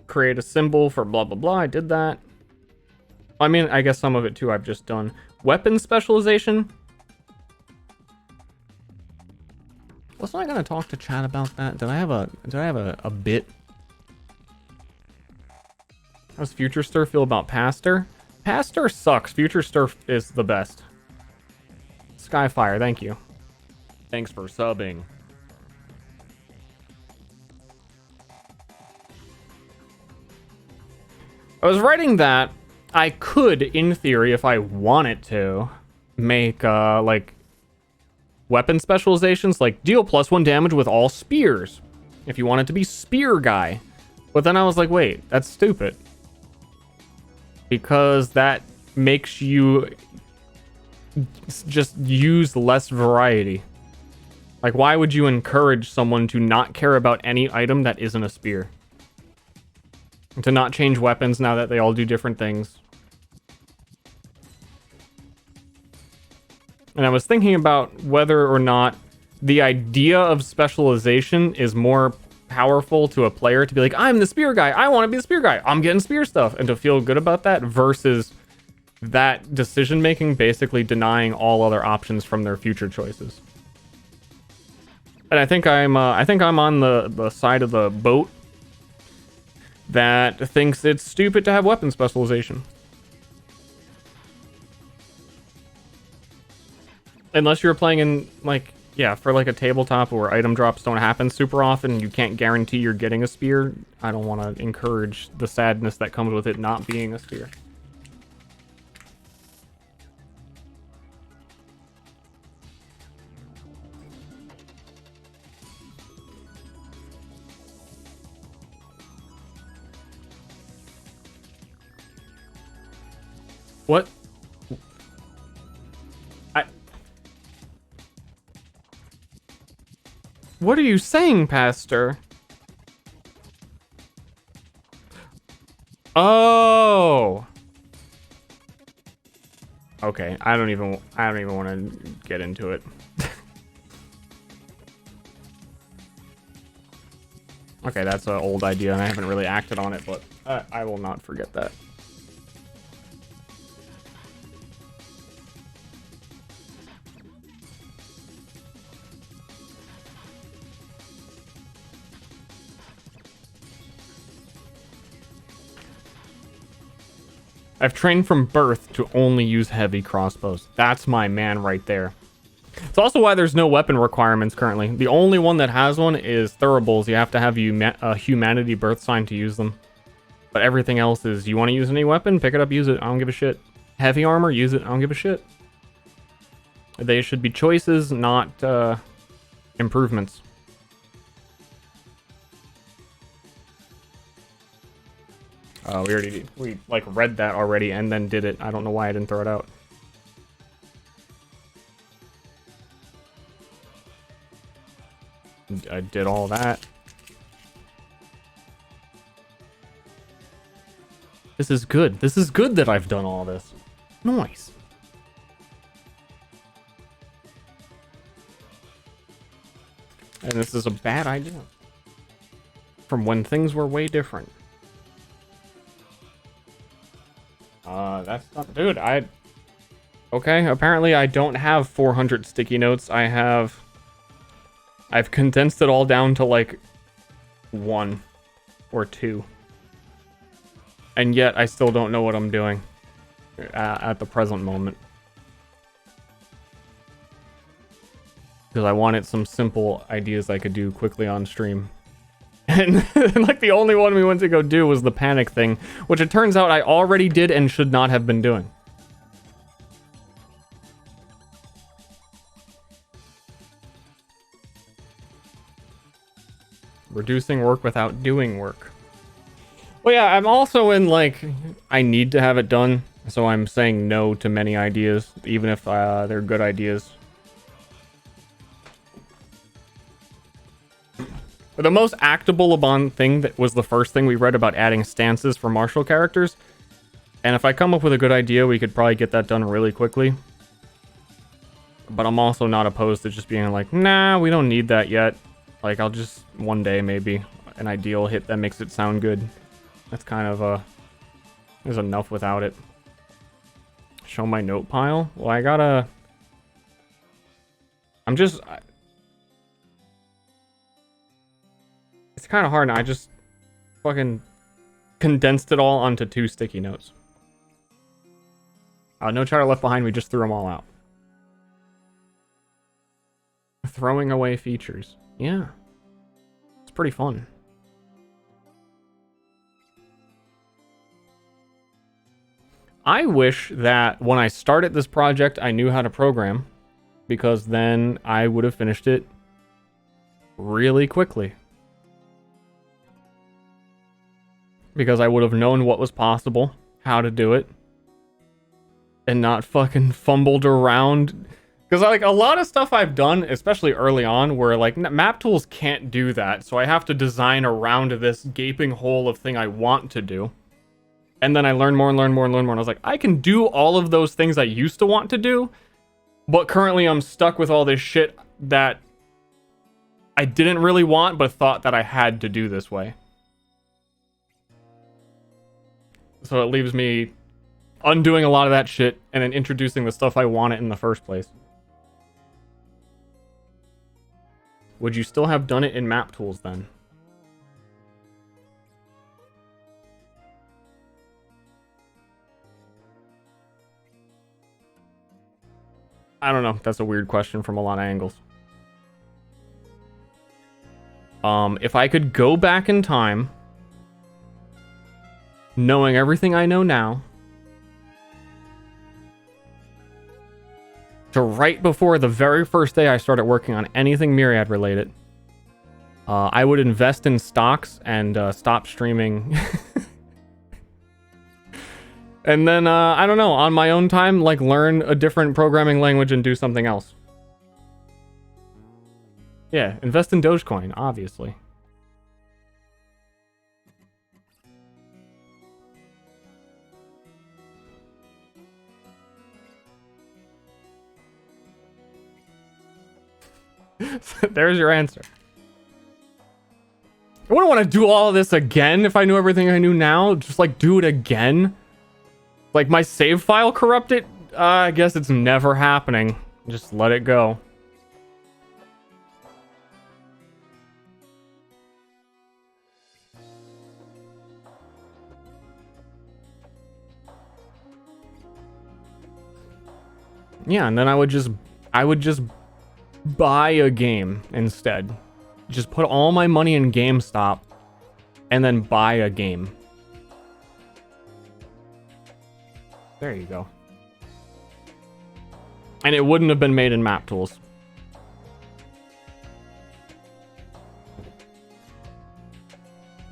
Create a symbol for blah blah blah. I did that. I mean, I guess some of it too I've just done. Weapon specialization. Wasn't I gonna talk to chat about that? Did I have a bit? How does Future Ster feel about Pastor? Pastor sucks. Future Ster is the best. Skyfire, thank you. Thanks for subbing. I was writing that I could, in theory, if I wanted to, make like weapon specializations, like deal +1 damage with all spears, if you wanted to be spear guy. But then I was like, wait, that's stupid, because that makes you just use less variety. Like, why would you encourage someone to not care about any item that isn't a spear? And to not change weapons now that they all do different things. And I was thinking about whether or not the idea of specialization is more powerful to a player to be like, I'm the spear guy, I want to be the spear guy, I'm getting spear stuff, and to feel good about that, versus that decision making basically denying all other options from their future choices. And I think I'm on the side of the boat that thinks it's stupid to have weapon specialization. Unless you're playing in, like, yeah, for like a tabletop where item drops don't happen super often, you can't guarantee you're getting a spear. I don't want to encourage the sadness that comes with it not being a spear. What? What are you saying, Pastor? Oh. Okay, I don't even want to get into it. Okay, that's an old idea and I haven't really acted on it, but I will not forget that. I've trained from birth to only use heavy crossbows. That's my man right there. It's also why there's no weapon requirements currently. The only one that has one is thuribles. You have to have a humanity birth sign to use them. But everything else is, you want to use any weapon? Pick it up, use it. I don't give a shit. Heavy armor, use it. I don't give a shit. They should be choices, not improvements. We like read that already and then did it. I don't know why I didn't throw it out. I did all that. This is good. This is good that I've done all this. Nice. And this is a bad idea. From when things were way different. That's not... Dude, okay, apparently I don't have 400 sticky notes. I've condensed it all down to, like, 1 or 2. And yet, I still don't know what I'm doing at the present moment. Because I wanted some simple ideas I could do quickly on stream. And like the only one we went to go do was the panic thing, which it turns out I already did and should not have been doing. Reducing work without doing work. Well, yeah, I'm also in, like, I need to have it done, so I'm saying no to many ideas, even if they're good ideas. But the most actable upon thing that was the first thing we read about adding stances for martial characters. And if I come up with a good idea, we could probably get that done really quickly. But I'm also not opposed to just being like, nah, we don't need that yet. Like, I'll just one day maybe an ideal hit that makes it sound good. That's kind of there's enough without it. Show my note pile. Well, I gotta. It's kind of hard. I just fucking condensed it all onto 2 sticky notes. No chatter left behind. We just threw them all out. Throwing away features. Yeah. It's pretty fun. I wish that when I started this project, I knew how to program, because then I would have finished it really quickly. Because I would have known what was possible, how to do it, and not fucking fumbled around. Because like a lot of stuff I've done, especially early on, where like map tools can't do that, so I have to design around this gaping hole of thing I want to do. And then I learn more and learn more and learn more, and I was like, I can do all of those things I used to want to do, but currently I'm stuck with all this shit that I didn't really want, but thought that I had to do this way. So it leaves me undoing a lot of that shit and then introducing the stuff I wanted in the first place. Would you still have done it in map tools then? I don't know. That's a weird question from a lot of angles. If I could go back in time, knowing everything I know now, to right before the very first day I started working on anything Myriad related, I would invest in stocks and stop streaming. And then, I don't know, on my own time, like, learn a different programming language and do something else. Yeah, invest in Dogecoin, obviously. There's your answer. I wouldn't want to do all of this again if I knew everything I knew now. Just, like, do it again. Like, my save file corrupted? I guess it's never happening. Just let it go. Yeah, and then I would just buy a game instead. Just put all my money in GameStop and then buy a game. There you go. And it wouldn't have been made in map tools.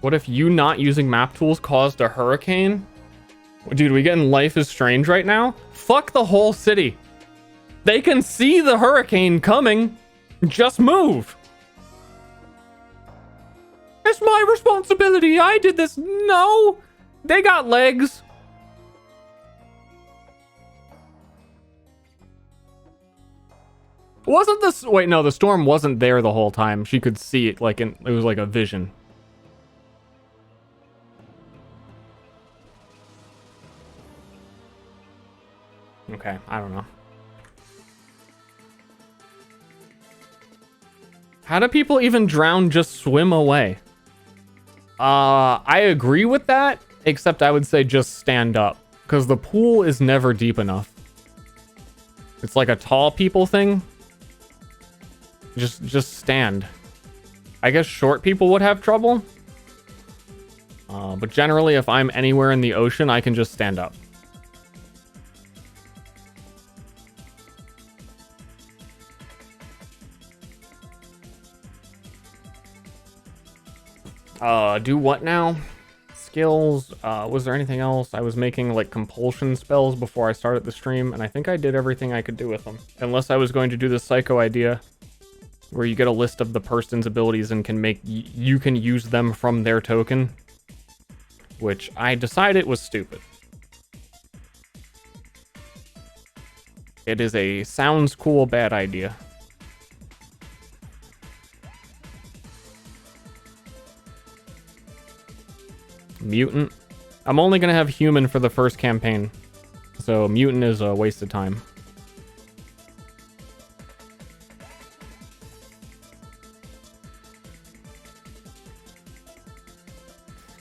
What if you not using map tools caused a hurricane? Dude, we getting Life is Strange right now? Fuck the whole city. They can see the hurricane coming. Just move. It's my responsibility. I did this. No. They got legs. Wasn't this... Wait, no, the storm wasn't there the whole time. She could see it like it was like a vision. Okay, I don't know. How do people even drown? Just swim away? I agree with that, except I would say just stand up, because the pool is never deep enough. It's like a tall people thing. Just stand. I guess short people would have trouble. But generally, if I'm anywhere in the ocean, I can just stand up. Do what now? Skills. Was there anything else? I was making like compulsion spells before I started the stream, and I think I did everything I could do with them. Unless I was going to do the psycho idea, where you get a list of the person's abilities and can make you can use them from their token, which I decided was stupid. It is a sounds cool bad idea. Mutant. I'm only gonna have human for the first campaign, so mutant is a waste of time.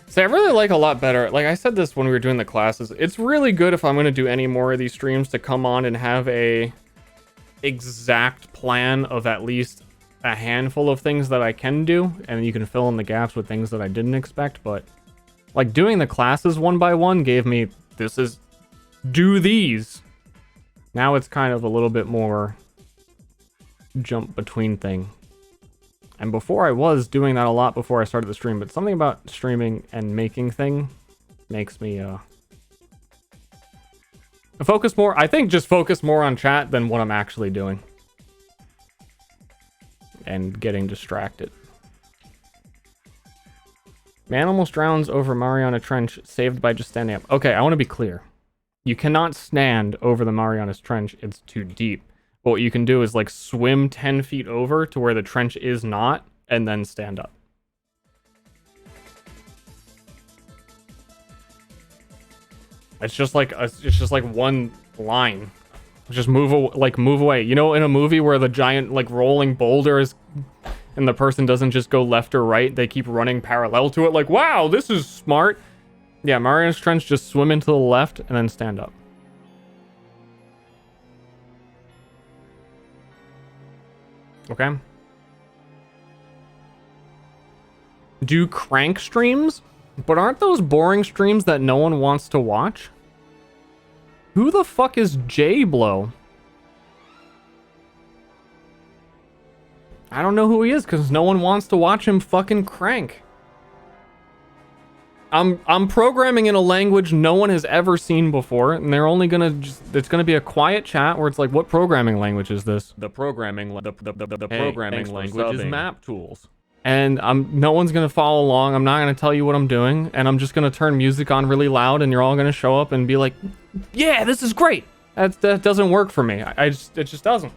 See, I really like a lot better. Like I said this when we were doing the classes, it's really good if I'm going to do any more of these streams to come on and have a exact plan of at least a handful of things that I can do, and you can fill in the gaps with things that I didn't expect. But like doing the classes one by one gave me, this is, do these. Now it's kind of a little bit more jump between thing. And before I was doing that a lot before I started the stream, but something about streaming and making thing makes me focus more. I think just focus more on chat than what I'm actually doing. And getting distracted. Man almost drowns over Mariana Trench, saved by just standing up. Okay, I want to be clear. You cannot stand over the Marianas Trench. It's too deep. But what you can do is like swim 10 feet over to where the trench is not, and then stand up. It's just like one line. Just move away. You know, in a movie where the giant like rolling boulder is, and the person doesn't just go left or right, they keep running parallel to it. Like, wow, this is smart. Yeah, Marianas Trench, just swim into the left and then stand up. Okay. Do crank streams? But aren't those boring streams that no one wants to watch? Who the fuck is J-Blow? I don't know who he is because no one wants to watch him fucking crank. I'm programming in a language no one has ever seen before, and they're only gonna it's gonna be a quiet chat where it's like, what programming language is this? The programming programming language is map tools. And no one's gonna follow along. I'm not gonna tell you what I'm doing, and I'm just gonna turn music on really loud, and you're all gonna show up and be like, yeah, this is great. That doesn't work for me. It just doesn't.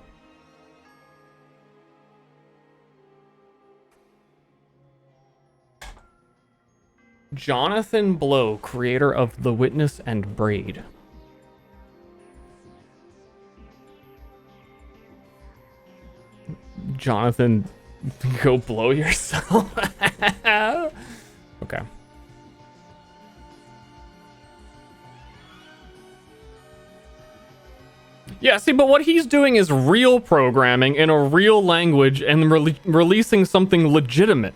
Jonathan Blow, creator of The Witness and Braid. Jonathan, go blow yourself. Okay. Yeah, see, but what he's doing is real programming in a real language and releasing something legitimate.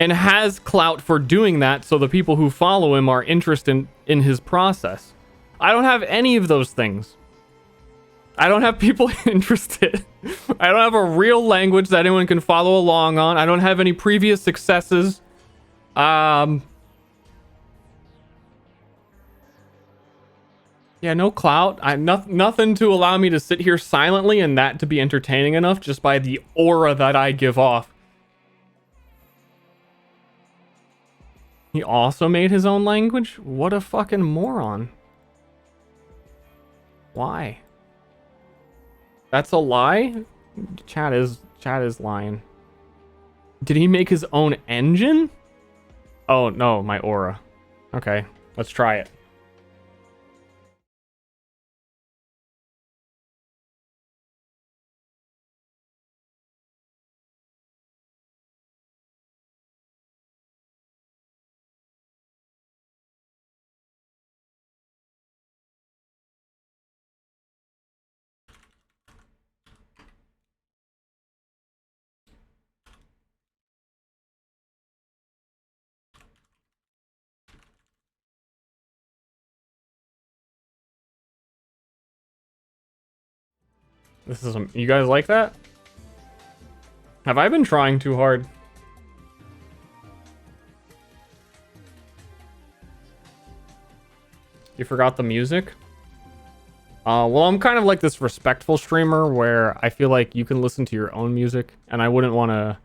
And has clout for doing that, so the people who follow him are interested in his process. I don't have any of those things. I don't have people interested. I don't have a real language that anyone can follow along on. I don't have any previous successes. Yeah, no clout. Nothing to allow me to sit here silently and that to be entertaining enough just by the aura that I give off. He also made his own language? What a fucking moron. Why? That's a lie? Chat is lying. Did he make his own engine? Oh, no, my aura. Okay, let's try it. This is you guys like that? Have I been trying too hard? You forgot the music? Well, I'm kind of like this respectful streamer where I feel like you can listen to your own music and I wouldn't want to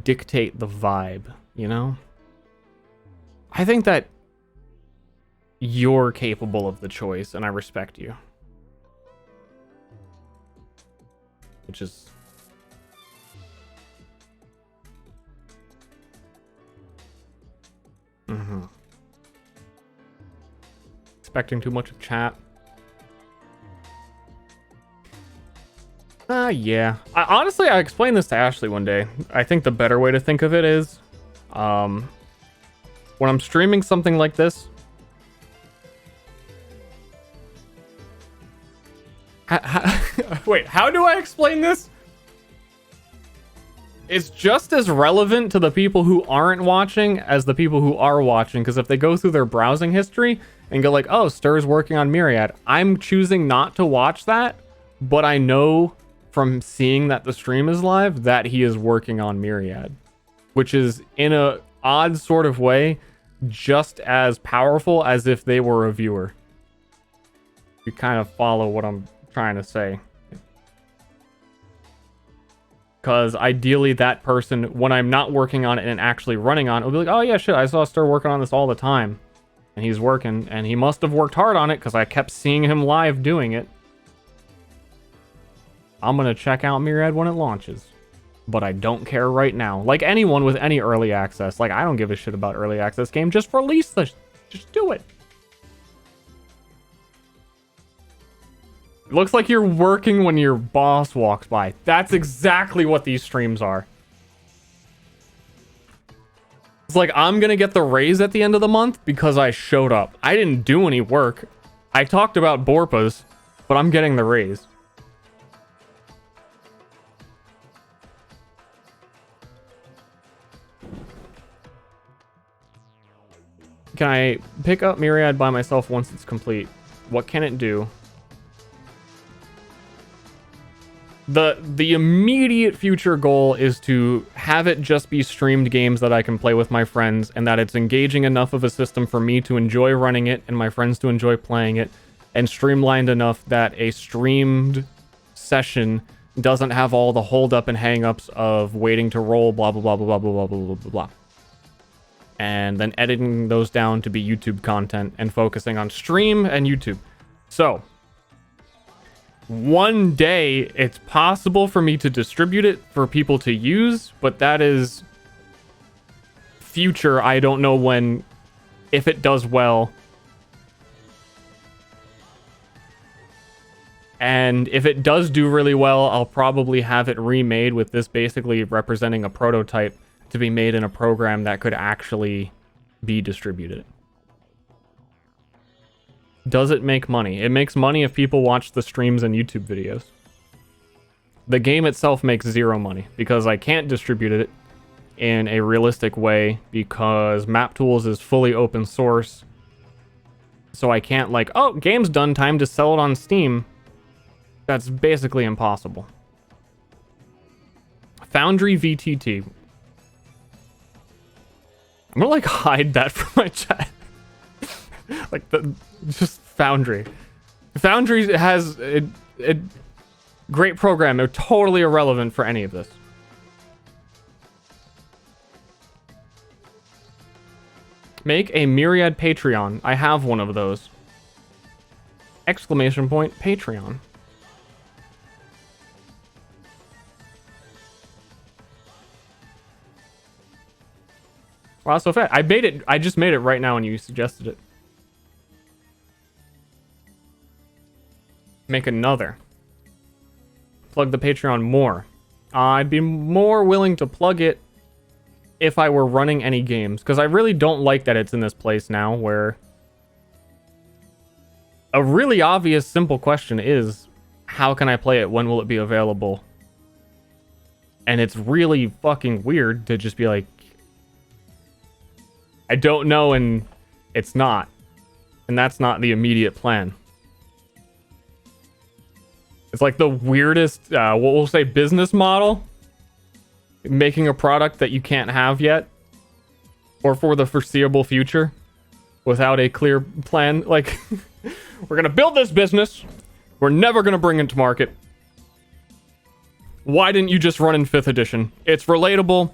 dictate the vibe, you know? I think that you're capable of the choice and I respect you. which is expecting too much of chat. Yeah. Honestly, I explained this to Ashley one day. I think the better way to think of it is, when I'm streaming something like this, wait, how do I explain this? It's just as relevant to the people who aren't watching as the people who are watching, because if they go through their browsing history and go like, oh, Ster's working on Myriad, I'm choosing not to watch that, but I know from seeing that the stream is live that he is working on Myriad, which is in a odd sort of way just as powerful as if they were a viewer. You kind of follow what I'm trying to say. Because ideally that person, when I'm not working on it and actually running on it, will be like, oh yeah, shit, I saw Ster working on this all the time. And he's working, and he must have worked hard on it because I kept seeing him live doing it. I'm going to check out Myriad when it launches. But I don't care right now. Like anyone with any early access. Like, I don't give a shit about early access game. Just release the... Just do it. It looks like you're working when your boss walks by. That's exactly what these streams are. It's like, I'm going to get the raise at the end of the month because I showed up. I didn't do any work. I talked about Borpas, but I'm getting the raise. Can I pick up Myriad by myself once it's complete? What can it do? The immediate future goal is to have it just be streamed games that I can play with my friends, and that it's engaging enough of a system for me to enjoy running it and my friends to enjoy playing it, and streamlined enough that a streamed session doesn't have all the holdup and hangups of waiting to roll, blah blah blah blah blah blah blah blah blah blah. And then editing those down to be YouTube content and focusing on stream and YouTube. So, one day it's possible for me to distribute it for people to use, but that is future. I don't know when, if it does well. And if it does do really well, I'll probably have it remade with this basically representing a prototype to be made in a program that could actually be distributed. Does it make money? It makes money if people watch the streams and YouTube videos. The game itself makes zero money because I can't distribute it in a realistic way because MapTools is fully open source. So I can't like, oh, game's done, time to sell it on Steam. That's basically impossible. Foundry VTT. I'm gonna like hide that from my chat. Like just Foundry. Foundry has a great program. They're totally irrelevant for any of this. Make a Myriad Patreon. I have one of those. Exclamation point Patreon. Wow, so fast. I made it. I just made it right now when you suggested it. Make another. Plug the Patreon more. I'd be more willing to plug it if I were running any games, because I really don't like that it's in this place now where a really obvious, simple question is, how can I play it? When will it be available? And it's really fucking weird to just be like, I don't know, and it's not. And that's not the immediate plan. It's like the weirdest, what we'll say, business model. Making a product that you can't have yet. Or for the foreseeable future. Without a clear plan. Like, we're going to build this business. We're never going to bring it to market. Why didn't you just run in 5th edition? It's relatable.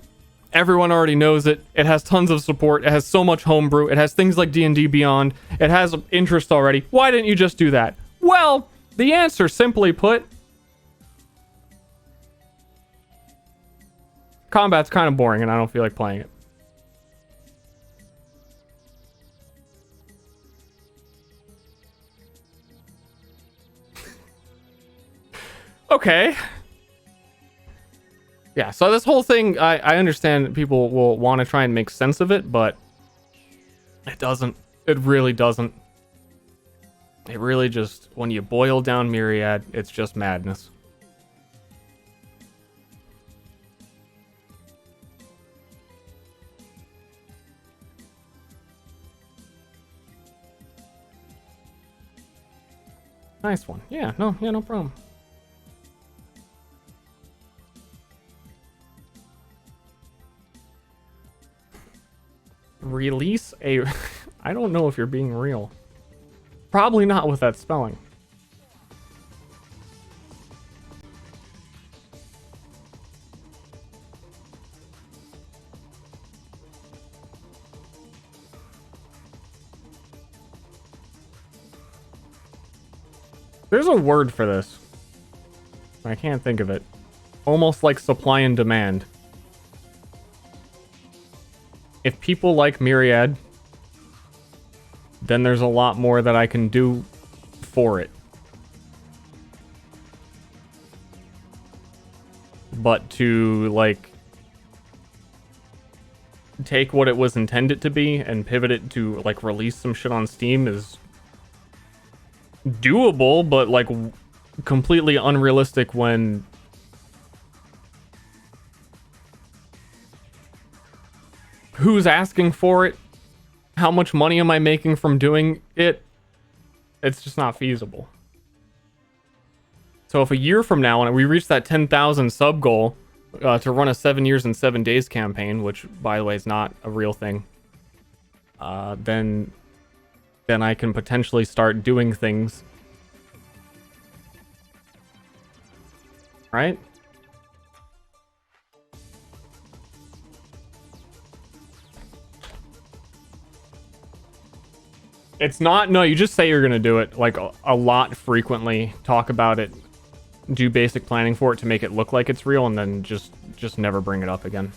Everyone already knows it. It has tons of support. It has so much homebrew. It has things like D&D Beyond. It has interest already. Why didn't you just do that? Well, the answer, simply put, combat's kind of boring and I don't feel like playing it. Okay. Yeah, so this whole thing, I understand people will want to try and make sense of it, but it doesn't. It really doesn't. It really just, when you boil down Myriad, it's just madness. Nice one. Yeah, no problem. Release a... I don't know if you're being real. Probably not with that spelling. There's a word for this. I can't think of it. Almost like supply and demand. If people like Myriad, then there's a lot more that I can do for it. But to, like, take what it was intended to be and pivot it to, like, release some shit on Steam is doable, but, like, completely unrealistic when who's asking for it? How much money am I making from doing it? It's just not feasible. So if a year from now, when we reach that 10,000 sub goal to run a 7 years and 7 days campaign, which, by the way, is not a real thing, then I can potentially start doing things. Right? It's not, no, you just say you're going to do it, like, a lot frequently, talk about it, do basic planning for it to make it look like it's real, and then just never bring it up again.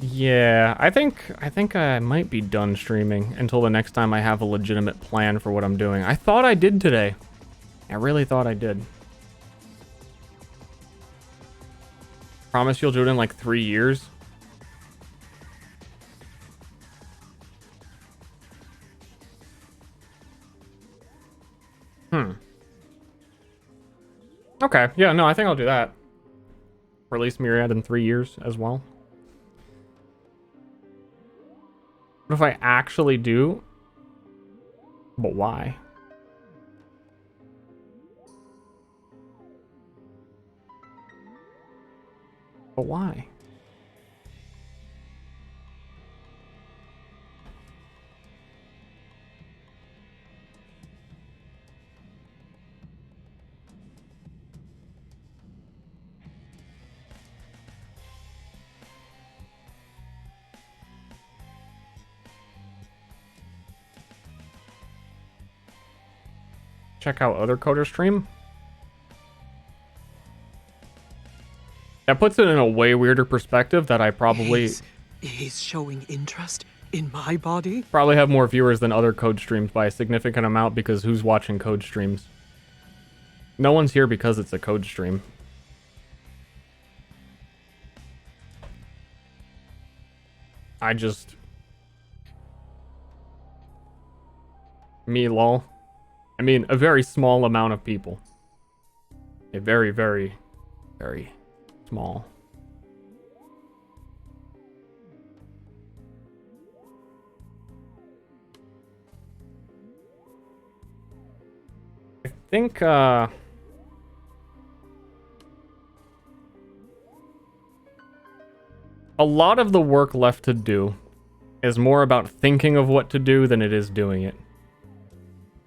Yeah, I think I might be done streaming until the next time I have a legitimate plan for what I'm doing. I thought I did today. I really thought I did. Promise you'll do it in like 3 years. Okay, yeah, no, I think I'll do that. Release Myriad in 3 years as well. What if I actually do? But why? But why? Check out other coders stream. That puts it in a way weirder perspective that I probably...
He's showing interest in my body?
Probably have more viewers than other code streams by a significant amount, because who's watching code streams? No one's here because it's a code stream. I just... Me, lol. I mean, a very small amount of people. A very, very, very small. I think, a lot of the work left to do is more about thinking of what to do than it is doing it.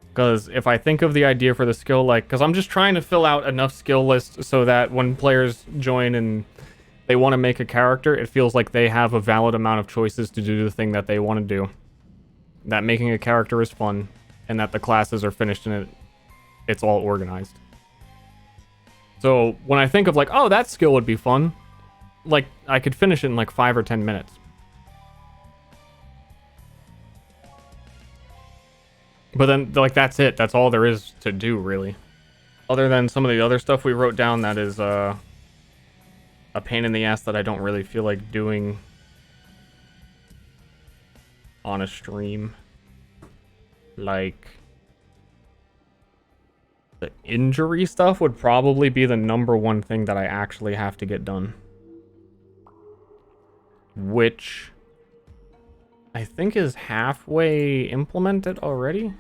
Because if I think of the idea for the skill, like, because I'm just trying to fill out enough skill lists so that when players join and they want to make a character, it feels like they have a valid amount of choices to do the thing that they want to do. That making a character is fun, and that the classes are finished and it's all organized. So when I think of like, oh, that skill would be fun, like I could finish it in like 5 or 10 minutes. But then like that's it. That's all there is to do really. Other than some of the other stuff we wrote down that is a pain in the ass that I don't really feel like doing on a stream. Like the injury stuff would probably be the #1 thing that I actually have to get done. Which I think is halfway implemented already.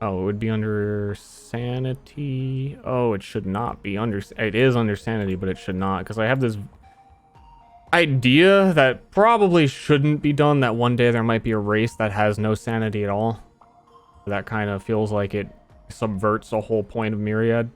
Oh, it would be under sanity. Oh, it should not be under... It is under sanity, but it should not. Because I have this idea that probably shouldn't be done, that one day there might be a race that has no sanity at all. That kind of feels like it subverts the whole point of Myriad.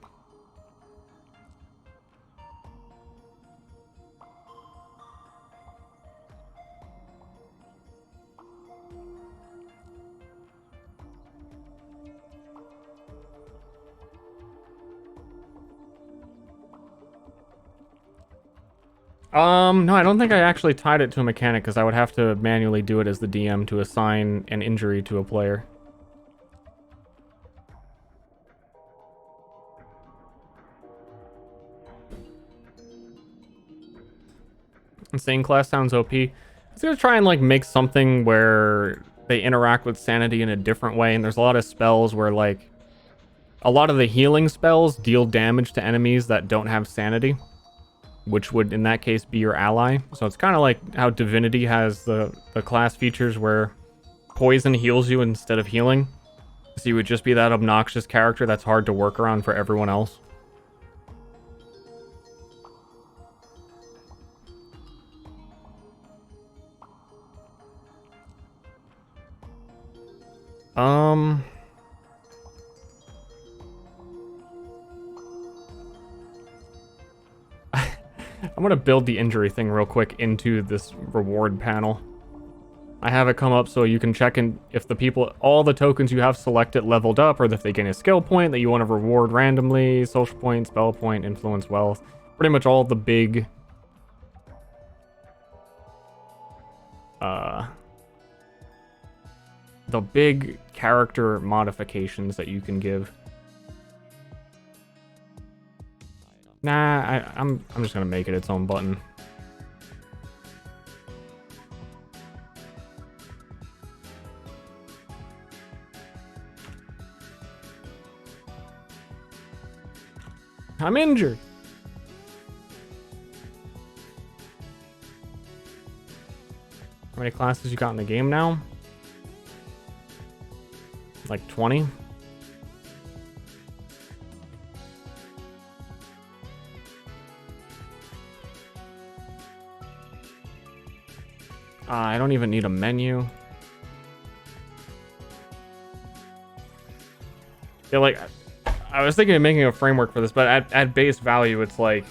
No, I don't think I actually tied it to a mechanic because I would have to manually do it as the DM to assign an injury to a player. Insane class sounds OP. I was gonna try and like make something where they interact with sanity in a different way, and there's a lot of spells where like a lot of the healing spells deal damage to enemies that don't have sanity, which would in that case be your ally. So it's kind of like how Divinity has the class features where poison heals you instead of healing. So you would just be that obnoxious character that's hard to work around for everyone else. I'm gonna build the injury thing real quick into this reward panel. I have it come up so you can check in if the people, all the tokens you have selected leveled up, or if they gain a skill point that you want to reward randomly, social point, spell point, influence, wealth. Pretty much all the big character modifications that you can give. Nah, I'm just gonna make it its own button. I'm injured. How many classes you got in the game now? Like 20? I don't even need a menu. Yeah, like, I was thinking of making a framework for this, but at base value, it's like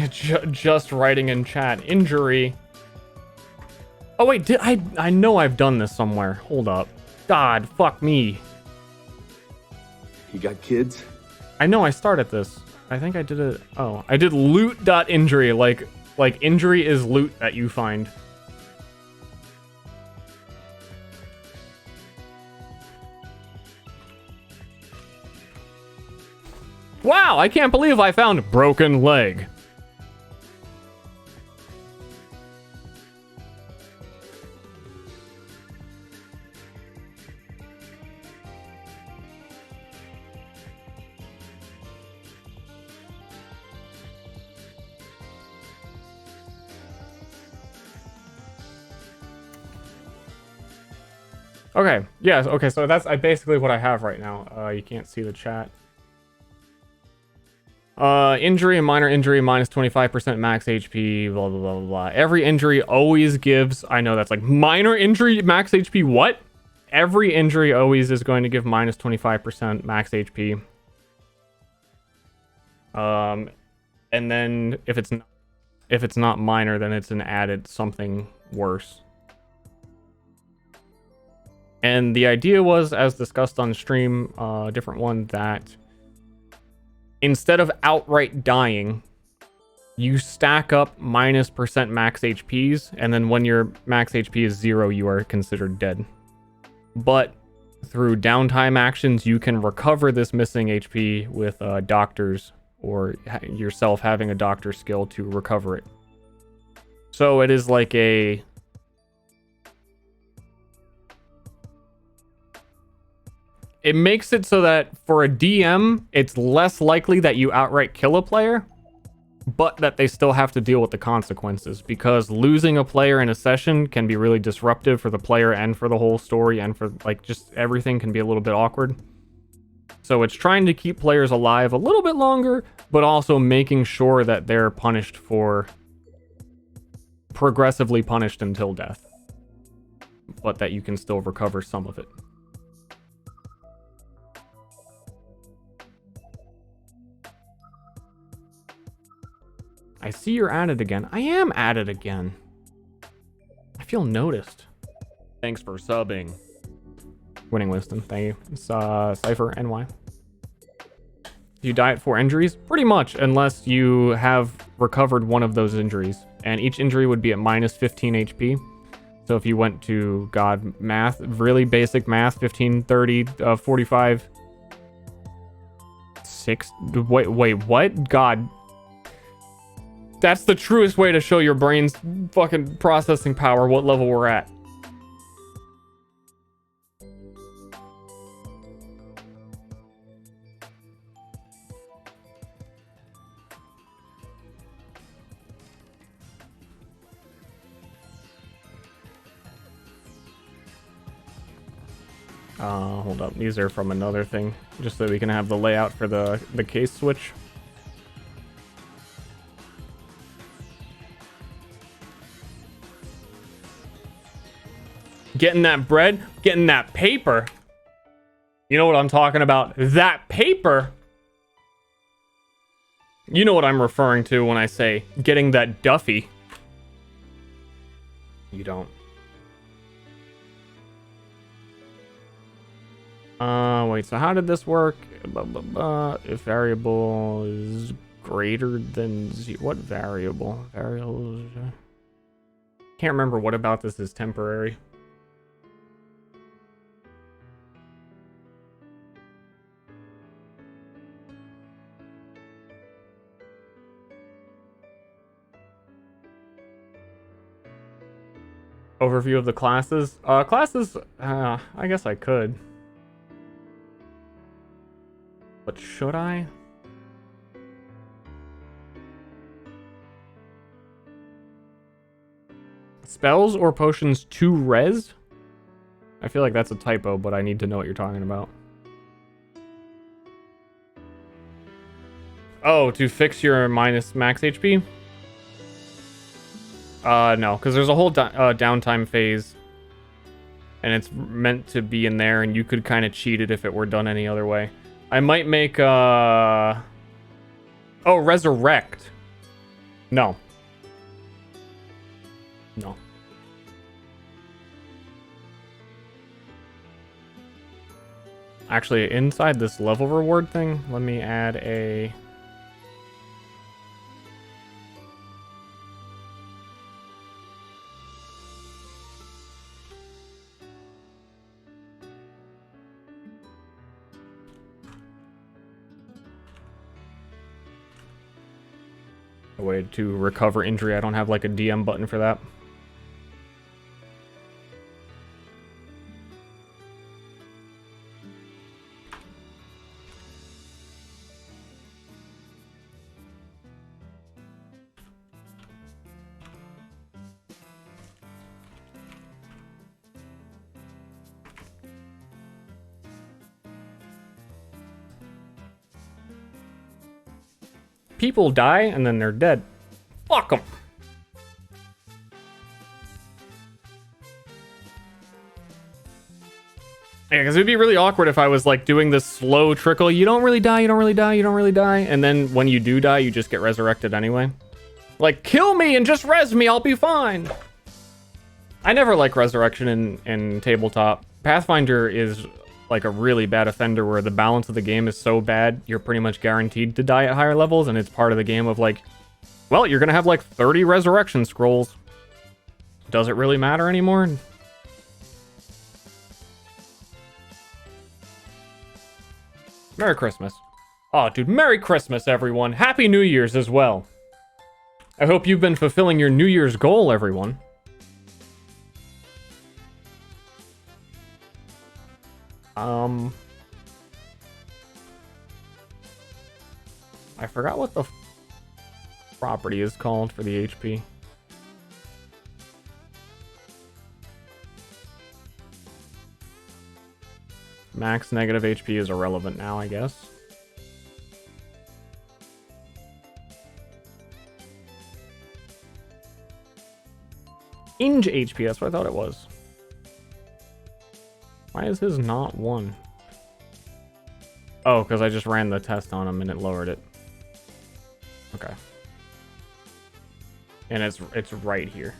just writing in chat injury. Oh wait, I know I've done this somewhere. Hold up. God, fuck me.
You got kids?
I know I started this. I think I did it. Oh, I did loot.injury, like injury is loot that you find. Wow, I can't believe I found broken leg. Okay, yes, okay, so that's basically what I have right now. You can't see the chat. Injury and minor injury, minus 25% max HP, blah, blah, blah, blah. Every injury always gives, I know that's like, minor injury, max HP, what? Every injury always is going to give minus 25% max HP. And then if it's not minor, then it's an added something worse. And the idea was, as discussed on stream, a different one, that instead of outright dying, you stack up minus % max HPs, and then when your max HP is 0, you are considered dead. But through downtime actions, you can recover this missing HP with doctors, or yourself having a doctor skill to recover it. So it is like a... It makes it so that for a DM, it's less likely that you outright kill a player, but that they still have to deal with the consequences, because losing a player in a session can be really disruptive for the player and for the whole story, and for like just everything can be a little bit awkward. So it's trying to keep players alive a little bit longer, but also making sure that they're punished for progressively punished until death, but that you can still recover some of it. I see you're at it again. I am at it again. I feel noticed. Thanks for subbing. Winning Wisdom, thank you. It's Cypher NY. You die at 4 injuries? Pretty much, unless you have recovered one of those injuries. And each injury would be at minus 15 HP. So if you went to, God, math, really basic math, 15, 30, 45, 6, wait, what? God. That's the truest way to show your brain's fucking processing power, what level we're at. Hold up. These are from another thing, just so we can have the layout for the case switch. Getting that bread, getting that paper. You know what I'm talking about? That paper. You know what I'm referring to when I say getting that Duffy. You don't. Wait, so how did this work? If variable is greater than what variable? Variables. Can't remember what about this is temporary. Overview of the classes. I guess I could. But should I? Spells or potions to res? I feel like that's a typo, but I need to know what you're talking about. Oh, to fix your minus max HP? No, because there's a whole downtime phase. And it's meant to be in there, and you could kind of cheat it if it were done any other way. I might make, oh, resurrect. No. No. Actually, inside this level reward thing, let me add a... a way to recover injury. I don't have like a DM button for that. People die and then they're dead. Fuck them. Yeah, because it'd be really awkward if I was like doing this slow trickle. You don't really die, you don't really die, you don't really die. And then when you do die, you just get resurrected anyway. Like, kill me and just res me, I'll be fine. I never like resurrection in tabletop. Pathfinder is like a really bad offender where the balance of the game is so bad, you're pretty much guaranteed to die at higher levels. And it's part of the game of like, well, you're going to have like 30 resurrection scrolls. Does it really matter anymore? Merry Christmas. Oh, dude, Merry Christmas, everyone. Happy New Year's as well. I hope you've been fulfilling your New Year's goal, everyone. I forgot what the property is called for the HP. Max negative HP is irrelevant now, I guess. Inge HP, that's what I thought it was. Why is his not 1? Oh, because I just ran the test on him and it lowered it. Okay. And it's right here.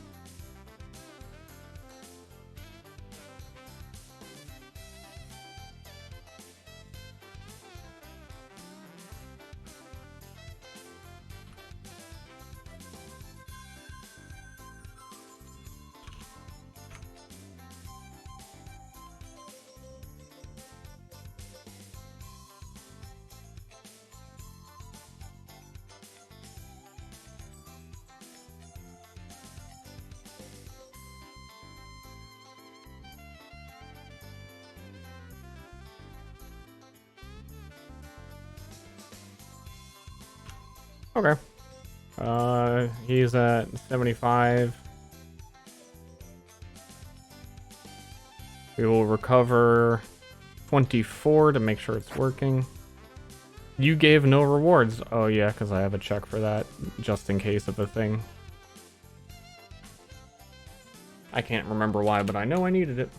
Okay. He's at 75. We will recover 24 to make sure it's working. You gave no rewards. Oh yeah, because I have a check for that, just in case of a thing. I can't remember why, but I know I needed it.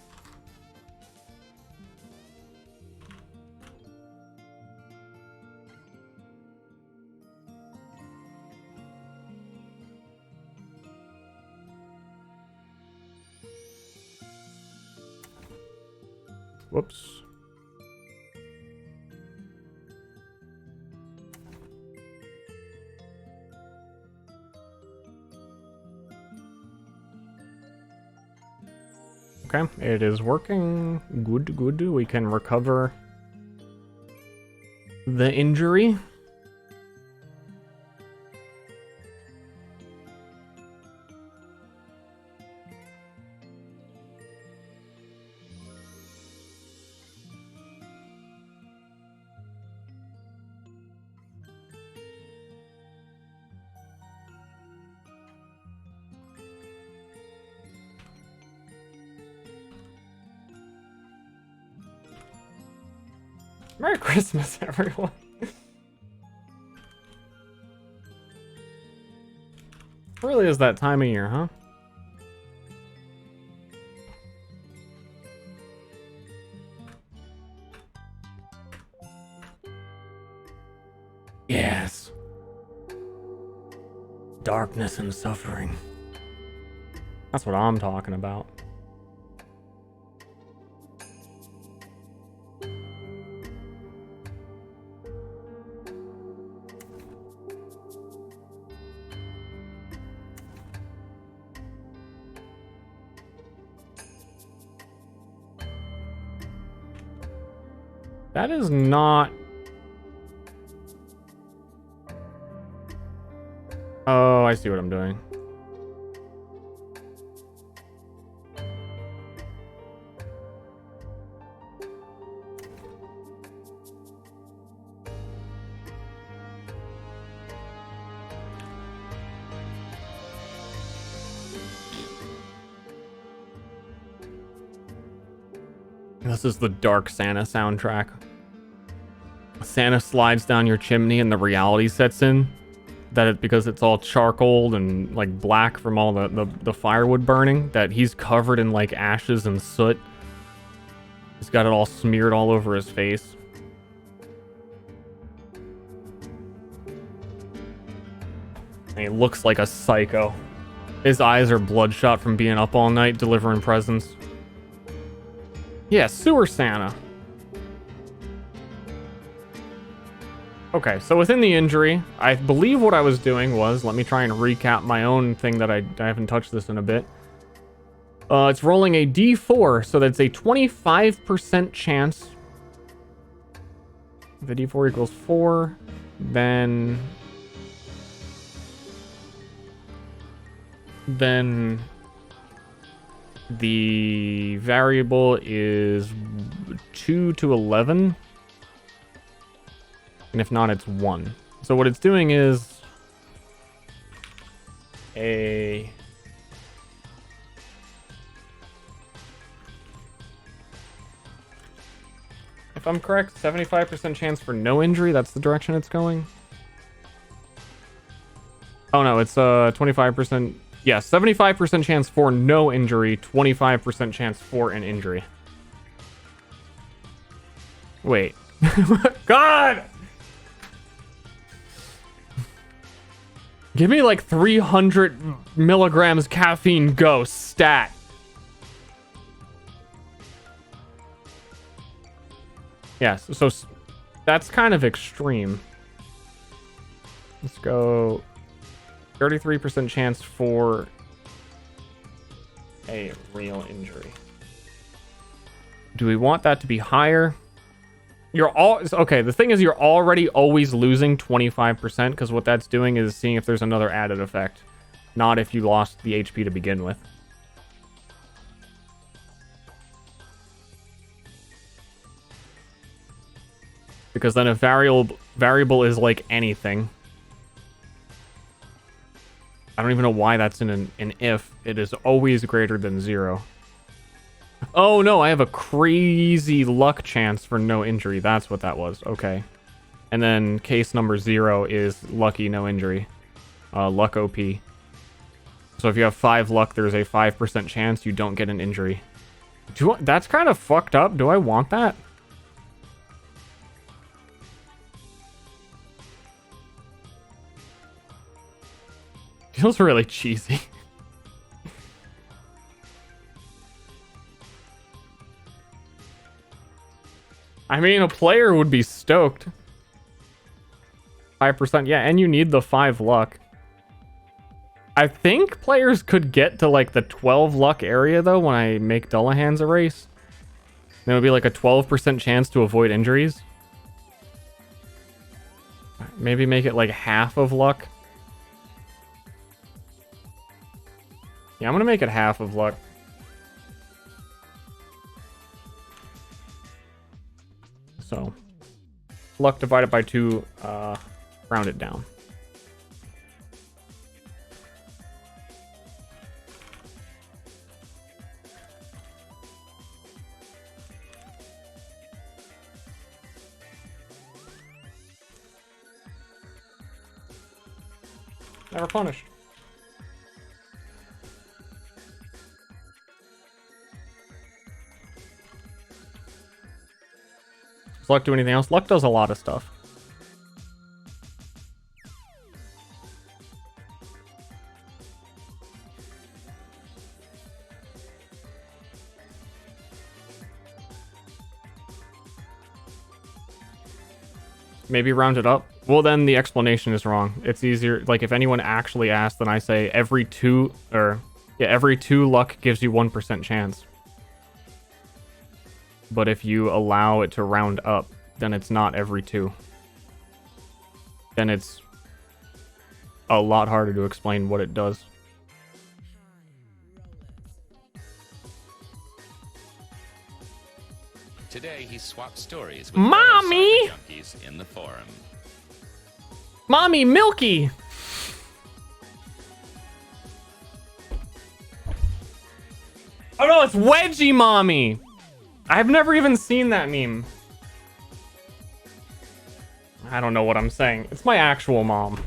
Whoops. Okay, it is working. Good, good. We can recover the injury. Merry Christmas, everyone. Really is that time of year, huh? Yes. Darkness and suffering. That's what I'm talking about. That is not... Oh, I see what I'm doing. This is the Dark Santa soundtrack. Santa slides down your chimney and the reality sets in. Because it's all charcoal and like black from all the firewood burning, that he's covered in like ashes and soot. He's got it all smeared all over his face. And he looks like a psycho. His eyes are bloodshot from being up all night delivering presents. Yeah, Sewer Santa. Okay, so within the injury, I believe what I was doing was, let me try and recap my own thing that I haven't touched this in a bit. It's rolling a d4, so that's a 25% chance. If the d4 equals 4, then the variable is 2 to 11. And if not, it's 1. So what it's doing is if I'm correct, 75% chance for no injury. That's the direction it's going. Oh no, it's 25%. Yeah, 75% chance for no injury, 25% chance for an injury. Wait. God! Give me like 300 milligrams caffeine go stat. Yes, so that's kind of extreme. Let's go 33% chance for a real injury. Do we want that to be higher? Okay, the thing is you're already always losing 25% because what that's doing is seeing if there's another added effect, not if you lost the HP to begin with. Because then a variable is like anything. I don't even know why that's in an if. It is always greater than 0. Oh no, I have a crazy luck chance for no injury. That's what that was. Okay. And then case number 0 is lucky no injury. Luck OP. So if you have 5 luck, there's a 5% chance you don't get an injury. That's kind of fucked up. Do I want that? Feels really cheesy. I mean, a player would be stoked. 5%, yeah, and you need the 5 luck. I think players could get to like the 12 luck area though when I make Dullahan's erase. There would be like a 12% chance to avoid injuries. Maybe make it like half of luck. Yeah, I'm gonna make it half of luck. So, luck divided by 2, round it down. Never punished. Does luck do anything else? Luck does a lot of stuff. Maybe round it up. Well, then the explanation is wrong. It's easier. Like if anyone actually asked, then I say every 2 luck gives you 1% chance. But if you allow it to round up, then it's not every 2. Then it's a lot harder to explain what it does.
Today he swapped stories with
Mommy!
fellow cyber junkies in the forum.
Mommy, Milky! Oh no, it's Wedgie Mommy! I've never even seen that meme. I don't know what I'm saying. It's my actual mom.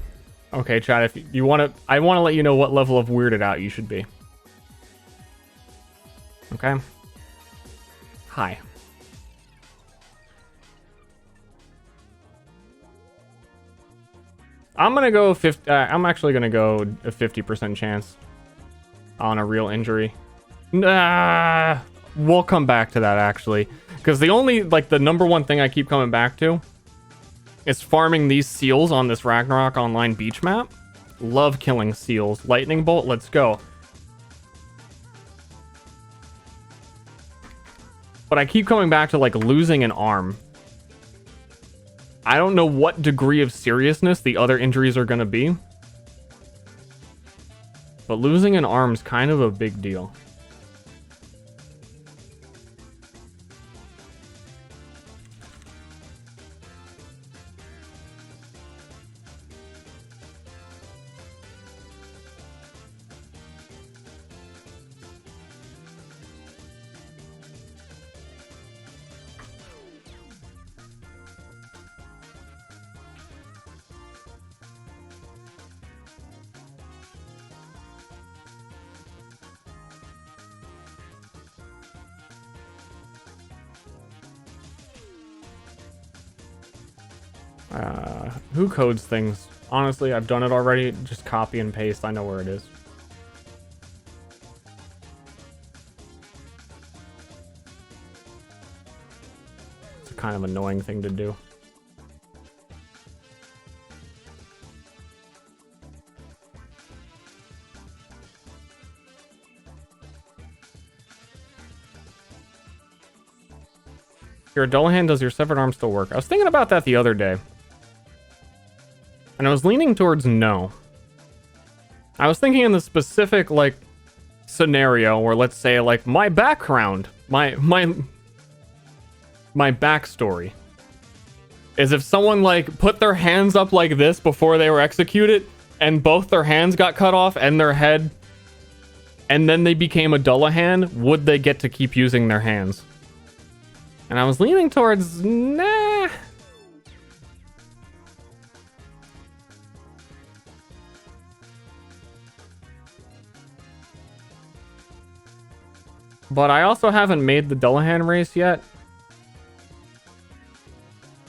Okay, Chad, if you want to... I want to let you know what level of weirded out you should be. Okay? Hi. I'm gonna go 50. I'm actually gonna go a 50% chance on a real injury. Nah, we'll come back to that actually, because the only the number one thing I keep coming back to is farming these seals on this Ragnarok Online beach map. Love killing seals. Lightning bolt, let's go. But I keep coming back to losing an arm. I don't know what degree of seriousness the other injuries are going to be. But losing an arm's kind of a big deal. Who codes things? Honestly, I've done it already. Just copy and paste. I know where it is. It's a kind of annoying thing to do. Your dull hand, does your severed arm still work? I was thinking about that the other day. And I was leaning towards no. I was thinking in the specific, scenario where, let's say, my background, my backstory is if someone, put their hands up like this before they were executed, and both their hands got cut off and their head, and then they became a Dullahan, would they get to keep using their hands? And I was leaning towards, nah. But I also haven't made the Dullahan race yet.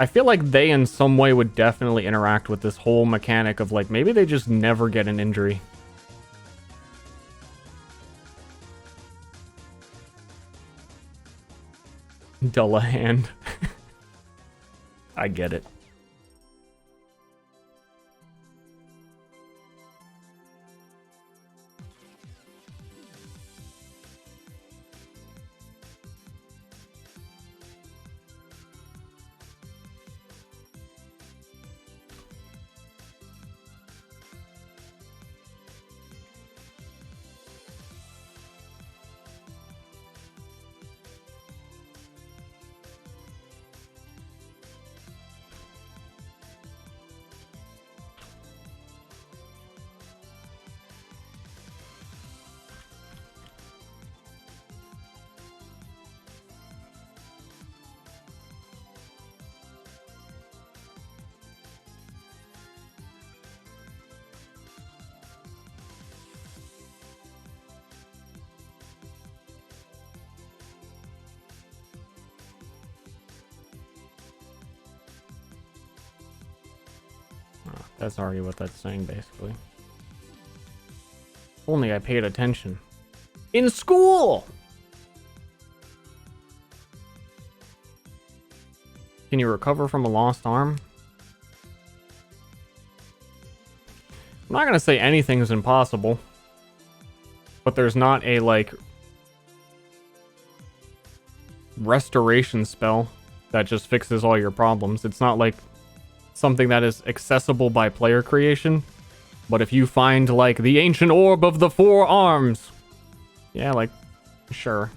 I feel like they in some way would definitely interact with this whole mechanic of maybe they just never get an injury. Dullahan. I get it. That's already what that's saying, basically. Only I paid attention. In school! Can you recover from a lost arm? I'm not gonna say anything is impossible. But there's not a, restoration spell that just fixes all your problems. It's not something that is accessible by player creation. But if you find, the ancient orb of the four arms, yeah, sure.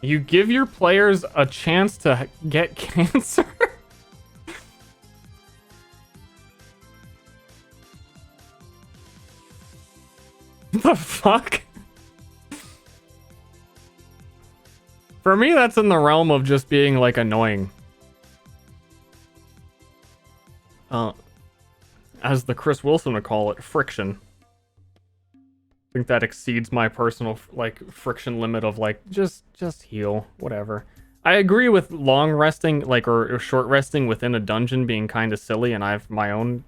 You give your players a chance to get cancer? The fuck? For me, that's in the realm of just being, annoying. As the Chris Wilson would call it, friction. I think that exceeds my personal like friction limit of like just heal, whatever. I agree with long resting like or short resting within a dungeon being kind of silly, and I have my own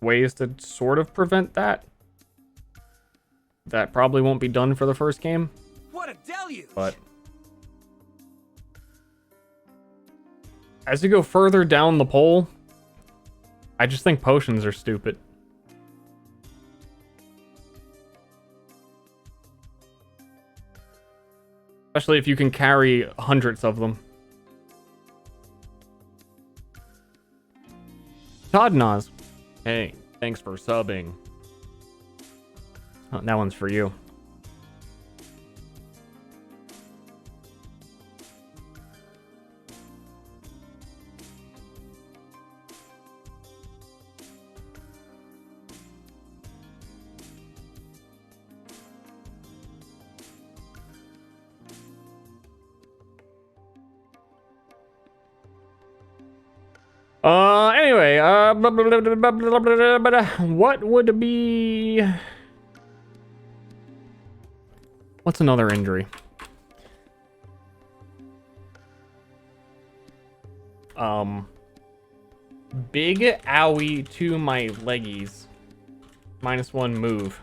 ways to sort of prevent that. That probably won't be done for the first game.
What a deluge!
But as you go further down the pole, I just think potions are stupid. Especially if you can carry hundreds of them. Todd Nas. Hey, thanks for subbing. Oh, that one's for you. Anyway, what would be... What's another injury? Big owie to my leggies. -1 move.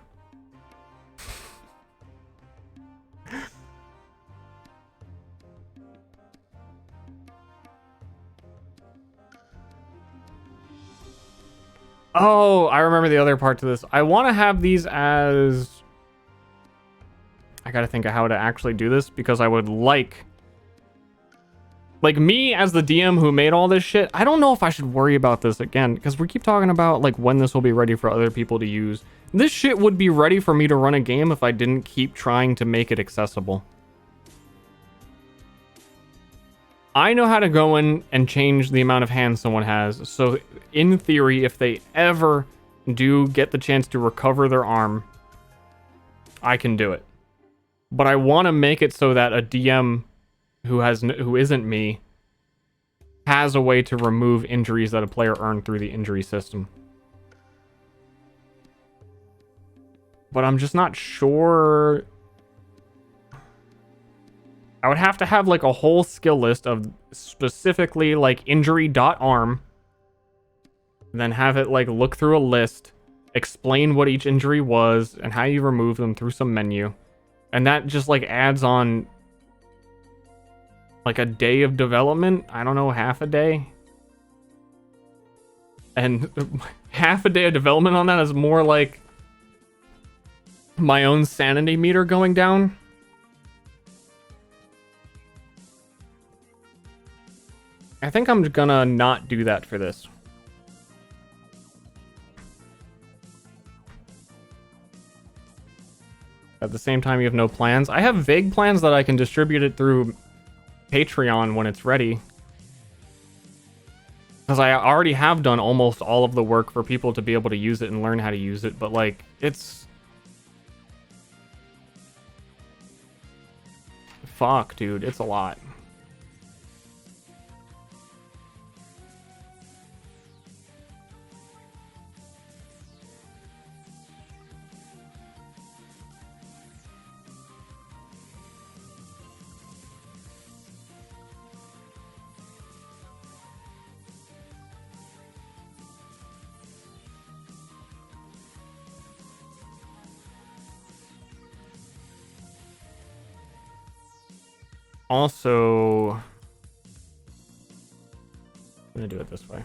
Oh, I remember the other part to this. I want to have these as... I gotta think of how to actually do this, because I would like me as the DM who made all this shit, I don't know if I should worry about this again, because we keep talking about like when this will be ready for other people to use. This shit would be ready for me to run a game if I didn't keep trying to make it accessible. I know how to go in and change the amount of hands someone has, so in theory, if they ever do get the chance to recover their arm, I can do it. But I want to make it so that a DM who isn't me has a way to remove injuries that a player earned through the injury system. But I'm just not sure. I would have to have like a whole skill list of specifically like injury.arm, then have it like look through a list, explain what each injury was and how you remove them through some menu. And that just like adds on like a day of development. I don't know, half a day. And half a day of development on that is more like my own sanity meter going down. I think I'm gonna not do that for this. At the same time, you have no plans. I have vague plans that I can distribute it through Patreon when it's ready. Because I already have done almost all of the work for people to be able to use it and learn how to use it. But like, it's... Fuck, dude. It's a lot. Also, I'm gonna do it this way.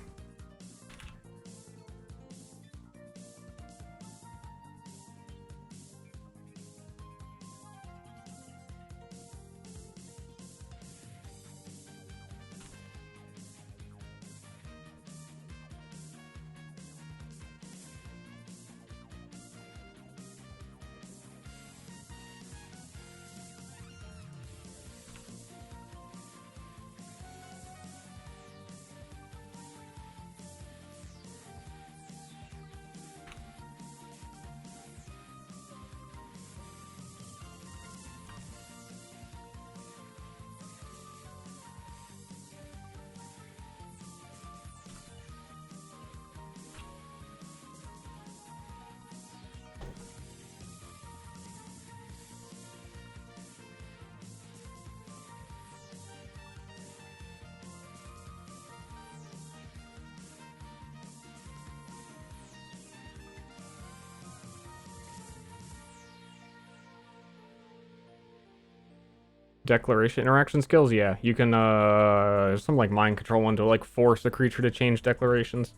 declaration interaction skills. Yeah, you can there's some like mind control one to like force a creature to change declarations.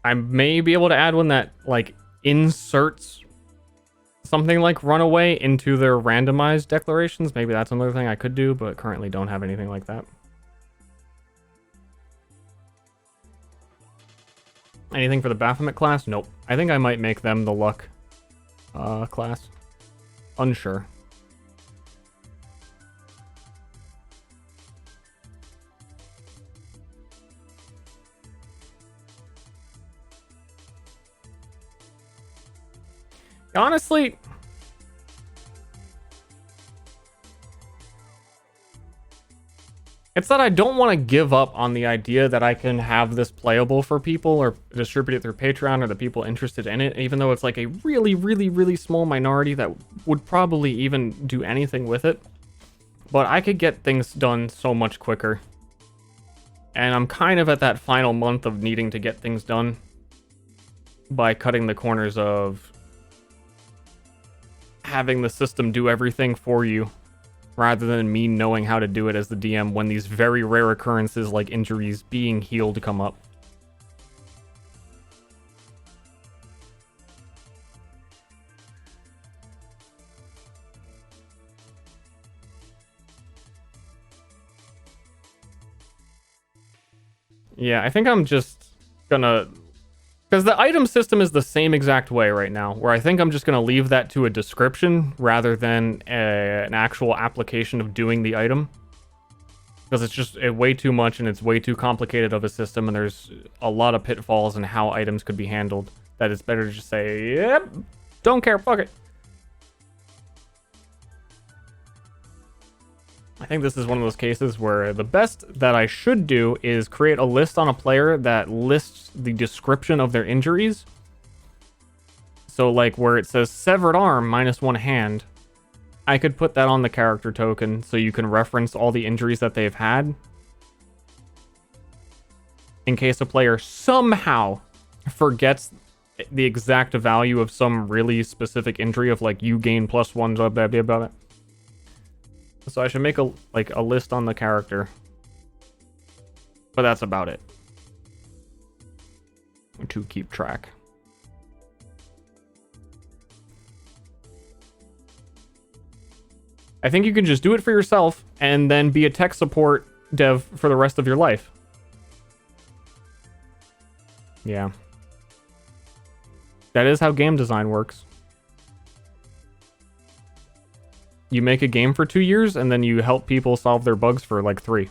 I may be able to add one that like inserts something like runaway into their randomized declarations. Maybe that's another thing I could do, but currently don't have anything like that. Anything for the Baphomet class? Nope. I think I might make them the luck class. Unsure. Honestly, it's that I don't want to give up on the idea that I can have this playable for people or distribute it through Patreon or the people interested in it, even though it's like a really, really, really small minority that would probably even do anything with it. But I could get things done so much quicker. And I'm kind of at that final month of needing to get things done by cutting the corners of having the system do everything for you rather than me knowing how to do it as the DM when these very rare occurrences like injuries being healed come up. Yeah, I think I'm just gonna... Because the item system is the same exact way right now, where I think I'm just going to leave that to a description rather than an actual application of doing the item. Because it's just way too much and it's way too complicated of a system, and there's a lot of pitfalls in how items could be handled, that it's better to just say, yep, don't care, fuck it. I think this is one of those cases where the best that I should do is create a list on a player that lists the description of their injuries. So like where it says severed arm -1 hand, I could put that on the character token so you can reference all the injuries that they've had. In case a player somehow forgets the exact value of some really specific injury of like you gain +1, blah, blah, blah, blah. So I should make a list on the character. But that's about it. To keep track. I think you can just do it for yourself and then be a tech support dev for the rest of your life. Yeah. That is how game design works. You make a game for 2 years, and then you help people solve their bugs for, like, 3.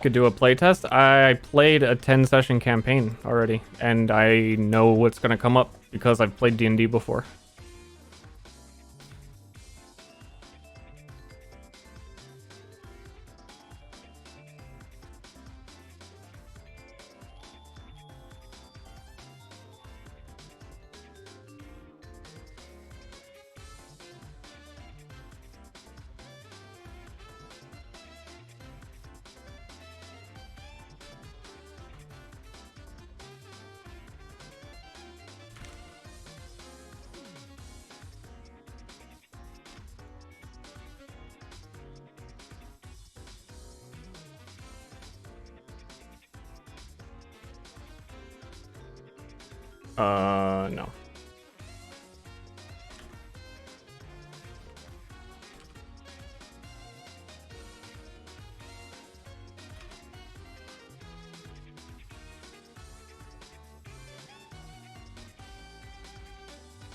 Could do a playtest. I played a 10-session campaign already, and I know what's going to come up because I've played D&D before. No.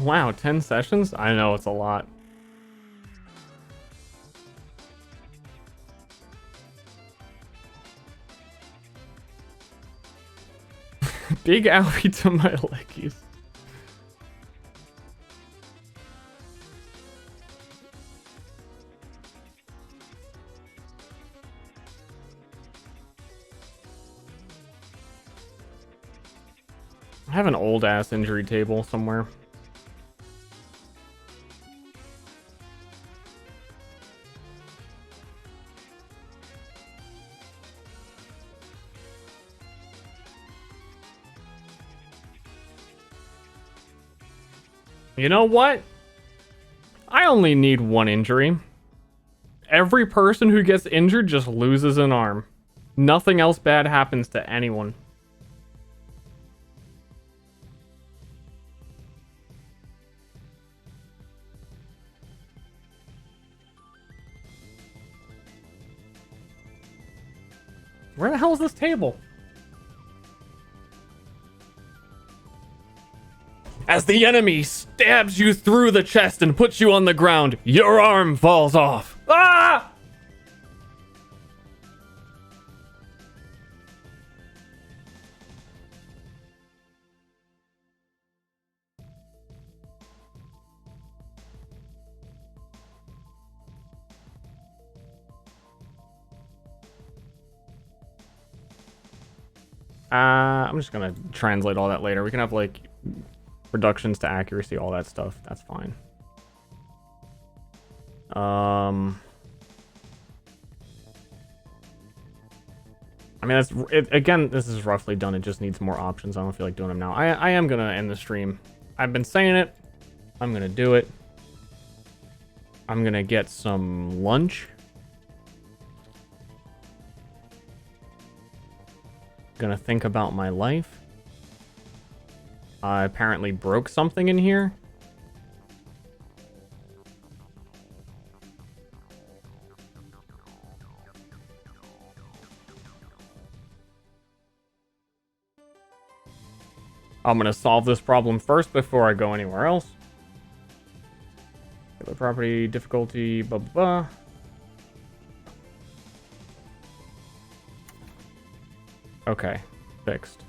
Wow, 10 sessions? I know, it's a lot. Big owie to my leggies. I have an old ass injury table somewhere. You know what? I only need one injury. Every person who gets injured just loses an arm. Nothing else bad happens to anyone. Where the hell is this table? As the enemy stabs you through the chest and puts you on the ground, your arm falls off. Ah! I'm just gonna translate all that later. We can have like reductions to accuracy, all that stuff. That's fine. I mean, that's it, again, this is roughly done. It just needs more options. I don't feel like doing them now. I am gonna end the stream. I've been saying it. I'm gonna do it. I'm gonna get some lunch. Gonna think about my life. I apparently broke something in here. I'm gonna solve this problem first before I go anywhere else. The property difficulty, blah blah blah. Okay, fixed.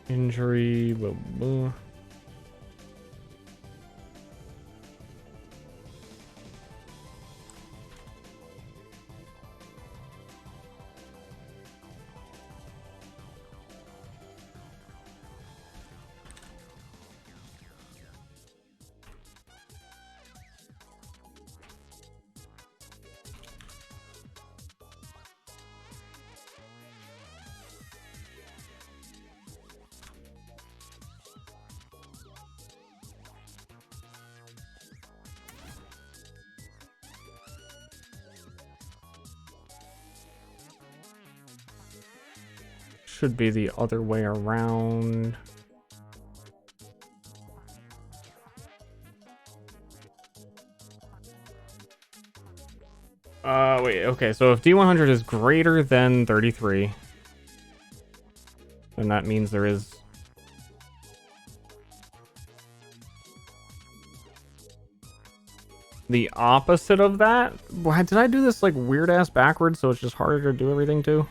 Injury, blah blah. Should be the other way around. Wait, okay, so if D100 is greater than 33, then that means there is... the opposite of that? Why, did I do this like weird-ass backwards so it's just harder to do everything too?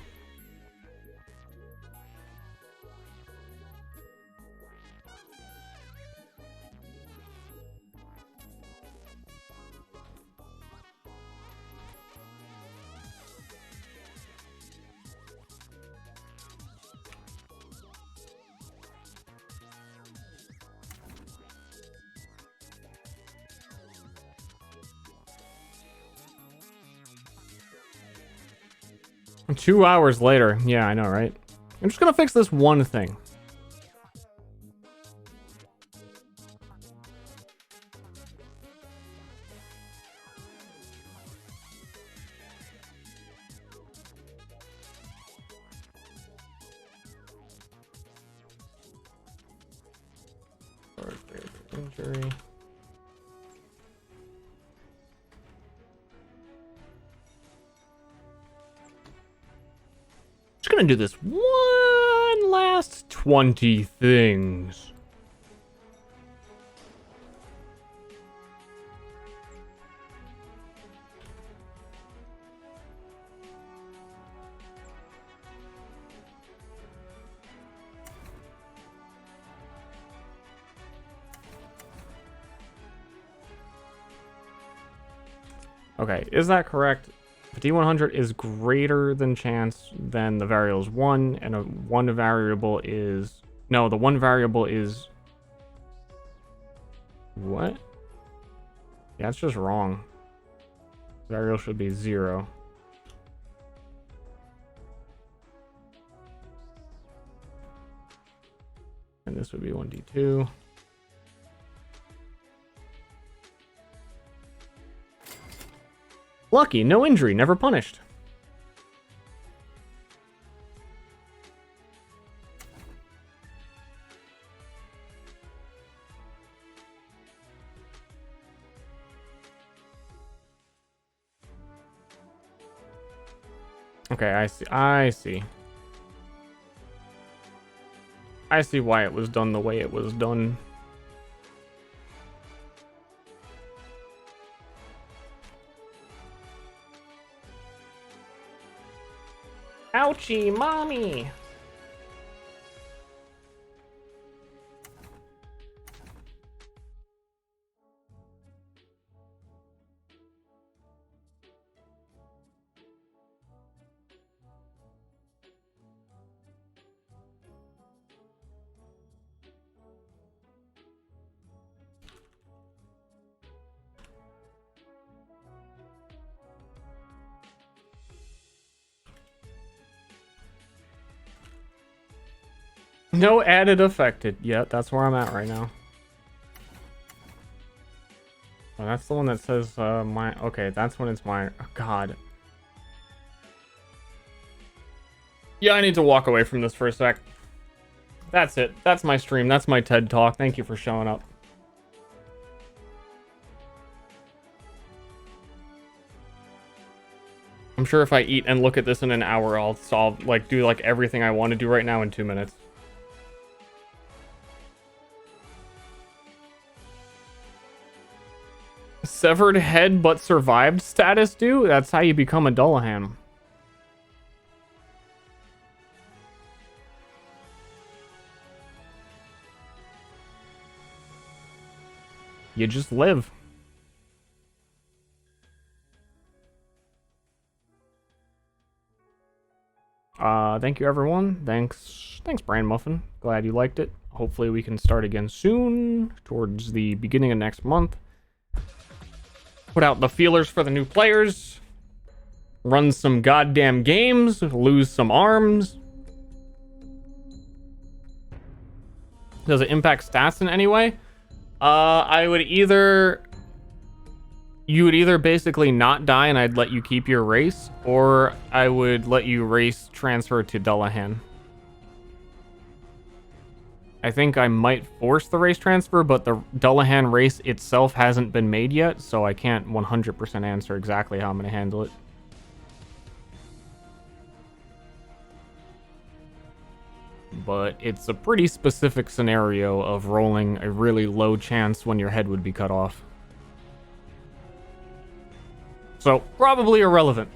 Two hours later. Yeah, I know, right? I'm just gonna fix this one thing. Injury. Just gonna do this one last 20 things. Okay, is that correct? The D100 is greater than chance than the variable is 1, and a 1 variable is... No, the 1 variable is... What? Yeah, it's just wrong. Variable should be 0. And this would be 1d2. Lucky, no injury, never punished. Okay, I see. I see why it was done the way it was done. Ouchie, mommy! No added affected. Yeah, that's where I'm at right now. Well, that's the one that says my... Okay, that's when it's my... Oh, God. Yeah, I need to walk away from this for a sec. That's it. That's my stream. That's my TED Talk. Thank you for showing up. I'm sure if I eat and look at this in an hour, I'll solve... Like, do, like, everything I want to do right now in 2 minutes. Severed head but survived status do? That's how you become a Dullahan. You just live. Thank you everyone. Thanks Brand Muffin. Glad you liked it. Hopefully we can start again soon, towards the beginning of next month. Put out the feelers for the new players. Run some goddamn games. Lose some arms. Does it impact stats in any way? I would either... You would either basically not die and I'd let you keep your race, or I would let you race transfer to Dullahan. I think I might force the race transfer, but the Dullahan race itself hasn't been made yet, so I can't 100% answer exactly how I'm going to handle it. But it's a pretty specific scenario of rolling a really low chance when your head would be cut off. So, probably irrelevant.